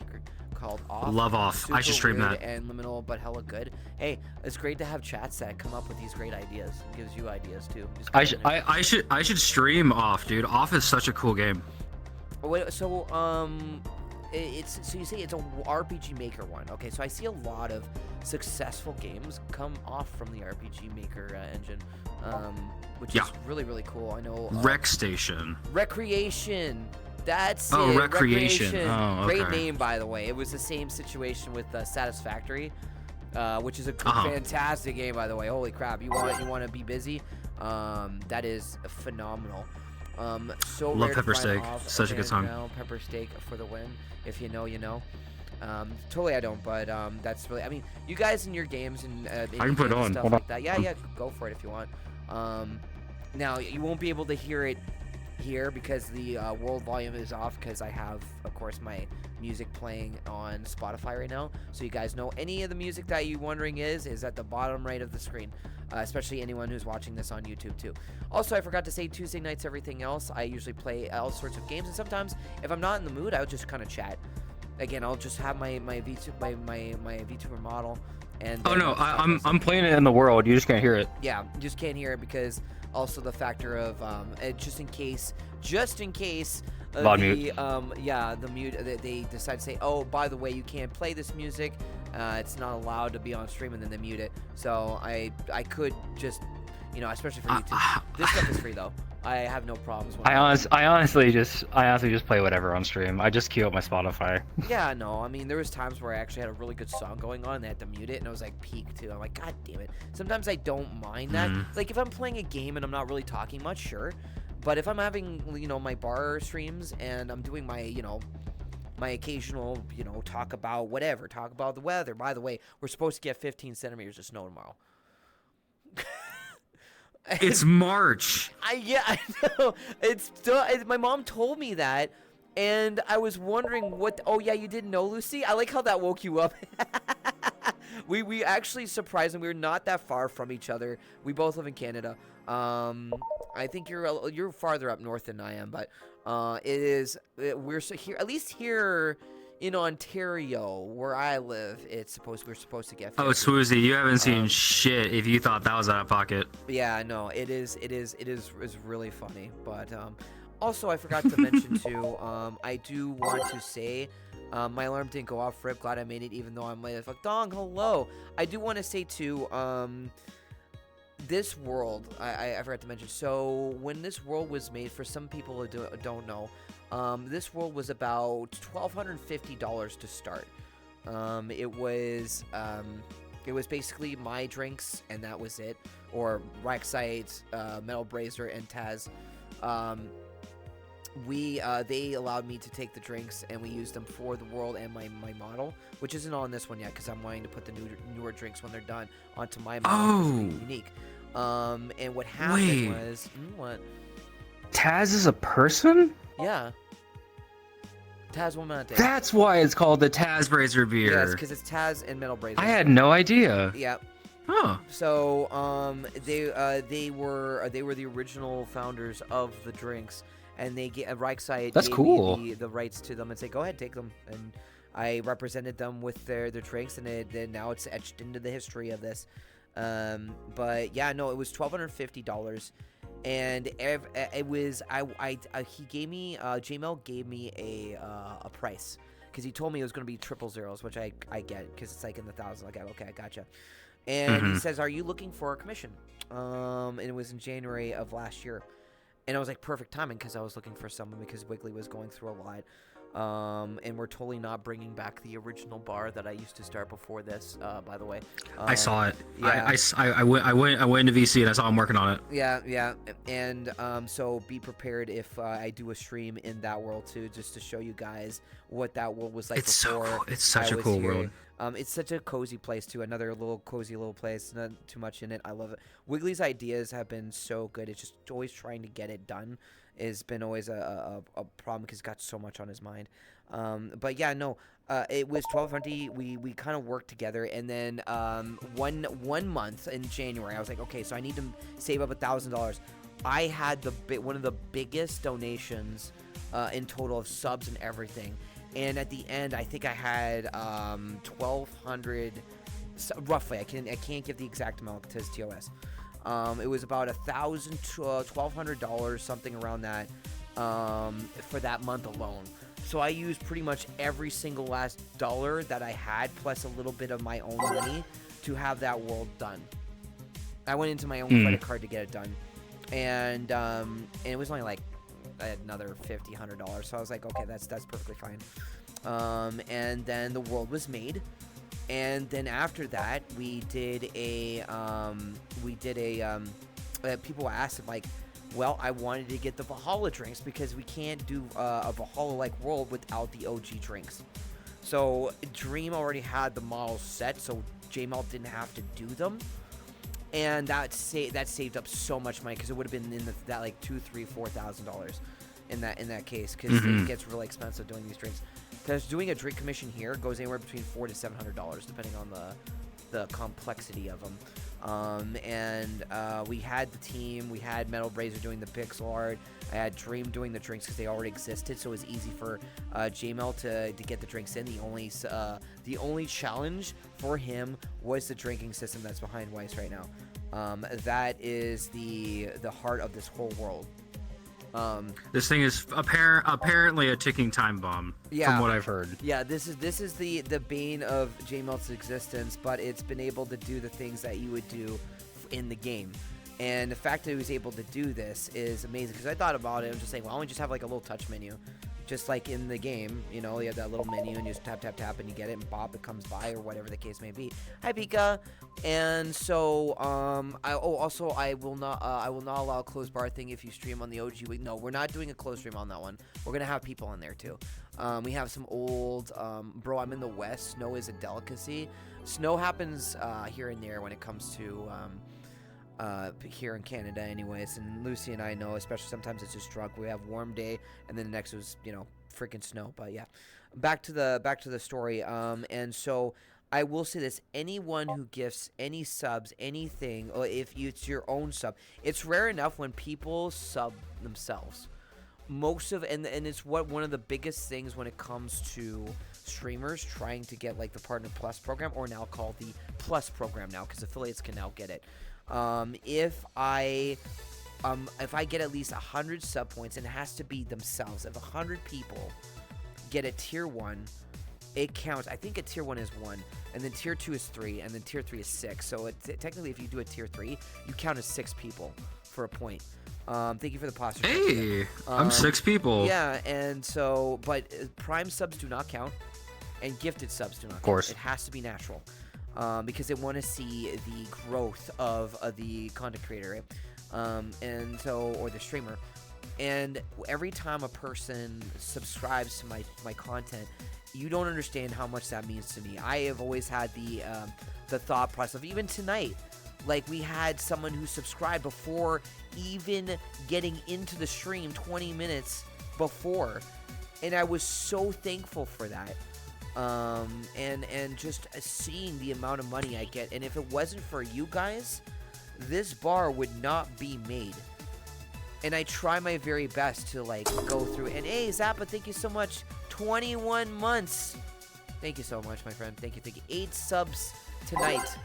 called Off. Love Off. I should stream Super that. weird and liminal, but hella good. Hey, it's great to have chats that come up with these great ideas. It gives you ideas too. Just I go in there. should stream Off, dude. Off is such a cool game. Wait, so it's so you say it's a RPG Maker one. Okay, so I see a lot of successful games come off from the RPG Maker engine, which is really, really cool. I know. Rec Station. Recreation. That's Oh, it. Recreation. Oh, okay. Great name, by the way. It was the same situation with Satisfactory, which is a fantastic game, by the way. Holy crap! You want to be busy? That is phenomenal. So Love rare to Pepper find Steak. off Such a good song. now. Pepper Steak for the win. If you know, you know. Totally I don't, but that's really. I mean, you guys in your games and I can put it on. stuff Hold like on. that. Yeah, go for it if you want. Now you won't be able to hear it here because the world volume is off because I have, of course, my music playing on Spotify right now. So you guys know any of the music that you're wondering is at the bottom right of the screen. Especially anyone who's watching this on YouTube too. Also, I forgot to say Tuesday nights, everything else, I usually play all sorts of games, and sometimes if I'm not in the mood, I'll just kind of chat. Again, I'll just have my VTuber model. And Oh no, I'm playing it in the world. You just can't hear it. yeah, you just can't hear it because also the factor of just in case VOD mute. the mute they decide to say, oh, by the way, you can't play this music, it's not allowed to be on stream, and then they mute it. So I could just, especially for YouTube, this stuff is free though. I have no problems with I honestly just play whatever on stream. I just queue up my Spotify. Yeah, no, I mean, there was times where I actually had a really good song going on and I had to mute it, and I was like, peak too. I'm like, god damn it. Sometimes I don't mind that. Like, if I'm playing a game and I'm not really talking much, sure. But if I'm having, you know, my bar streams and I'm doing my, you know, my occasional, you know, talk about whatever, talk about the weather. By the way, we're supposed to get 15 centimeters of snow tomorrow. It's March. I know. It's still, my mom told me that, and I was wondering what. Oh yeah, you didn't know, Lucy. I like how that woke you up. we actually surprisingly we're not that far from each other. We both live in Canada. I think you're farther up north than I am, but we're so here, at least here in Ontario where I live. We're supposed to get 50. Oh, Swoozy, you haven't seen shit if you thought that was out of pocket. Yeah, no, it is really funny. But also I forgot to mention too, I do want to say my alarm didn't go off. Rip, glad I made it even though I'm late as fuck. Dong, hello. I do want to say too, this world, I forgot to mention. So when this world was made, for some people who don't know, this world was about $1,250 to start. It was basically my drinks and that was it, or Rexite, Metal Brazier, and Taz. They allowed me to take the drinks and we used them for the world and my model, which isn't on this one yet because I'm wanting to put the newer drinks when they're done onto my model. Oh, unique. And what happened was what? Taz is a person? Yeah. Taz Womanate. That's why it's called the Taz Brazier beer. Yes, because it's Taz and Metal Brazier. I had no idea. Yeah. huh. So they were the original founders of the drinks, and they get Reichside. That's gave cool. me the rights to them and say, go ahead, take them. And I represented them with their drinks, and now it's etched into the history of this. But yeah, no, it was $1,250, and it was he gave me JML gave me a price because he told me it was going to be 000s, which I get because it's like in the thousands. Like, okay, I gotcha. And he says, "Are you looking for a commission?" And it was in January of last year, and I was like, perfect timing because I was looking for someone because Wiggly was going through a lot. And we're totally not bringing back the original bar that I used to start before this. By the way, I saw it. Yeah. I went into VC and I saw him working on it. Yeah, and so be prepared if I do a stream in that world too, just to show you guys what that world was like It's before. so cool. It's such I a was cool here. world. It's such a cozy place too. Another little cozy little place. Not too much in it. I love it. Wiggly's ideas have been so good. It's just always trying to get it done. Has been always a problem because he's got so much on his mind. But yeah, no, it was 1200. We kind of worked together, and then one month in January, I was like, okay, so I need to save up $1,000. I had one of the biggest donations in total of subs and everything, and at the end, I think I had 1,200 roughly. I can't give the exact amount because it's TOS. It was about $1,000 to $1,200, something around that, for that month alone. So I used pretty much every single last dollar that I had, plus a little bit of my own money, to have that world done. I went into my own credit card to get it done, and it was only like another $50, $100. So I was like, okay, that's perfectly fine. And then the world was made. And then after that, we did a people asked like, well, I wanted to get the Valhalla drinks because we can't do a Valhalla-like world without the OG drinks. So Dream already had the models set, so JML didn't have to do them, and that saved up so much money because it would have been in that like $2,000, $3,000, $4,000 in that case because it gets really expensive doing these drinks. Because doing a drink commission here goes anywhere between $400 to $700 depending on the complexity of them. We had the team. We had Metal Brazier doing the pixel art. I had Dream doing the drinks because they already existed, so it was easy for JML to get the drinks in. The only challenge for him was the drinking system that's behind Weiss right now. That is the heart of this whole world. This thing is apparently a ticking time bomb, from what I've heard. Yeah, this is the bane of JML's existence, but it's been able to do the things that you would do in the game. And the fact that he was able to do this is amazing, because I thought about it. I was just saying, well, why don't we just have like a little touch menu, just like in the game, you know, you have that little menu and you just tap, tap, tap, and you get it, and bop, it comes by, or whatever the case may be. Hi, Pika. And so, I will not allow a closed bar thing if you stream on the OG week. No, we're not doing a closed stream on that one. We're gonna have people in there too. We have some old, bro, I'm in the West. Snow is a delicacy. Snow happens here and there when it comes to here in Canada anyways, and Lucy and I know, especially sometimes it's just drunk. We have warm day and then the next was, you know, freaking snow. But yeah, back to the story. And so I will say this: anyone who gifts any subs, anything, or if it's your own sub, it's rare enough when people sub themselves. Most of and it's one of the biggest things when it comes to streamers trying to get like the Partner Plus program, or now called the Plus program now, because affiliates can now get it. If I get at least 100 sub points, and it has to be themselves. If 100 people get a tier 1, it counts. I think a tier 1 is 1, and then tier 2 is 3, and then tier 3 is 6. So technically, if you do a tier 3, you count as 6 people for a point. Thank you for the posture. Hey, I'm 6 people. Yeah, and so, but prime subs do not count, and gifted subs do not count. Of course. It has to be natural. Because they want to see the growth of the content creator, right? And so, or the streamer. And every time a person subscribes to my content, you don't understand how much that means to me. I have always had the thought process of, even tonight, like we had someone who subscribed before even getting into the stream 20 minutes before, and I was so thankful for that. And just seeing the amount of money I get, and if it wasn't for you guys, this bar would not be made. And I try my very best to like go through. And hey, Zappa, thank you so much. 21 months. Thank you so much, my friend. Thank you. 8 subs tonight.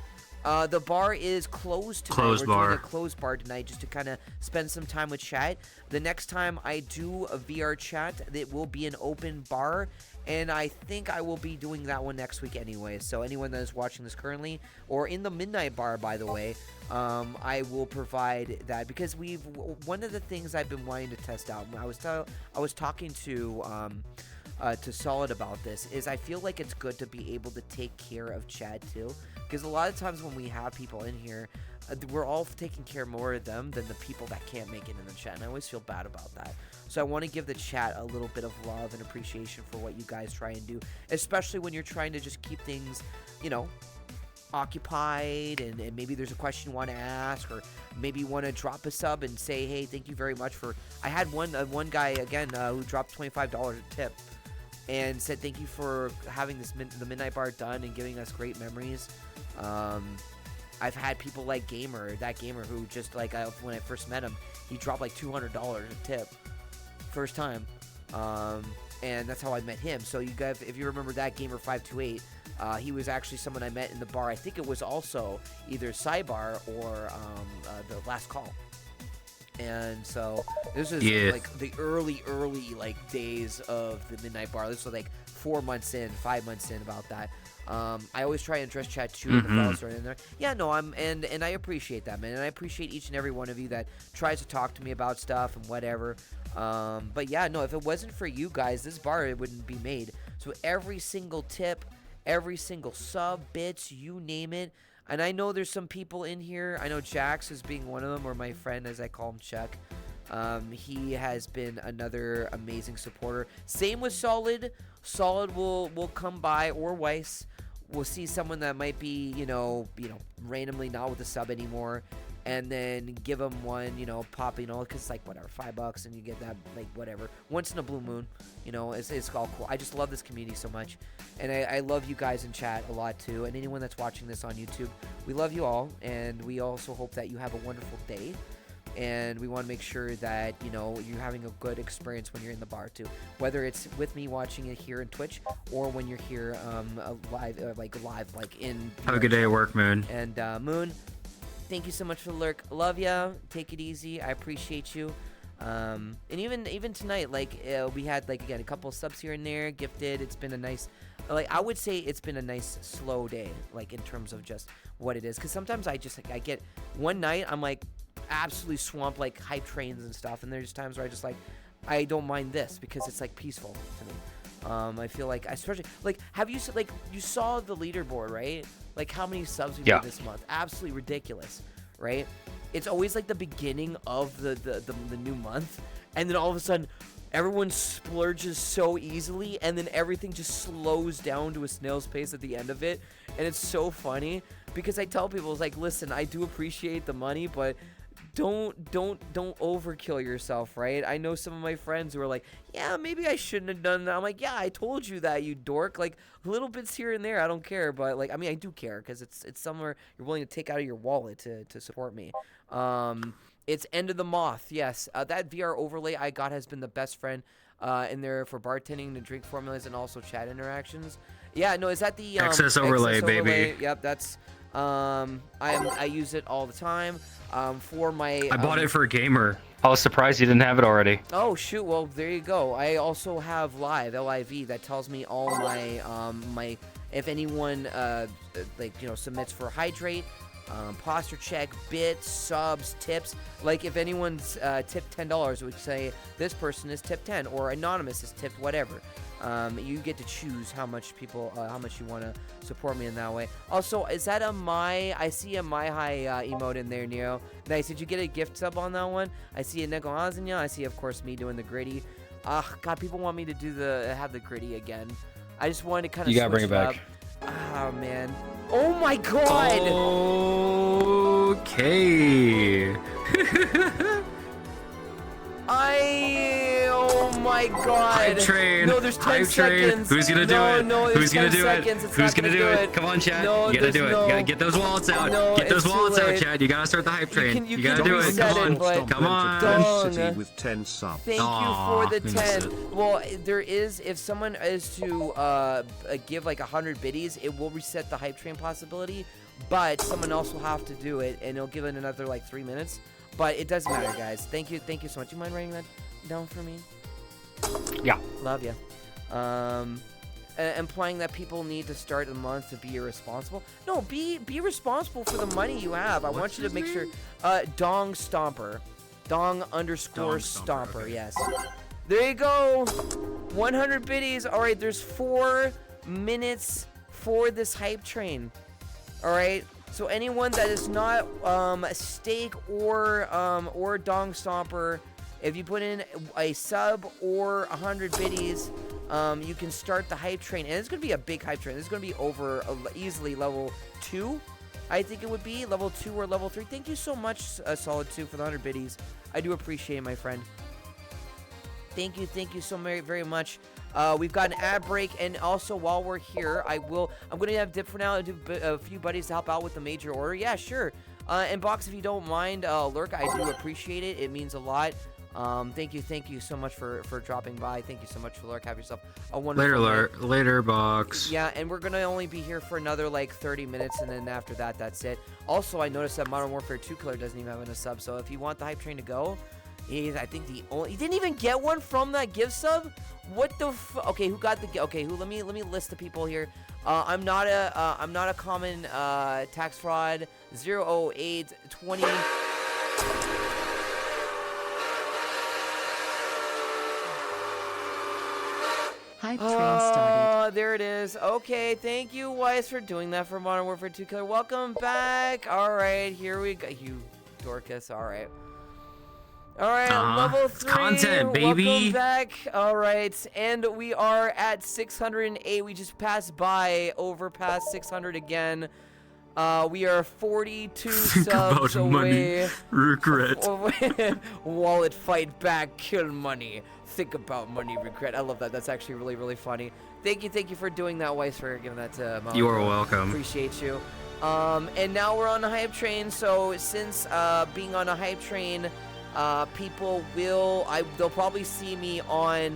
The bar is closed tonight. Closed We're bar. doing a closed bar tonight just to kind of spend some time with chat. The next time I do a VR chat, it will be an open bar. And I think I will be doing that one next week anyway. So anyone that is watching this currently, or in the Midnight Bar, by the way, I will provide that, because one of the things I've been wanting to test out. I was talking to Solid about this, is I feel like it's good to be able to take care of chat too, because a lot of times when we have people in here, we're all taking care more of them than the people that can't make it in the chat, and I always feel bad about that. So I want to give the chat a little bit of love and appreciation for what you guys try and do, especially when you're trying to just keep things, you know, occupied, and maybe there's a question you want to ask, or maybe you want to drop a sub and say, hey, thank you very much for... I had one guy, again, who dropped $25 a tip and said thank you for having the Midnight Bar done and giving us great memories. I've had people like that gamer who just like, when I first met him, he dropped like $200 a tip first time, and that's how I met him. So you guys, if you remember that gamer 528, he was actually someone I met in the bar. I think it was also either Sidebar or the Last Call. And so this is like the early like days of the Midnight Bar. This was like 4 months in, 5 months in, about that. I always try and address chat too. The fellas are in there. Yeah, no, and I appreciate that, man, and I appreciate each and every one of you that tries to talk to me about stuff and whatever. But yeah, no, if it wasn't for you guys, this bar, it wouldn't be made. So every single tip, every single sub, bits, you name it. And I know there's some people in here. I know Jax is being one of them, or my friend, as I call him, Chuck. He has been another amazing supporter. Same with Solid. Solid will come by, or Weiss. We'll see someone that might be, randomly not with a sub anymore, and then give them one, pop, because it's like, whatever, $5, and you get that, like, whatever, once in a blue moon. It's all cool. I just love this community so much, and I love you guys in chat a lot too, and anyone that's watching this on YouTube, we love you all, and we also hope that you have a wonderful day. And we want to make sure that, you're having a good experience when you're in the bar too. Whether it's with me watching it here in Twitch, or when you're here live, in... Have a good day at work, Moon. And Moon, thank you so much for the lurk. Love ya. Take it easy. I appreciate you. And even tonight, we had, again, a couple of subs here and there, gifted. It's been a nice... I would say it's been a nice slow day, in terms of just what it is. Because sometimes I get... One night, I'm like... absolutely swamp like hype trains and stuff, and there's times where I just like I don't mind this because it's like peaceful to me. I feel like, especially like, have you like you saw the leaderboard, right? Like how many subs we Yeah. did this month? Absolutely ridiculous, right? It's always like the beginning of the new month, and then all of a sudden everyone splurges so easily, and then everything just slows down to a snail's pace at the end of it. And it's so funny because I tell people, it's like, listen, I do appreciate the money, but don't overkill yourself, right? I know some of my friends who are like, yeah, maybe I shouldn't have done that. I'm like, yeah, I told you that, you dork. Like little bits here and there, I don't care, but like, I mean, I do care because it's somewhere you're willing to take out of your wallet to support me. It's End of the Moth. Yes, that VR overlay I got has been the best friend in there for bartending, the drink formulas, and also chat interactions. Yeah, no, is that the Access overlay, baby. Yep, that's I use it all the time. For my I bought it for a gamer. I was surprised you didn't have it already. Oh shoot! Well, there you go. I also have Live that tells me all my my if anyone like submits for Hydrate, posture check, bits, subs, tips. Like if anyone's tipped $10, it would say this person is tipped 10 or anonymous is tipped whatever. You get to choose how much you want to support me in that way. Also, is that I see a My High emote in there, Neo. Nice. Did you get a gift sub on that one? I see a Neko Azanya. I see, of course, me doing the gritty. God, people want me to have the gritty again. I just wanted to kind of You gotta bring it back. Oh, man. Oh, my God. Okay. Oh my God! Hype train. No, there's 10 Hype train. seconds. Who's gonna do it? No, Who's gonna there's do 10 it? seconds. It's Who's not gonna do it? Come on, chat. No, you gotta do it. there's You gotta no- get those wallets out. No, get those it's too wallets out, late. chat. You gotta start the hype train. you gotta can do it. reset Come it, on. but- Come on. Dong. City with 10 subs. Thank Aw, you for the we missed 10. it. Well, there is, if someone is to give like 100 biddies, it will reset the hype train possibility, but someone else will have to do it, and it'll give it another like 3 minutes. But it doesn't matter, guys. Thank you so much. You mind writing that down for me? Yeah. Love you. Implying that people need to start the month to be irresponsible. No, be responsible for the money you have. I want you to make sure. Dong Stomper. Dong _ Stomper. okay. Yes. There you go. 100 biddies. All right. There's 4 minutes for this hype train. All right. So anyone that is not Steak or Dong Stomper, if you put in a sub or 100 biddies, you can start the hype train. And it's going to be a big hype train. This is going to be over easily level 2. I think it would be level 2 or level 3. Thank you so much, Solid 2, for the 100 biddies. I do appreciate it, my friend. Thank you so very, very much. We've got an ad break, and also while we're here, I'm going to have Dip for now. Do a few buddies to help out with the major order. Yeah, sure. And Box, if you don't mind, Lurk, I do appreciate it. It means a lot. Thank you so much for dropping by. Thank you so much for Lurk. Have yourself a wonderful night. Later, box. Yeah, and we're gonna only be here for another like 30 minutes, and then after that, that's it. Also, I noticed that Modern Warfare 2 Killer doesn't even have a sub, so if you want the hype train to go, he's I think the only. He didn't even get one from that gift sub. What the okay? Who got the? Okay, who? Let me list the people here. I'm not a common tax fraud 00820. Hype train started. There it is. Okay, thank you, Weiss, for doing that for Modern Warfare 2 Killer. Welcome back. All right, here we go. You Dorcas. All right. All right, level 3. Content, baby. Welcome back. All right, and we are at 608. We just passed past 600 again. We are 42 subs away. Regret. Wallet fight back, kill money. Think about money, regret. I love that. That's actually really, really funny. Thank you for doing that, Weiss, for giving that to Mo. You are welcome. Appreciate you. And now we're on the hype train. So since being on a hype train, people they'll probably see me on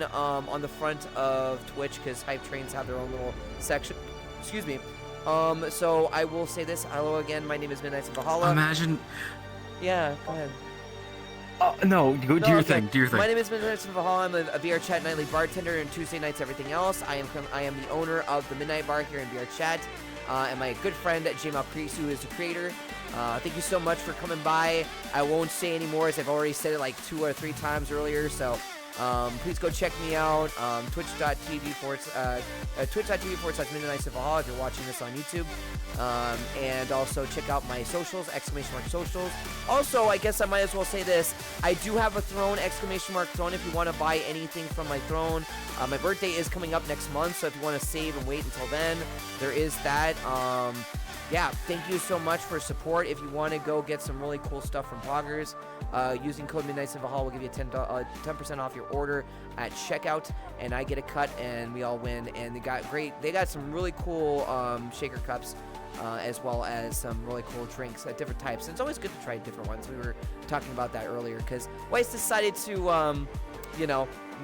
the front of Twitch because hype trains have their own little section. Excuse me. So I will say this. Hello again. My name is Midnights of Valhalla. Imagine. Yeah, go ahead. Oh no, do your thing. Do your thing. My name is Midnights of Valhalla. I'm a VR Chat nightly bartender, and Tuesday nights everything else. I am the owner of the Midnight Bar here in VR Chat, and my good friend Jamal Kreese, who is the creator. Thank you so much for coming by. I won't say any more, as I've already said it like 2 or 3 times earlier. So please go check me out. Twitch.tv/Midnight Valhalla if you're watching this on YouTube. And also check out my socials, !socials. Also, I guess I might as well say this. I do have a throne, !throne, if you want to buy anything from my throne. My birthday is coming up next month, so if you want to save and wait until then, there is that. Yeah, thank you so much for support. If you want to go get some really cool stuff from bloggers, using code Valhalla will give you 10% off your order at checkout, and I get a cut, and we all win. And they got some really cool shaker cups, as well as some really cool drinks at different types. And it's always good to try different ones. We were talking about that earlier because Weiss decided to,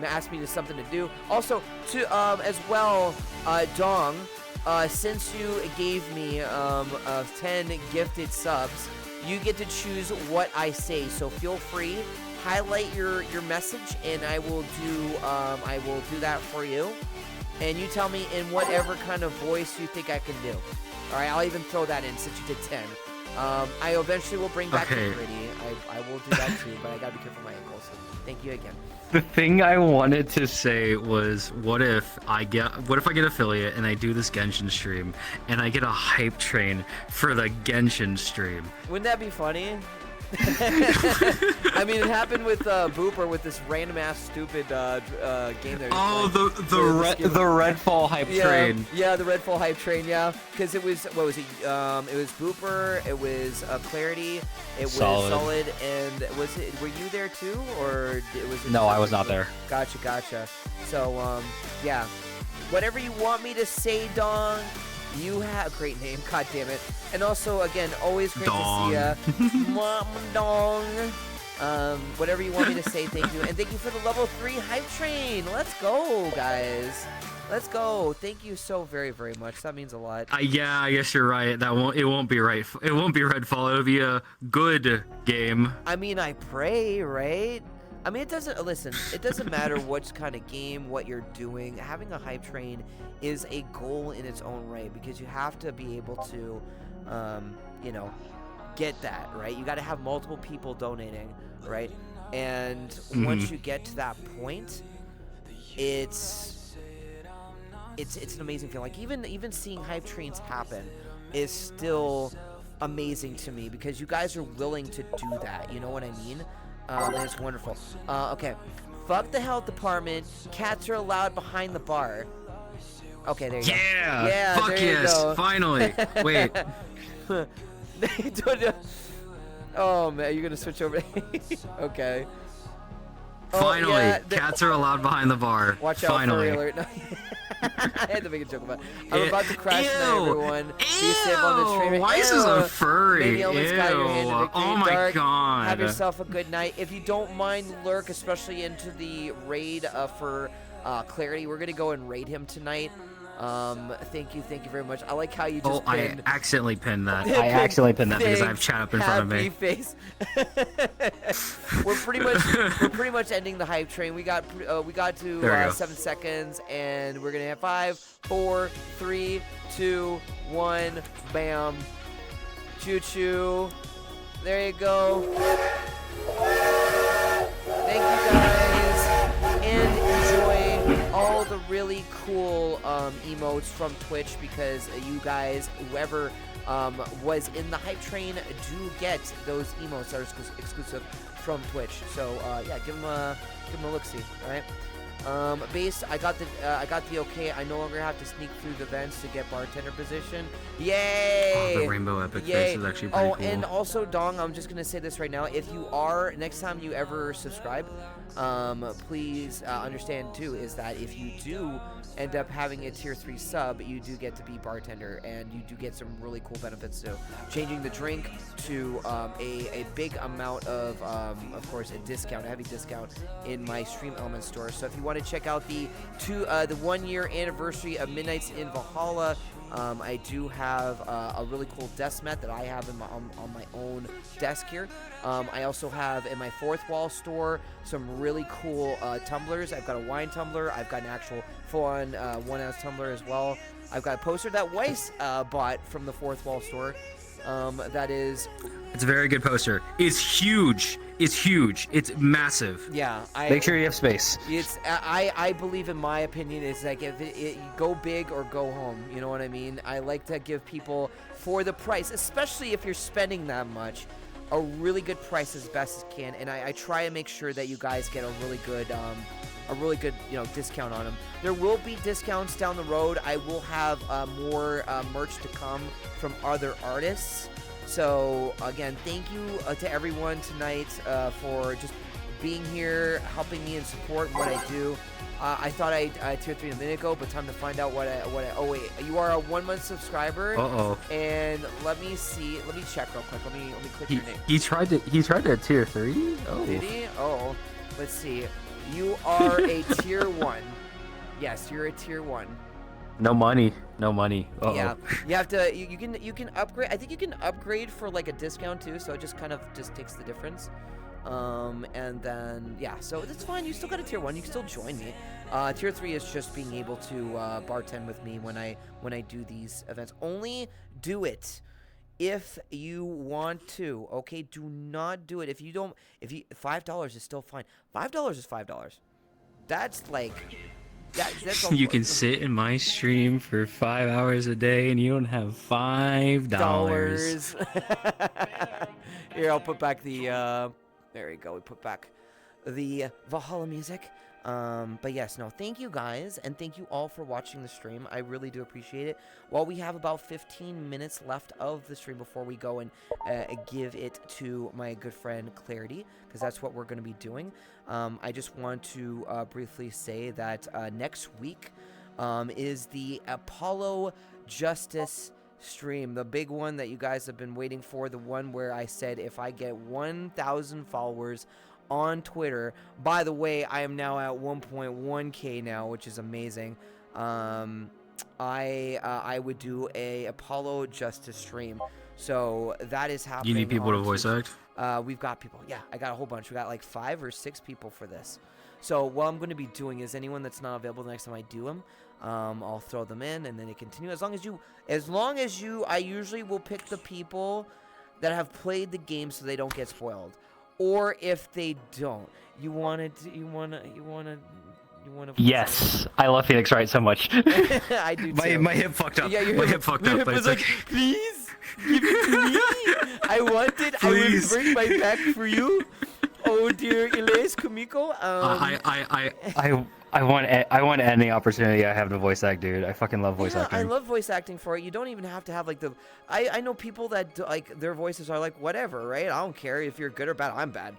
ask me to something to do. Also, as well, Dong. Since you gave me 10 gifted subs, you get to choose what I say. So feel free, highlight your message, and I will do that for you. And you tell me in whatever kind of voice you think I can do. All right, I'll even throw that in since you did 10. I eventually will bring back the gritty. I will do that too, but I gotta be careful with my ankles. So thank you again. The thing I wanted to say was, what if I get affiliate and I do this Genshin stream and I get a hype train for the Genshin stream? Wouldn't that be funny? I mean, it happened with Booper with this random ass stupid game there. Oh, the Redfall hype train. Yeah, the Redfall hype train. Yeah, because it was, what was it? It was Booper. It was Clarity. It was Solid. And were you there too, or was it? No, I was not there. Gotcha. So yeah, whatever you want me to say, Dong. You have a great name, god damn it. And also, again, always great to see ya. Dong. Whatever you want me to say, thank you. And thank you for the level 3 hype train. Let's go, guys. Let's go. Thank you so very, very much. That means a lot. Yeah, I guess you're right. It won't be right. It won't be Redfall. It'll be a good game. I mean, I pray, right? I mean, it doesn't matter what kind of game, what you're doing. Having a hype train is a goal in its own right, because you have to be able to, get that, right? You got to have multiple people donating, right? And once you get to that point, it's an amazing feeling. Like even seeing hype trains happen is still amazing to me, because you guys are willing to do that. You know what I mean? And it's wonderful. Okay. Fuck the health department. Cats are allowed behind the bar. Okay, there you go. Yeah, fuck there yes, you go. finally. Wait. Oh man, you're gonna switch over. Okay. Finally, yeah, cats are allowed behind the bar. Watch out, finally. furry alert. No. I had to make a joke about it. I'm about to crash tonight, everyone. Be safe on the stream. Why is this a furry? Maybe almost got your hand in victory. Oh my Dark, god. have yourself a good night. If you don't mind, lurk, especially into the raid for Clarity. We're gonna go and raid him tonight. Thank you very much. I like how you just pinned. I accidentally pinned that. I accidentally pinned that because I have chat up in front of me. Face. We're pretty much ending the hype train. We got to 7 seconds, and we're gonna have 5, 4, 3, 2, 1, bam, choo choo. There you go. Thank you guys, and enjoy all the really cool emotes from Twitch, because you guys, whoever was in the hype train, do get those emotes that are exclusive from Twitch. So yeah, give them a look-see. All right. Base, I got the okay. I no longer have to sneak through the vents to get bartender position. Yay! Oh, the rainbow epic face is actually pretty cool. And also, Dong, I'm just gonna say this right now. If you are, next time you ever subscribe, please understand too, is that if you do end up having a tier 3 sub, you do get to be bartender, and you do get some really cool benefits too. Changing the drink to a big amount of course, a heavy discount in my Stream Element store. So if you want to check out the 1-year anniversary of Midnights in Valhalla, I do have a really cool desk mat that I have on my own desk here. I also have in my Fourth Wall store some really cool tumblers. I've got a wine tumbler. I've got an actual full-on 1-ounce tumbler as well. I've got a poster that Weiss bought from the Fourth Wall store. That is, It's a very good poster. It's huge. It's huge. It's massive. yeah. Make sure you have space. It's I believe, in my opinion, it's like if go big or go home. You know what I mean? I like to give people for the price, especially if you're spending that much, a really good price as best as can. And I try and make sure that you guys get a really good discount on them. There will be discounts down the road. I will have more merch to come from other artists. So again, thank you to everyone tonight for just being here, helping me and support what I do. I thought I tier 3 a minute ago, but time to find out what I. Oh wait, you are a 1 month subscriber. And let me see. Let me check real quick. Let me click your name. He tried to tier 3. Oh. Did he? Oh, let's see. You are a tier 1. Yes, you're a tier 1. No money. Yeah, you have to. You can upgrade. I think you can upgrade for like a discount too. So it just kind of takes the difference. And then yeah, so it's fine. You still got a tier 1. You can still join me. Tier 3 is just being able to bartend with me when I do these events. Only do it if you want to. Okay, do not do it if you don't. $5 is still fine. $5 is $5. That's like. That's You can sit in my stream for 5 hours a day and you don't have $5. Here, I'll put back the. There we go. We put back the Valhalla music. But yes, no, thank you guys, and thank you all for watching the stream. I really do appreciate it. While we have about 15 minutes left of the stream before we go and give it to my good friend Clarity, because that's what we're going to be doing. I just want to briefly say that next week is the Apollo Justice stream, the big one that you guys have been waiting for, the one where I said if I get 1,000 followers on Twitter. By the way, I am now at 1.1k now, which is amazing. I would do a Apollo Justice stream, so that is happening. You need people to voice act? We've got people. Yeah, I got a whole bunch. We got like 5 or 6 people for this. So what I'm going to be doing is anyone that's not available the next time I do them, I'll throw them in, and then it continue. As long as you, I usually will pick the people that have played the game so they don't get spoiled. Or if they don't, you wanna. Yes, I love Phoenix Wright so much. I do too. My hip fucked up. Yeah, my hip fucked up. Was like, please give it to me. I want it. Please. I will bring my back for you. Oh dear, Elias Kumiko. I want any opportunity I have to voice act, dude. I fucking love voice acting. I love voice acting for it. You don't even have to have like the. I know people that like their voices are like whatever, right? I don't care if you're good or bad. I'm bad.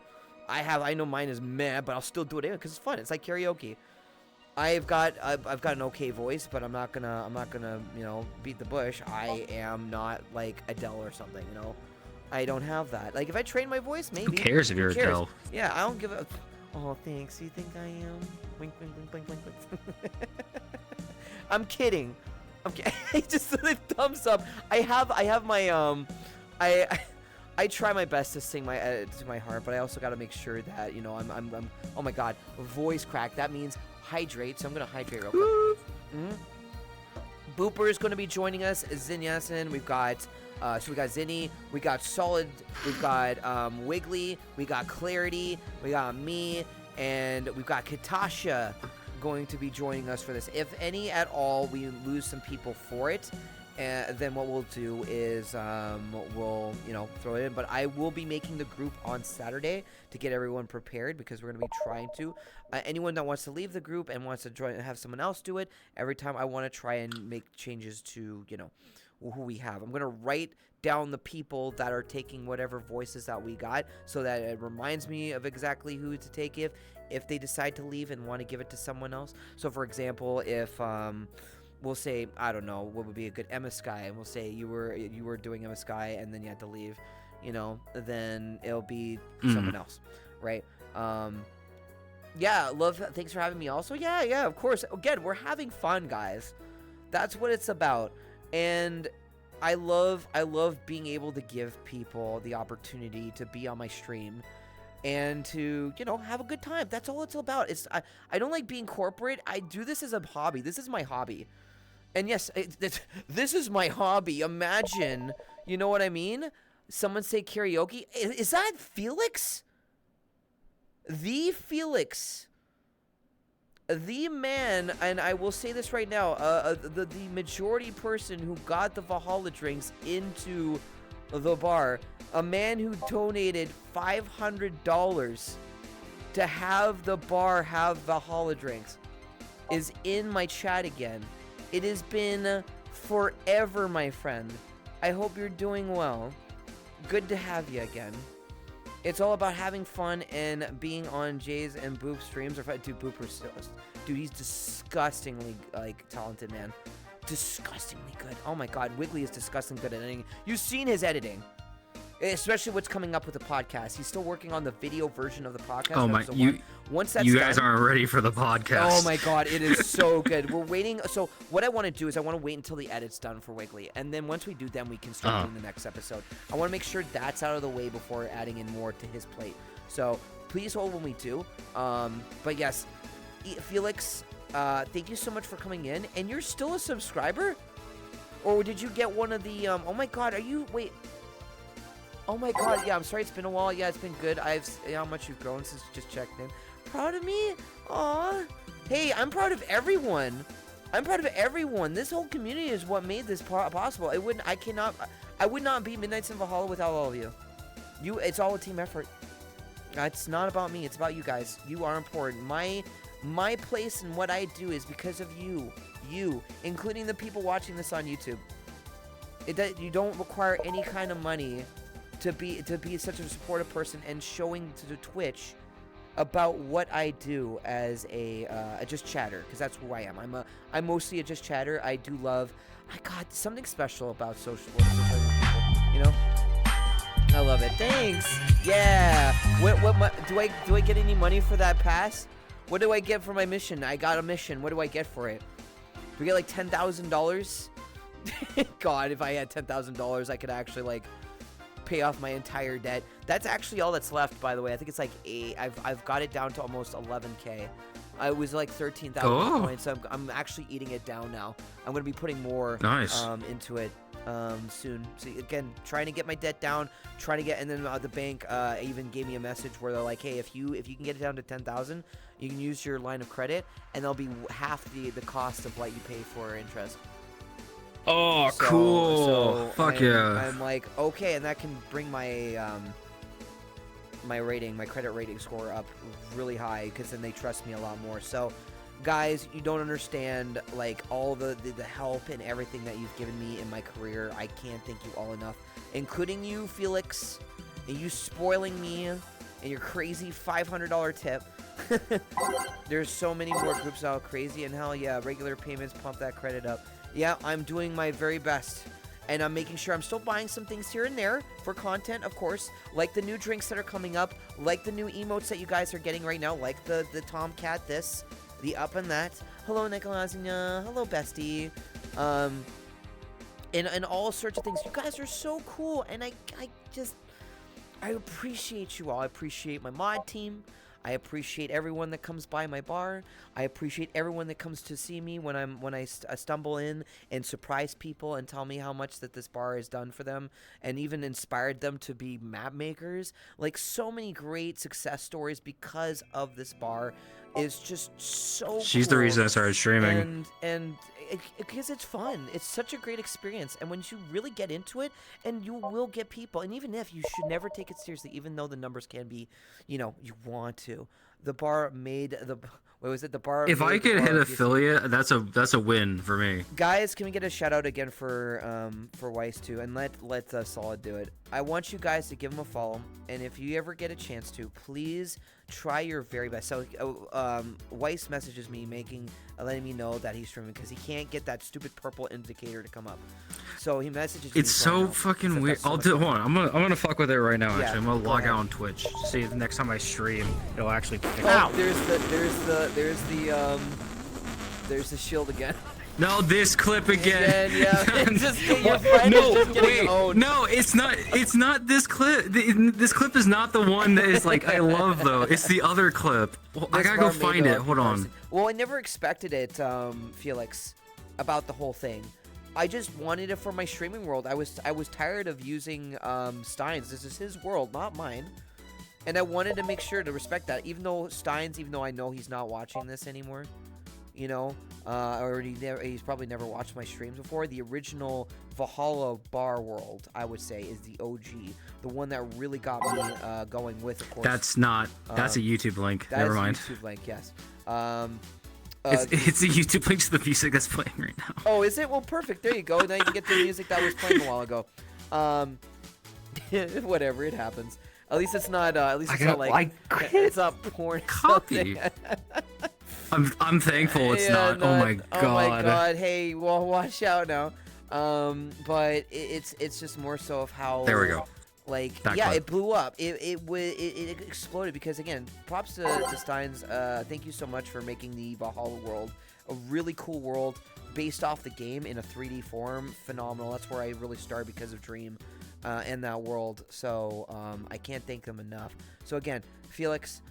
I know mine is meh, but I'll still do it anyway because it's fun. It's like karaoke. I've got an okay voice, but I'm not gonna beat the bush. I am not like Adele or something, I don't have that. Like if I train my voice, maybe. Who cares if you're Adele? Yeah, I don't give a. Oh, thanks. You think I am? Wink, wink, wink, wink, wink, wink. I'm kidding. Just the thumbs up. I have my I try my best to sing to my heart, but I also got to make sure that I'm. Oh my God, voice crack. That means hydrate. So I'm gonna hydrate real quick. Booper is going to be joining us. Zinyasin. We've got. So we got Zinni, we got Solid, we've got Wiggly, we got Clarity, we got me, and we've got Katasha going to be joining us for this. If any at all we lose some people for it, then what we'll do is we'll throw it in. But I will be making the group on Saturday to get everyone prepared because we're going to be trying to. Anyone that wants to leave the group and wants to join and have someone else do it, every time I want to try and make changes to who we have. I'm going to write down the people that are taking whatever voices that we got so that it reminds me of exactly who to take if they decide to leave and want to give it to someone else. So for example, if we'll say, I don't know, what would be a good Emma Sky, and we'll say you were doing Emma Sky and then you had to leave, then it'll be someone else, right? Yeah, love, thanks for having me also. Yeah, of course. Again, we're having fun, guys. That's what it's about. And I love being able to give people the opportunity to be on my stream and to, have a good time. That's all it's about. I don't like being corporate. I do this as a hobby. This is my hobby. And yes, this is my hobby. Imagine, you know what I mean? Someone say karaoke. Is that Felix? The Felix. The man, and I will say this right now, the majority person who got the Valhalla drinks into the bar, a man who donated $500 to have the bar have Valhalla drinks, is in my chat again. It has been forever, my friend. I hope you're doing well. Good to have you again. It's all about having fun and being on Jay's and Boop streams. Or if I do Booper's, dude, he's disgustingly talented, man. Disgustingly good. Oh my God, Wiggly is disgustingly good at editing. You've seen his editing, especially what's coming up with the podcast. He's still working on the video version of the podcast. Oh my, once that's you guys done, aren't ready for the podcast. Oh my God, it is so good. We're waiting. So what I want to do is I want to wait until the edit's done for Wiggly, and then once we do, then we can start doing the next episode. I want to make sure that's out of the way before adding in more to his plate. So please hold when we do. But yes, Felix, thank you so much for coming in. And you're still a subscriber, or did you get one of the? Oh my God, are you? Wait. Oh my God, yeah, I'm sorry it's been a while. Yeah, it's been good. I've how much you've grown since you just checked in. Proud of me? Aw. Hey, I'm proud of everyone. I'm proud of everyone. This whole community is what made this possible. I would not be Midnights in Valhalla without all of you. It's all a team effort. It's not about me. It's about you guys. You are important. My place and what I do is because of you. You, including the people watching this on YouTube. You don't require any kind of money to be such a supportive person and showing to the Twitch about what I do as a just chatter, because that's who I am. I'm mostly a just chatter. I do love. I got something special about social people, you know. I love it. Thanks. Yeah. Do I get any money for that pass? What do I get for my mission? I got a mission. What do I get for it? Do we get like $10,000? God, if I had $10,000, I could actually like pay off my entire debt. That's actually all that's left, by the way. I think it's like I've got it down to almost 11K. I was like 13,000 points. So I'm actually eating it down now. I'm gonna be putting more into it soon. So again, trying to get my debt down, trying to get, and then the bank even gave me a message where they're like, hey, if you can get it down to 10,000, you can use your line of credit, and there'll be half the cost of what you pay for interest. Oh, cool! So Fuck yeah! I'm like, okay, and that can bring my my credit rating score up really high, because then they trust me a lot more. So, guys, you don't understand like all the help and everything that you've given me in my career. I can't thank you all enough, including you, Felix, and you spoiling me and your crazy $500 tip. There's so many more groups out, crazy, and hell yeah, regular payments pump that credit up. Yeah, I'm doing my very best, and I'm making sure I'm still buying some things here and there for content, of course, like the new drinks that are coming up, like the new emotes that you guys are getting right now, like the Tomcat this, the up and that. Hello, Nicolazina. Hello, bestie. And all sorts of things. You guys are so cool, and I appreciate you all. I appreciate my mod team. I appreciate everyone that comes by my bar. I appreciate everyone that comes to see me when I stumble in and surprise people and tell me how much that this bar has done for them and even inspired them to be map makers. Like, so many great success stories because of this bar is just so She's cool. the reason I started streaming. And because it's fun. It's such a great experience. And when you really get into it, and you will get people, and even if you should never take it seriously, even though the numbers can be, you know, you want to. The bar made the, what was it? The bar. If I could hit affiliate, that's a win for me. Guys, can we get a shout out again for Weiss too, and let Solid do it. I want you guys to give him a follow, and if you ever get a chance to, please try your very best. So Weiss messages me letting me know that he's streaming because he can't get that stupid purple indicator to come up. So he messages me. It's so fucking weird. Hold on. I'm gonna fuck with it right now. Yeah, actually, I'm gonna log out on Twitch. See if the next time I stream, it'll actually. Oh, there's the shield again. No, this clip again. Yeah, just your friend is just getting owned. No, it's not. It's not this clip. This clip is not the one that is like I love though. It's the other clip. Well, I gotta go find it. Hold on. Well, I never expected it, Felix. about the whole thing. I just wanted it for my streaming world. I was tired of using Stein's. This is his world, not mine. And I wanted to make sure to respect that, even though I know he's not watching this anymore, you know, or he's probably never watched my streams before. The original Valhalla bar world, I would say, is the OG, the one that really got me going with, of course. That's a YouTube link. Never mind. YouTube link, yes. It's a YouTube link to the music that's playing right now. Oh, is it? Well, perfect. There you go. Now you can get the music that was playing a while ago. Whatever, it happens. At least it's not. At least it's not like it's not porn. Copy. I'm thankful it's not. Oh my god. Oh my god. Hey, well, watch out now. But it's just more so of how. There we go. Like, yeah, it blew up. It exploded because, again, props to Steins. Thank you so much for making the Valhalla world a really cool world based off the game in a 3D form. Phenomenal. That's where I really started because of Dream and that world. So I can't thank them enough. So again, Felix,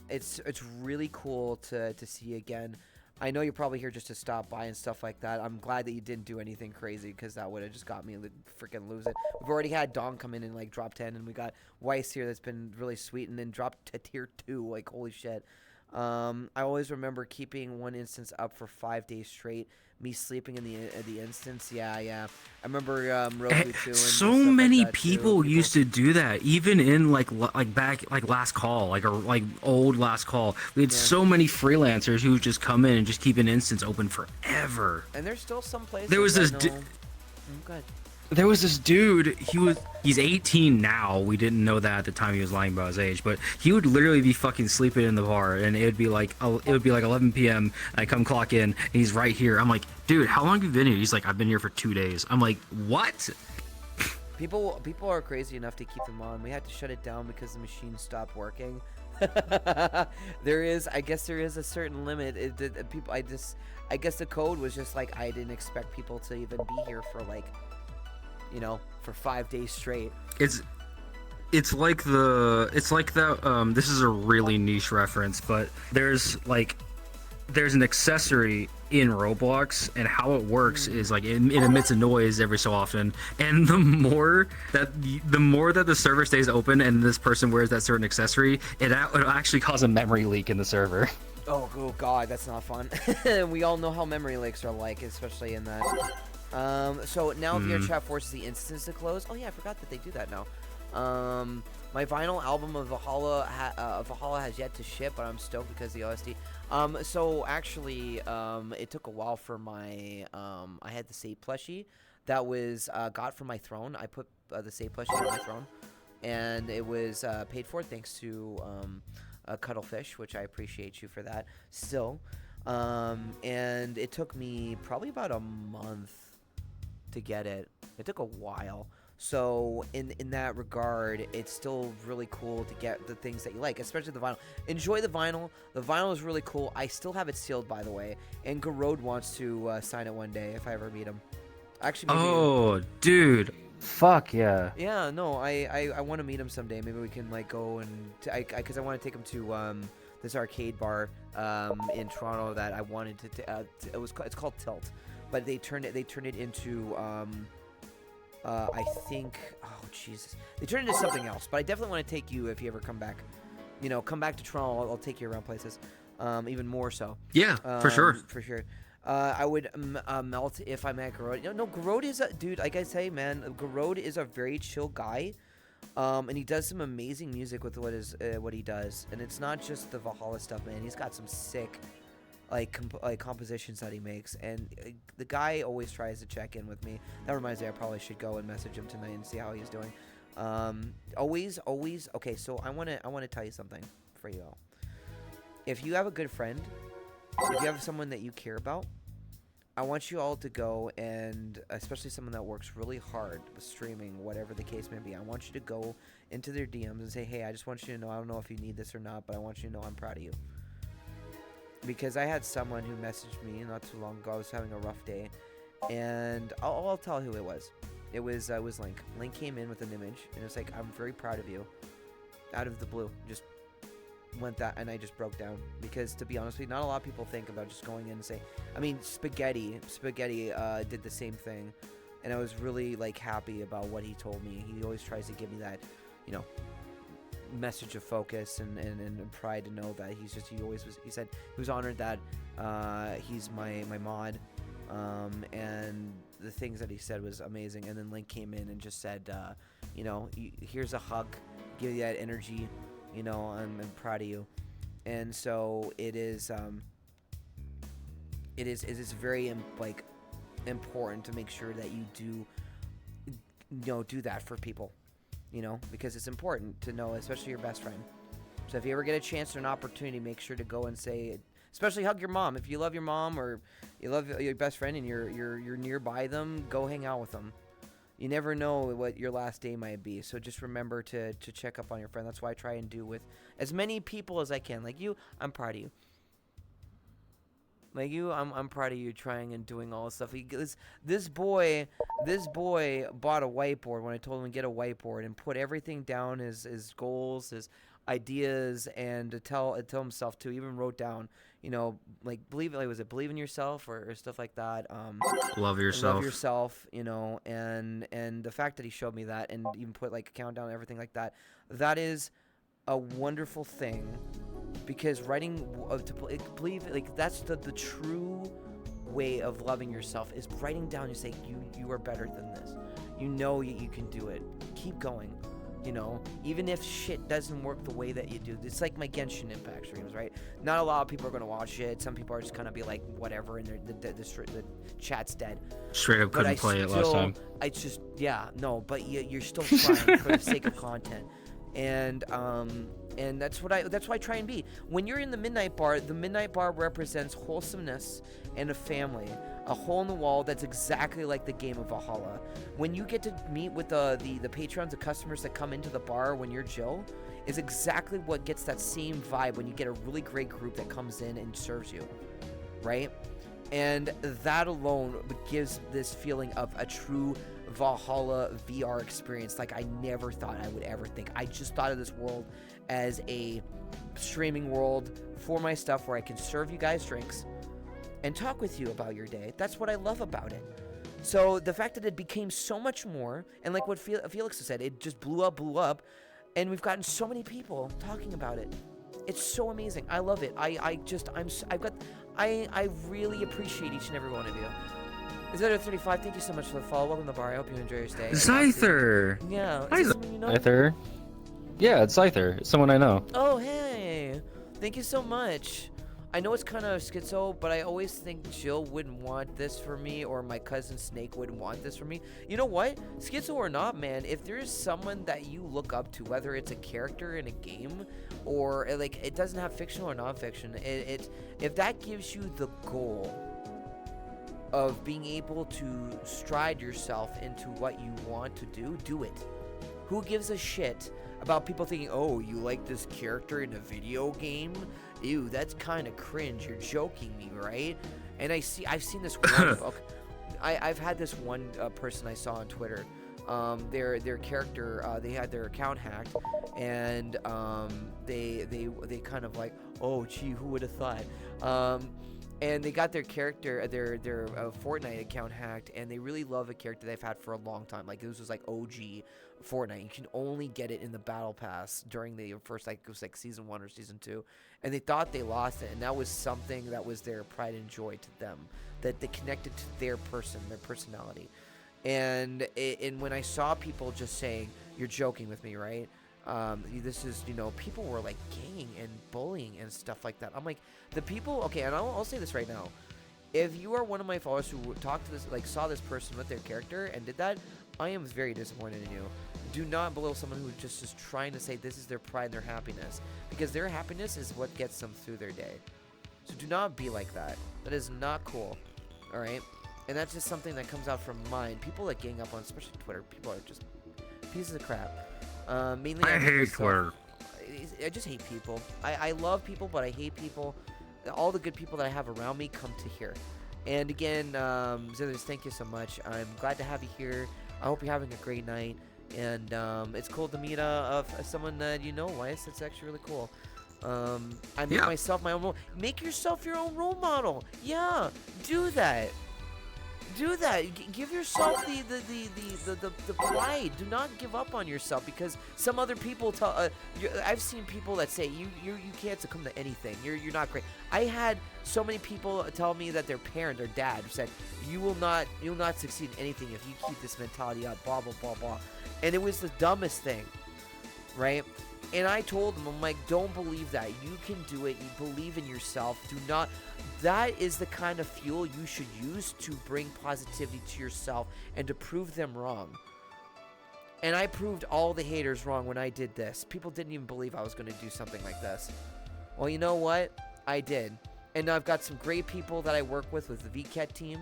it's really cool to see again. I know you're probably here just to stop by and stuff like that. I'm glad that you didn't do anything crazy because that would have just got me to freaking lose it. We've already had Dong come in and like drop 10, and we got Weiss here that's been really sweet and then dropped to tier 2. Like, holy shit. I always remember keeping one instance up for 5 days straight. Me sleeping in the instance. Yeah. I remember Roku too. And so many people used to do that, even in like back last call, like old last call. We had so many freelancers who would just come in and just keep an instance open forever. And there's still some places. There was this. Good. There was this dude. He's 18 now. We didn't know that at the time he was lying about his age, but he would literally be fucking sleeping in the bar, and it would be like 11 p.m. And I come clock in, and he's right here. I'm like, dude, how long have you been here? He's like, I've been here for 2 days. I'm like, what? People are crazy enough to keep them on. We had to shut it down because the machine stopped working. I guess there is a certain limit. I guess the code was just like, I didn't expect people to even be here for like, you know, for 5 days straight. It's like that. This is a really niche reference, but there's an accessory in Roblox, and how it works is like it emits a noise every so often, and the more that the server stays open and this person wears that certain accessory, it'll actually cause a memory leak in the server. Oh god, that's not fun. We all know how memory leaks are like, especially in that. So now VR chat forces the instance to close. Oh yeah, I forgot that they do that now. My vinyl album of Valhalla has yet to ship, but I'm stoked because the OSD. So actually, it took a while for my, I had the Sape plushie that was got from my throne. I put the Sape plushie on my throne, and it was paid for thanks to Cuddlefish, which I appreciate you for that still. And it took me probably about a month to get it. It took a while. So in that regard, it's still really cool to get the things that you like, especially the vinyl. Enjoy the vinyl. The vinyl is really cool. I still have it sealed, by the way. And Garode wants to sign it one day if I ever meet him. Actually, maybe dude. Fuck yeah. Yeah, no, I want to meet him someday. Maybe we can like go and because I want to take him to this arcade bar in Toronto that I wanted to. It's called Tilt, but they turned it into I think, oh Jesus, they turned it into something else. But I definitely want to take you if you ever come back. You know, come back to Toronto. I'll take you around places, even more so. Yeah, for sure. For sure. I would melt if I'm at Garode. No, Garode is a dude. Like I say, man, Garode is a very chill guy, and he does some amazing music with what he does. And it's not just the Valhalla stuff, man. He's got some sick, like compositions that he makes. And the guy always tries to check in with me. That reminds me, I probably should go and message him tonight and see how he's doing. Always. Okay, so I want to tell you something for you all. If you have a good friend, if you have someone that you care about, I want you all to go and, especially someone that works really hard with streaming, whatever the case may be, I want you to go into their DMs and say, hey, I just want you to know, I don't know if you need this or not, but I want you to know I'm proud of you. Because I had someone who messaged me not too long ago. I was having a rough day, and I'll tell who it was. It was Link. Link came in with an image, and it's like, I'm very proud of you. Out of the blue. Just I just broke down, because to be honest with you, not a lot of people think about just going in and saying, I mean, Spaghetti did the same thing, and I was really like happy about what he told me. He always tries to give me that, you know, message of focus and pride to know that he said he was honored that he's my mod, and the things that he said was amazing. And then Link came in and just said, you know, here's a hug, give you that energy, you know, I'm proud of you. And so it is very like important to make sure that you do, you know, do that for people, you know, because it's important to know, especially your best friend. So if you ever get a chance or an opportunity, make sure to go and say, especially hug your mom. If you love your mom or you love your best friend and you're nearby them, go hang out with them. You never know what your last day might be. So just remember to check up on your friend. That's why I try and do with as many people as I can. Like you, I'm proud of you. Like you, I'm proud of you trying and doing all this stuff. This boy bought a whiteboard when I told him to get a whiteboard and put everything down, his goals, his ideas, and to tell himself to, even wrote down, you know, like believe in yourself or stuff like that. Love yourself, you know, and the fact that he showed me that and even put like a countdown and everything like that, that is a wonderful thing, because writing to believe, like, that's the true way of loving yourself, is writing down, you say you are better than this, you know, you can do it, keep going. You know, even if shit doesn't work the way that you do. It's like my Genshin Impact streams, right? Not a lot of people are going to watch it. Some people are just going to be like, whatever, and the chat's dead. Straight up couldn't play it last time. It's just, yeah, no, but you're still trying for the sake of content. And that's what I try and be. When you're in the Midnight Bar represents wholesomeness and a family, a hole in the wall that's exactly like the game of Valhalla. When you get to meet with the patrons, the customers that come into the bar when you're Jill, is exactly what gets that same vibe when you get a really great group that comes in and serves you, right? And that alone gives this feeling of a true Valhalla VR experience like I never thought I would ever think. I just thought of this world as a streaming world for my stuff where I can serve you guys drinks and talk with you about your day. That's what I love about it. So the fact that it became so much more, and like what Felix said, it just blew up, and we've gotten so many people talking about it. It's so amazing. I love it. I really appreciate each and every one of you. Is35, thank you so much for the follow. Welcome to the bar. I hope you enjoy your stay. Scyther! Yeah. Hi, Is this someone you know? Scyther. Yeah, it's Scyther. It's someone I know. Oh, hey. Thank you so much. I know it's kind of schizo, but I always think Jill wouldn't want this for me, or my cousin Snake wouldn't want this for me. You know what? Schizo or not, man, if there's someone that you look up to, whether it's a character in a game, or like it doesn't have fictional or non-fiction, if that gives you the goal of being able to stride yourself into what you want to do it. Who gives a shit about people thinking, oh, you like this character in a video game? Ew, that's kind of cringe. You're joking me, right? And I've seen this one. I've had this one person I saw on Twitter. Their character, they had their account hacked, and they kind of like, oh, gee, who would have thought? And they got their character, their Fortnite account hacked, and they really love a character they've had for a long time. Like, this was like OG Fortnite. You can only get it in the Battle Pass during the first, like, it was like Season 1 or Season 2. And they thought they lost it, and that was something that was their pride and joy to them, that they connected to their person, their personality. And when I saw people just saying, you're joking with me, right? This is, you know, people were like ganging and bullying and stuff like that. I'm like, the people, okay, and I'll say this right now. If you are one of my followers who talked to this, like, saw this person with their character and did that, I am very disappointed in you. Do not belittle someone who just is trying to say this is their pride and their happiness, because their happiness is what gets them through their day. So do not be like that. That is not cool. All right? And that's just something that comes out from mine. People that gang up on, especially Twitter, people are just pieces of crap. Mainly I hate Twitter. I just hate people. I love people, but I hate people. All the good people that I have around me come to here. And again, Zithers, thank you so much. I'm glad to have you here. I hope you're having a great night. And it's cool to meet someone that you know, Weiss. It's actually really cool. I make myself my own role. Make yourself your own role model. Yeah, do that. Do that. Give yourself the pride. Do not give up on yourself because some other people tell. I've seen people that say you can't succumb to anything. You're not great. I had so many people tell me that their parent or dad said you'll not succeed in anything if you keep this mentality up. Blah blah blah blah. And it was the dumbest thing, right? And I told them, I'm like, don't believe that. You can do it. You believe in yourself. Do not. That is the kind of fuel you should use to bring positivity to yourself and to prove them wrong. And I proved all the haters wrong when I did this. People didn't even believe I was going to do something like this. Well, you know what? I did. And I've got some great people that I work with the VCAT team.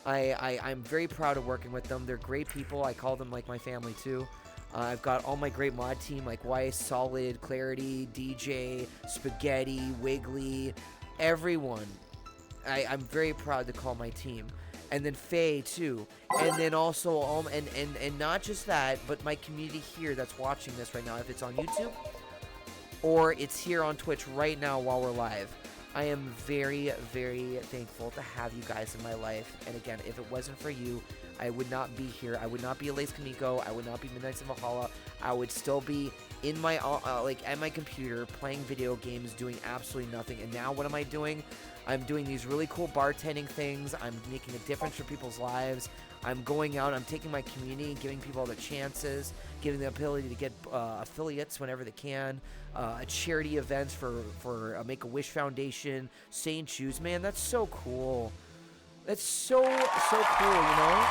I'm very proud of working with them. They're great people. I call them like my family too. I've got all my great mod team like Weiss, Solid, Clarity, DJ, Spaghetti, Wiggly, everyone. I'm very proud to call my team. And then Faye too. And then also and not just that, but my community here that's watching this right now, if it's on YouTube or it's here on Twitch right now while we're live. I am very, very thankful to have you guys in my life. And again, if it wasn't for you, I would not be here. I would not be Elise Kamiko. I would not be Midnights in Valhalla. I would still be in my at my computer playing video games, doing absolutely nothing. And now what am I doing? I'm doing these really cool bartending things. I'm making a difference for people's lives. I'm going out. I'm taking my community, giving people the chances, giving them the ability to get affiliates whenever they can. Charity events for Make-A-Wish Foundation, St. Jude's. Man, that's so cool. That's so cool, you know?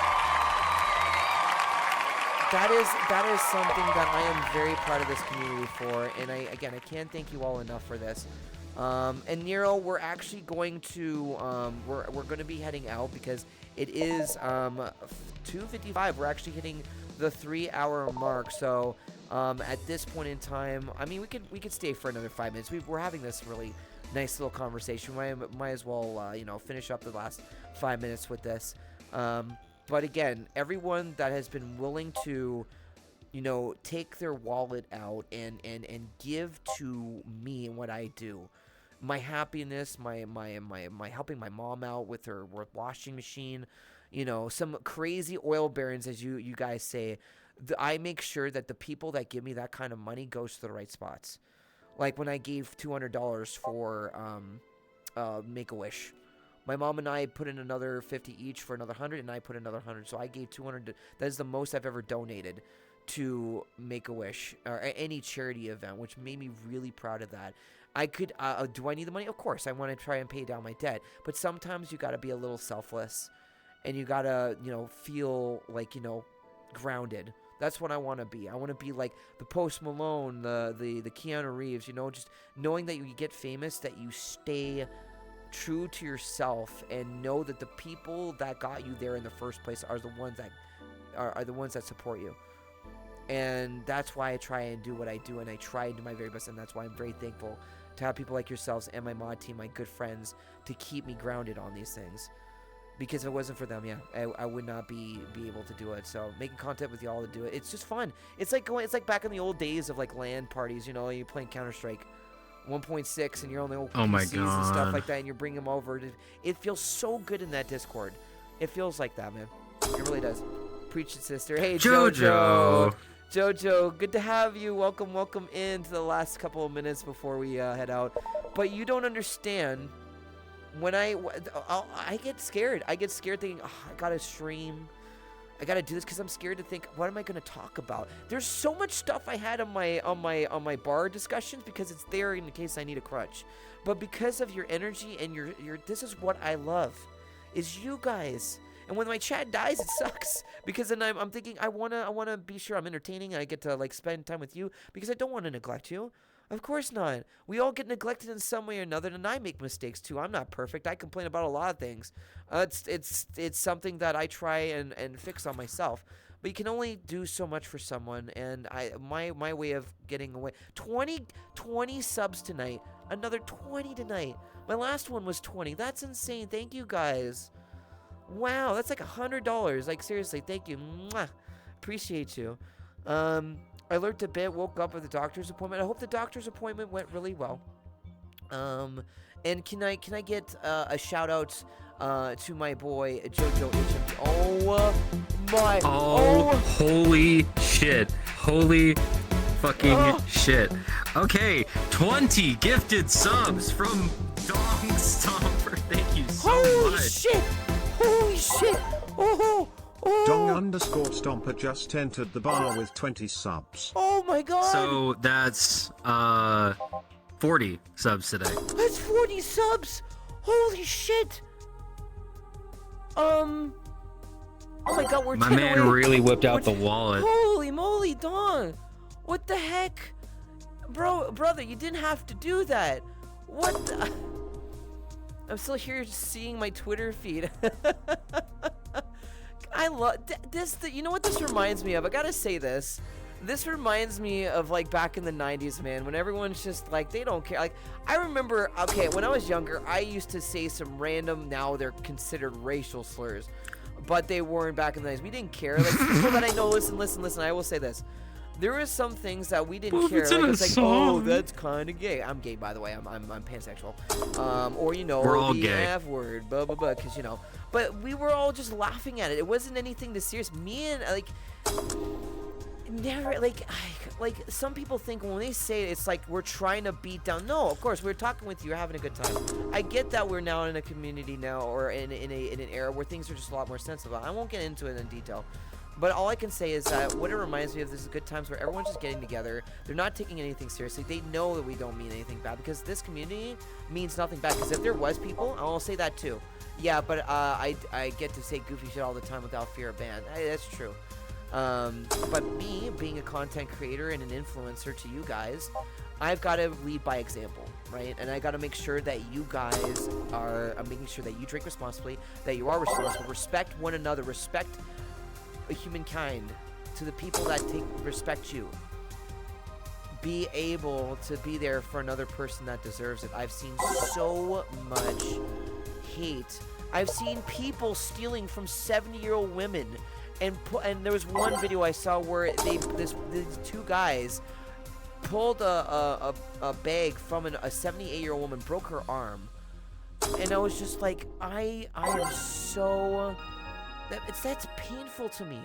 That is something that I am very proud of this community for, and I can't thank you all enough for this. And Nero, we're actually going to we're going to be heading out because it is 2:55. We're actually hitting the 3-hour mark. So at this point in time, I mean, we could stay for another 5 minutes. We're having this really nice little conversation. Might as well finish up the last 5 minutes with this. But again, everyone that has been willing to take their wallet out and give to me and what I do. My happiness, my helping my mom out with her washing machine, some crazy oil barons, as you guys say. I make sure that the people that give me that kind of money goes to the right spots. Like when I gave $200 for Make-A-Wish. My mom and I put in another 50 each for another 100, and I put another 100. So I gave 200. That is the most I've ever donated to Make-A-Wish or any charity event, which made me really proud of that. I could, do I need the money? Of course, I want to try and pay down my debt, but sometimes you got to be a little selfless, and you got to, feel like, grounded. That's what I want to be. I want to be like the Post Malone, the Keanu Reeves, just knowing that you get famous, that you stay true to yourself and know that the people that got you there in the first place are the ones that are the ones that support you. And that's why I try and do what I do, and I try and do my very best, and that's why I'm very thankful to have people like yourselves and my mod team, my good friends, to keep me grounded on these things. Because if it wasn't for them, I would not be able to do it. So making content with y'all to do it, it's just fun. It's like back in the old days of like LAN parties, you're playing Counter-Strike 1.6 and you're on the old PCs and stuff like that, and you're bringing them over. It feels so good in that Discord. It feels like that, man. It really does. Preach it, sister. Hey, Jojo, good to have you. Welcome into the last couple of minutes before we head out. But you don't understand. When I get scared. I get scared thinking, I gotta stream. I gotta do this because I'm scared to think, what am I gonna talk about? There's so much stuff I had on my bar discussions because it's there in case I need a crutch. But because of your energy and your this is what I love, is you guys. And when my chat dies, it sucks because then I'm thinking I wanna be sure I'm entertaining and I get to like spend time with you because I don't want to neglect you. Of course not. We all get neglected in some way or another, and I make mistakes too. I'm not perfect. I complain about a lot of things. It's something that I try and fix on myself. But you can only do so much for someone, and my way of getting away. 20 subs tonight. Another 20 tonight. My last one was 20. That's insane. Thank you guys. Wow, that's like $100. Like seriously, thank you. Mwah. Appreciate you. I lurked a bit, woke up at the doctor's appointment. I hope the doctor's appointment went really well. And can I get a shout out to my boy Jojo HMT? Oh my! Oh, holy shit! Holy fucking shit! Okay, 20 gifted subs from Dong Stomper. Thank you so Holy much. shit! Holy shit! Oh! Dong_Stomper just entered the bar with 20 subs. Oh my god! So that's 40 subs today. That's 40 subs! Holy shit! Oh my god, we're My 10 man away. really whipped out the We're wallet. Holy moly, Dong! What the heck? Brother, you didn't have to do that. What the... I'm still here seeing my Twitter feed. I love this. You know what this reminds me of? I gotta say this. This reminds me of like back in the 90s, man, when everyone's just like, they don't care. Like, I remember, okay, when I was younger, I used to say some random, now they're considered racial slurs, but they weren't back in the 90s. We didn't care. Like, people that I know, listen, I will say this. There is some things that we didn't care. Like, it's like, oh, that's kind of gay. I'm gay, by the way. I'm pansexual. Or, you know, We're all the gay. F word, blah, blah, blah, because, you know. But we were all just laughing at it. It wasn't anything to serious. Me and, like... Never, like some people think when they say it, it's like we're trying to beat down. No, of course, we're talking with you, we're having a good time. I get that we're now in a community now, or in an era where things are just a lot more sensible. I won't get into it in detail. But all I can say is that what it reminds me of is good times where everyone's just getting together. They're not taking anything seriously. They know that we don't mean anything bad, because this community means nothing bad. Because if there was people, I'll say that too. Yeah, but I get to say goofy shit all the time without fear of ban. That's true. But me, being a content creator and an influencer to you guys, I've got to lead by example, right? And I got to make sure that you guys are making sure that you drink responsibly, that you are responsible, respect one another, respect humankind, to the people that respect you. Be able to be there for another person that deserves it. I've seen so much hate. I've seen people stealing from 70-year-old women. And there was one video I saw where these two guys pulled a bag from a 78-year-old woman, broke her arm, and I was just like, I am so that's painful to me,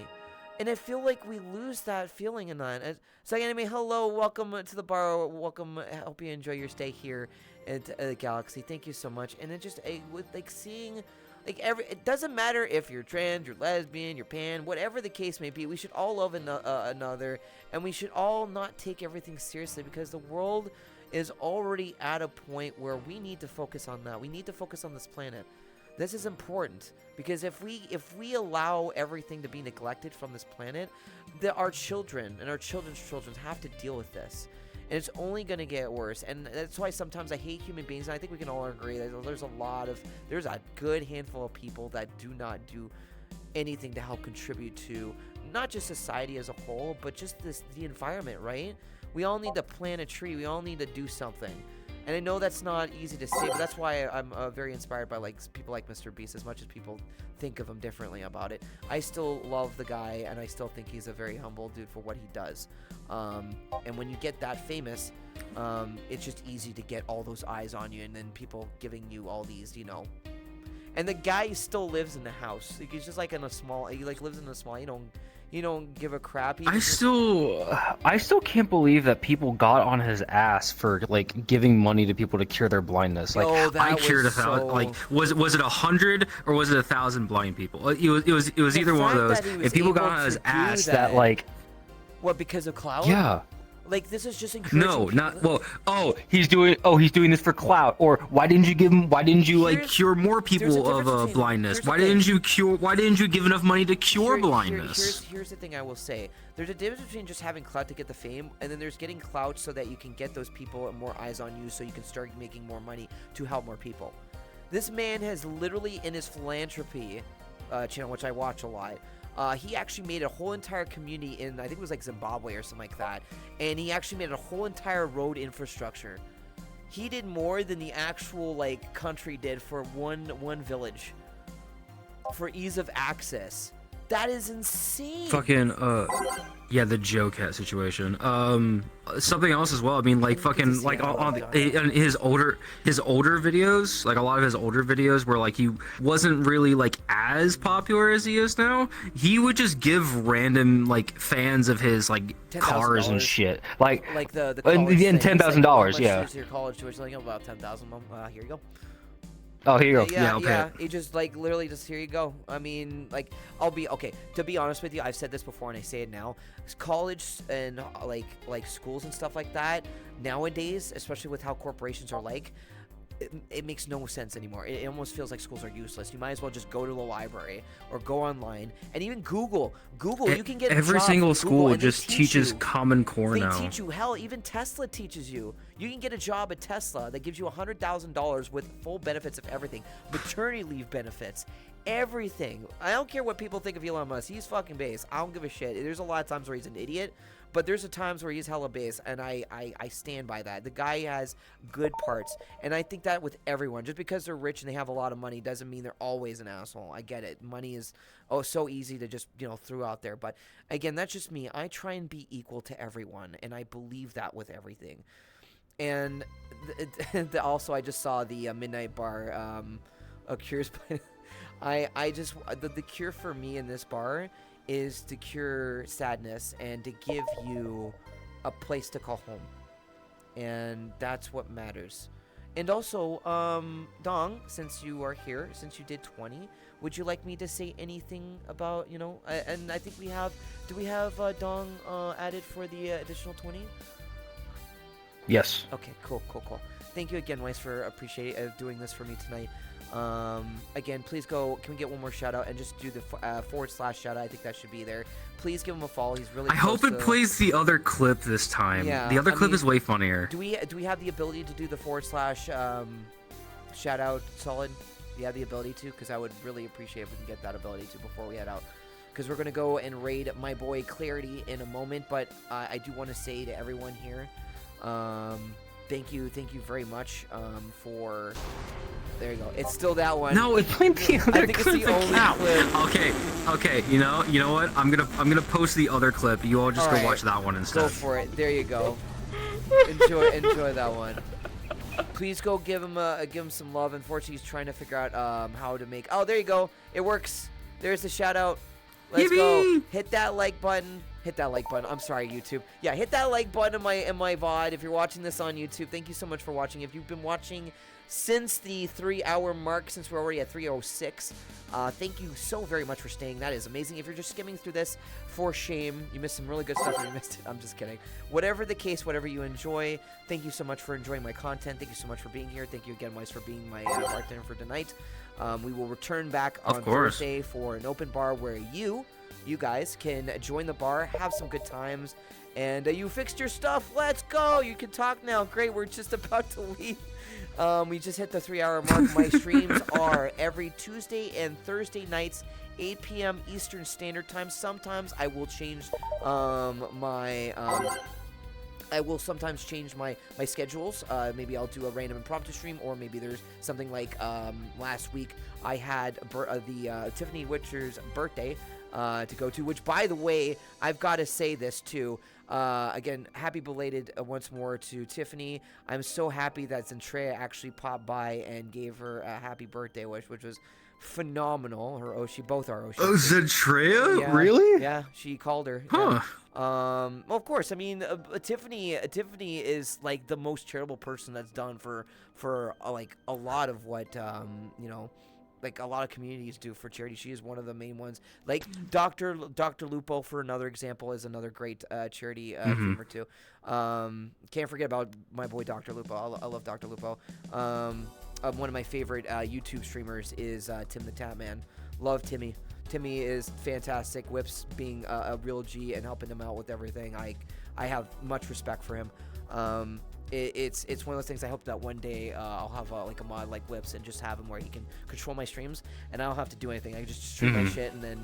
and I feel like we lose that feeling in that. So anyway, hello, welcome to the bar, welcome. I hope you enjoy your stay here at the Galaxy. Thank you so much. And it just with like seeing. Like it doesn't matter if you're trans, you're lesbian, you're pan, whatever the case may be. We should all love another, and we should all not take everything seriously, because the world is already at a point where we need to focus on that. We need to focus on this planet. This is important, because if we allow everything to be neglected from this planet, our children and our children's children have to deal with this. And it's only going to get worse. And that's why sometimes I hate human beings. And I think we can all agree that there's a good handful of people that do not do anything to help contribute to not just society as a whole, but just the environment, right? We all need to plant a tree. We all need to do something. And I know that's not easy to say, but that's why I'm very inspired by like people like Mr. Beast, as much as people think of him differently about it. I still love the guy, and I still think he's a very humble dude for what he does. And when you get that famous, it's just easy to get all those eyes on you, and then people giving you all these, you know. And the guy still lives in the house. Like, he's just like in a small. He like lives in a small. You don't give a crap. I still can't believe that people got on his ass for like giving money to people to cure their blindness. Like, I cured 1,000. Like, was it 100 or was it 1,000 blind people? It was either one of those. If people got on his ass, that like. What, because of clout? Yeah. Like, this is just encouraging. No, not well. Oh, he's doing this for clout. Or why didn't you like cure more people of blindness? Why didn't you give enough money to cure blindness? Here's the thing I will say. There's a difference between just having clout to get the fame, and then there's getting clout so that you can get those people and more eyes on you, so you can start making more money to help more people. This man has literally, in his philanthropy channel, which I watch a lot, he actually made a whole entire community in, I think it was like Zimbabwe or something like that, and he actually made a whole entire road infrastructure. He did more than the actual like country did for one village, for ease of access. That is insane. Fucking yeah, the Joe Cat situation. Something else as well. I mean, like fucking like on his older videos, like a lot of his older videos where like he wasn't really like as popular as he is now. He would just give random like fans of his like cars and shit, like the and $10,000, yeah. Your college tuition, like about 10,000. Here you go. Oh, here you go. Yeah, I'll pay yeah. it. It just like literally just here you go. I mean, like I'll be okay. To be honest with you, I've said this before and I say it now. College and like schools and stuff like that nowadays, especially with how corporations are like, it makes no sense anymore. It almost feels like schools are useless. You might as well just go to the library or go online and even Google. You can get every single school just teaches Common Core now. They teach you. Hell, even Tesla teaches you. You can get a job at Tesla that gives you $100,000 with full benefits of everything, maternity leave benefits, everything. I don't care what people think of Elon Musk. He's fucking base. I don't give a shit. There's a lot of times where he's an idiot, but there's a times where he's hella base, and I stand by that. The guy has good parts, and I think that with everyone. Just because they're rich and they have a lot of money doesn't mean they're always an asshole. I get it. Money is so easy to just throw out there, but again, that's just me. I try and be equal to everyone, and I believe that with everything. And also, I just saw the Midnight Bar cures. The cure for me in this bar is to cure sadness and to give you a place to call home, and that's what matters. And also, Dong, since you are here, since you did 20, would you like me to say anything about and I think do we have Dong added for the additional 20? Yes. Okay, cool. Thank you again, Weiss, for doing this for me tonight. Again, please go. Can we get one more shout out and just do the / shout out? I think that should be there. Please give him a follow. He's really. I hope it plays the other clip this time. Yeah, the other clip is way funnier. Do we have the ability to do the / shout out solid? Do you have the ability to? Because I would really appreciate if we can get that ability to before we head out. Because we're gonna go and raid my boy Clarity in a moment, but I do want to say to everyone here, thank you very much for. There you go. It's still that one. No, it's playing the other I think clip. It's the only clip. Okay. You know what? I'm gonna post the other clip. You all just go watch that one instead. Go for it. There you go. Enjoy that one. Please go give him some love. Unfortunately, he's trying to figure out how to make. Oh, there you go. It works. There's the shout out. Let's go. Hit that like button. I'm sorry, YouTube. Yeah, hit that like button in my VOD. If you're watching this on YouTube, thank you so much for watching. If you've been watching since the 3-hour mark, since we're already at 3:06, thank you so very much for staying. That is amazing. If you're just skimming through this, for shame, you missed some really good stuff and you missed it. I'm just kidding. Whatever the case, whatever you enjoy, thank you so much for enjoying my content. Thank you so much for being here. Thank you again, Weiss, for being my bartender for tonight. We will return back on Thursday for an open bar where you guys can join the bar, have some good times, and you fixed your stuff. Let's go. You can talk now. Great. We're just about to leave. We just hit the 3-hour mark. My streams are every Tuesday and Thursday nights, 8 p.m. Eastern Standard Time. Sometimes I will change I will sometimes change my schedules. Maybe I'll do a random impromptu stream, or maybe there's something like last week I had the Tiffany Witcher's birthday to go to, which, by the way, I've got to say this too. Again, happy belated once more to Tiffany. I'm so happy that Zentrea actually popped by and gave her a happy birthday wish, which was phenomenal. Her Oshi, both are Oshi. Oh, Zentrea? Yeah, really? Yeah, she called her. Huh. Yeah. Well, of course. I mean, Tiffany is like the most charitable person that's done for like a lot of what like a lot of communities do for charity. She is one of the main ones. Like Dr. Lupo, for another example, is another great charity streamer too. Can't forget about my boy Dr. Lupo. I love Dr. Lupo. One of my favorite YouTube streamers is Tim the Tap Man. Love Timmy. Timmy is fantastic. Whips being a real G and helping him out with everything. I have much respect for him. It's one of those things. I hope that one day I'll have like a mod like Whips and just have him where he can control my streams and I don't have to do anything. I can just stream my shit and then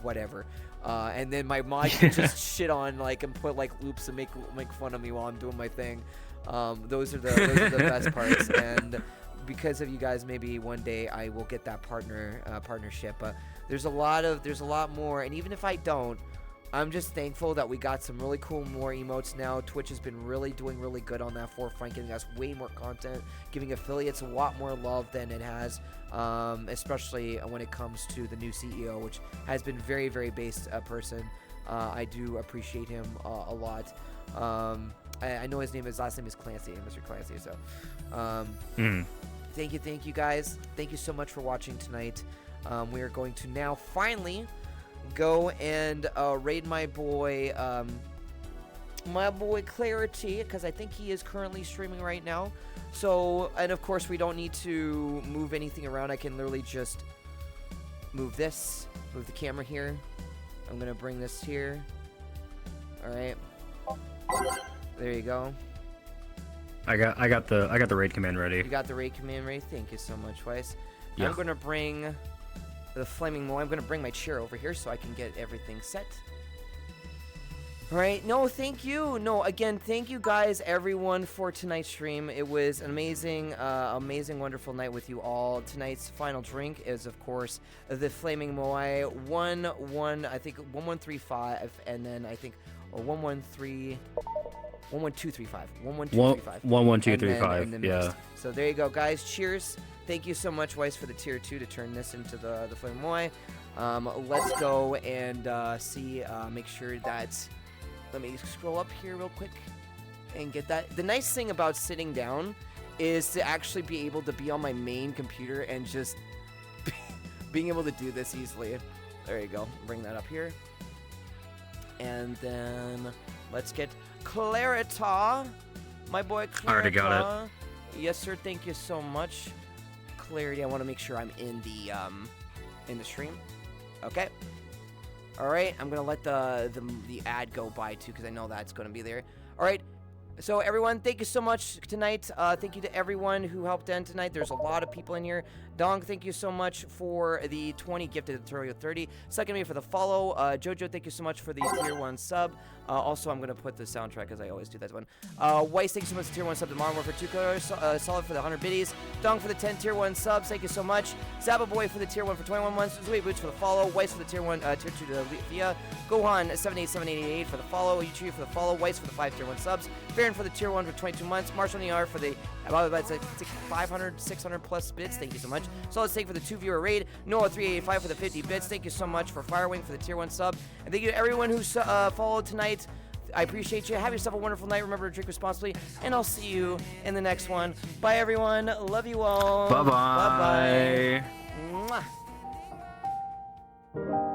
whatever. And then my mod can just shit on like and put like loops and make fun of me while I'm doing my thing. Those are the best parts. And because of you guys, maybe one day I will get that partnership. But there's a lot more, and even if I don't, I'm just thankful that we got some really cool more emotes now. Twitch has been really doing really good on that forefront, giving us way more content, giving affiliates a lot more love than it has, especially when it comes to the new CEO, which has been very, very based person. I do appreciate him a lot. I know his last name is Clancy, Mr. Clancy. So, thank you guys. Thank you so much for watching tonight. We are going to now finally go and raid my boy Clarity, because I think he is currently streaming right now. So, and of course we don't need to move anything around. I can literally just move the camera here. I'm gonna bring this here. All right, there you go. I got the raid command ready. You got the raid command ready. Thank you so much, Weiss. Yeah. I'm gonna bring the flaming mo. I'm gonna bring my chair over here so I can get everything set. All right. No, thank you. No, again, thank you guys, everyone, for tonight's stream. It was an amazing, wonderful night with you all. Tonight's final drink is, of course, the Flaming Moai 1135, and then I think 113. 11235. 11235. 11235. Yeah. So there you go, guys. Cheers. Thank you so much, Weiss, for the tier 2 to turn this into the Flame Moai. Let's go and see. Make sure that. Let me scroll up here real quick and get that. The nice thing about sitting down is to actually be able to be on my main computer and just being able to do this easily. There you go. Bring that up here. And then let's get Clarita. My boy Clarita. I already got it. Yes, sir. Thank you so much. Clarity. I want to make sure I'm in the stream. Okay. All right. I'm gonna let the ad go by too, because I know that's gonna be there. All right. So everyone, thank you so much tonight. Thank you to everyone who helped end tonight. There's a lot of people in here. Dong, thank you so much for the 20 gifted to Tutorial 30. Second me for the follow. Jojo, thank you so much for the tier 1 sub. Also, I'm going to put the soundtrack as I always do that one. Weiss, thank you so much for tier 1 sub to Modern Warfare 2 colors. Solid for the 100 biddies. Dong for the 10 tier 1 subs. Thank you so much. Zaba Boy for the tier 1 for 21 months. Zui Boots for the follow. Weiss for the tier 1, tier 2 to Via. Gohan 787888 for the follow. Yuchi for the follow. Weiss for the 5 tier 1 subs. Baron for the tier 1 for 22 months. Marshall Niar for the about 500, 600 plus bits. Thank you so much. Solid Steak for the 2 viewer raid. Noah 385 for the 50 bits. Thank you so much for Firewing for the tier 1 sub. And thank you to everyone who followed tonight. I appreciate you. Have yourself a wonderful night. Remember to drink responsibly. And I'll see you in the next one. Bye, everyone. Love you all. Bye-bye. Bye-bye. Mwah.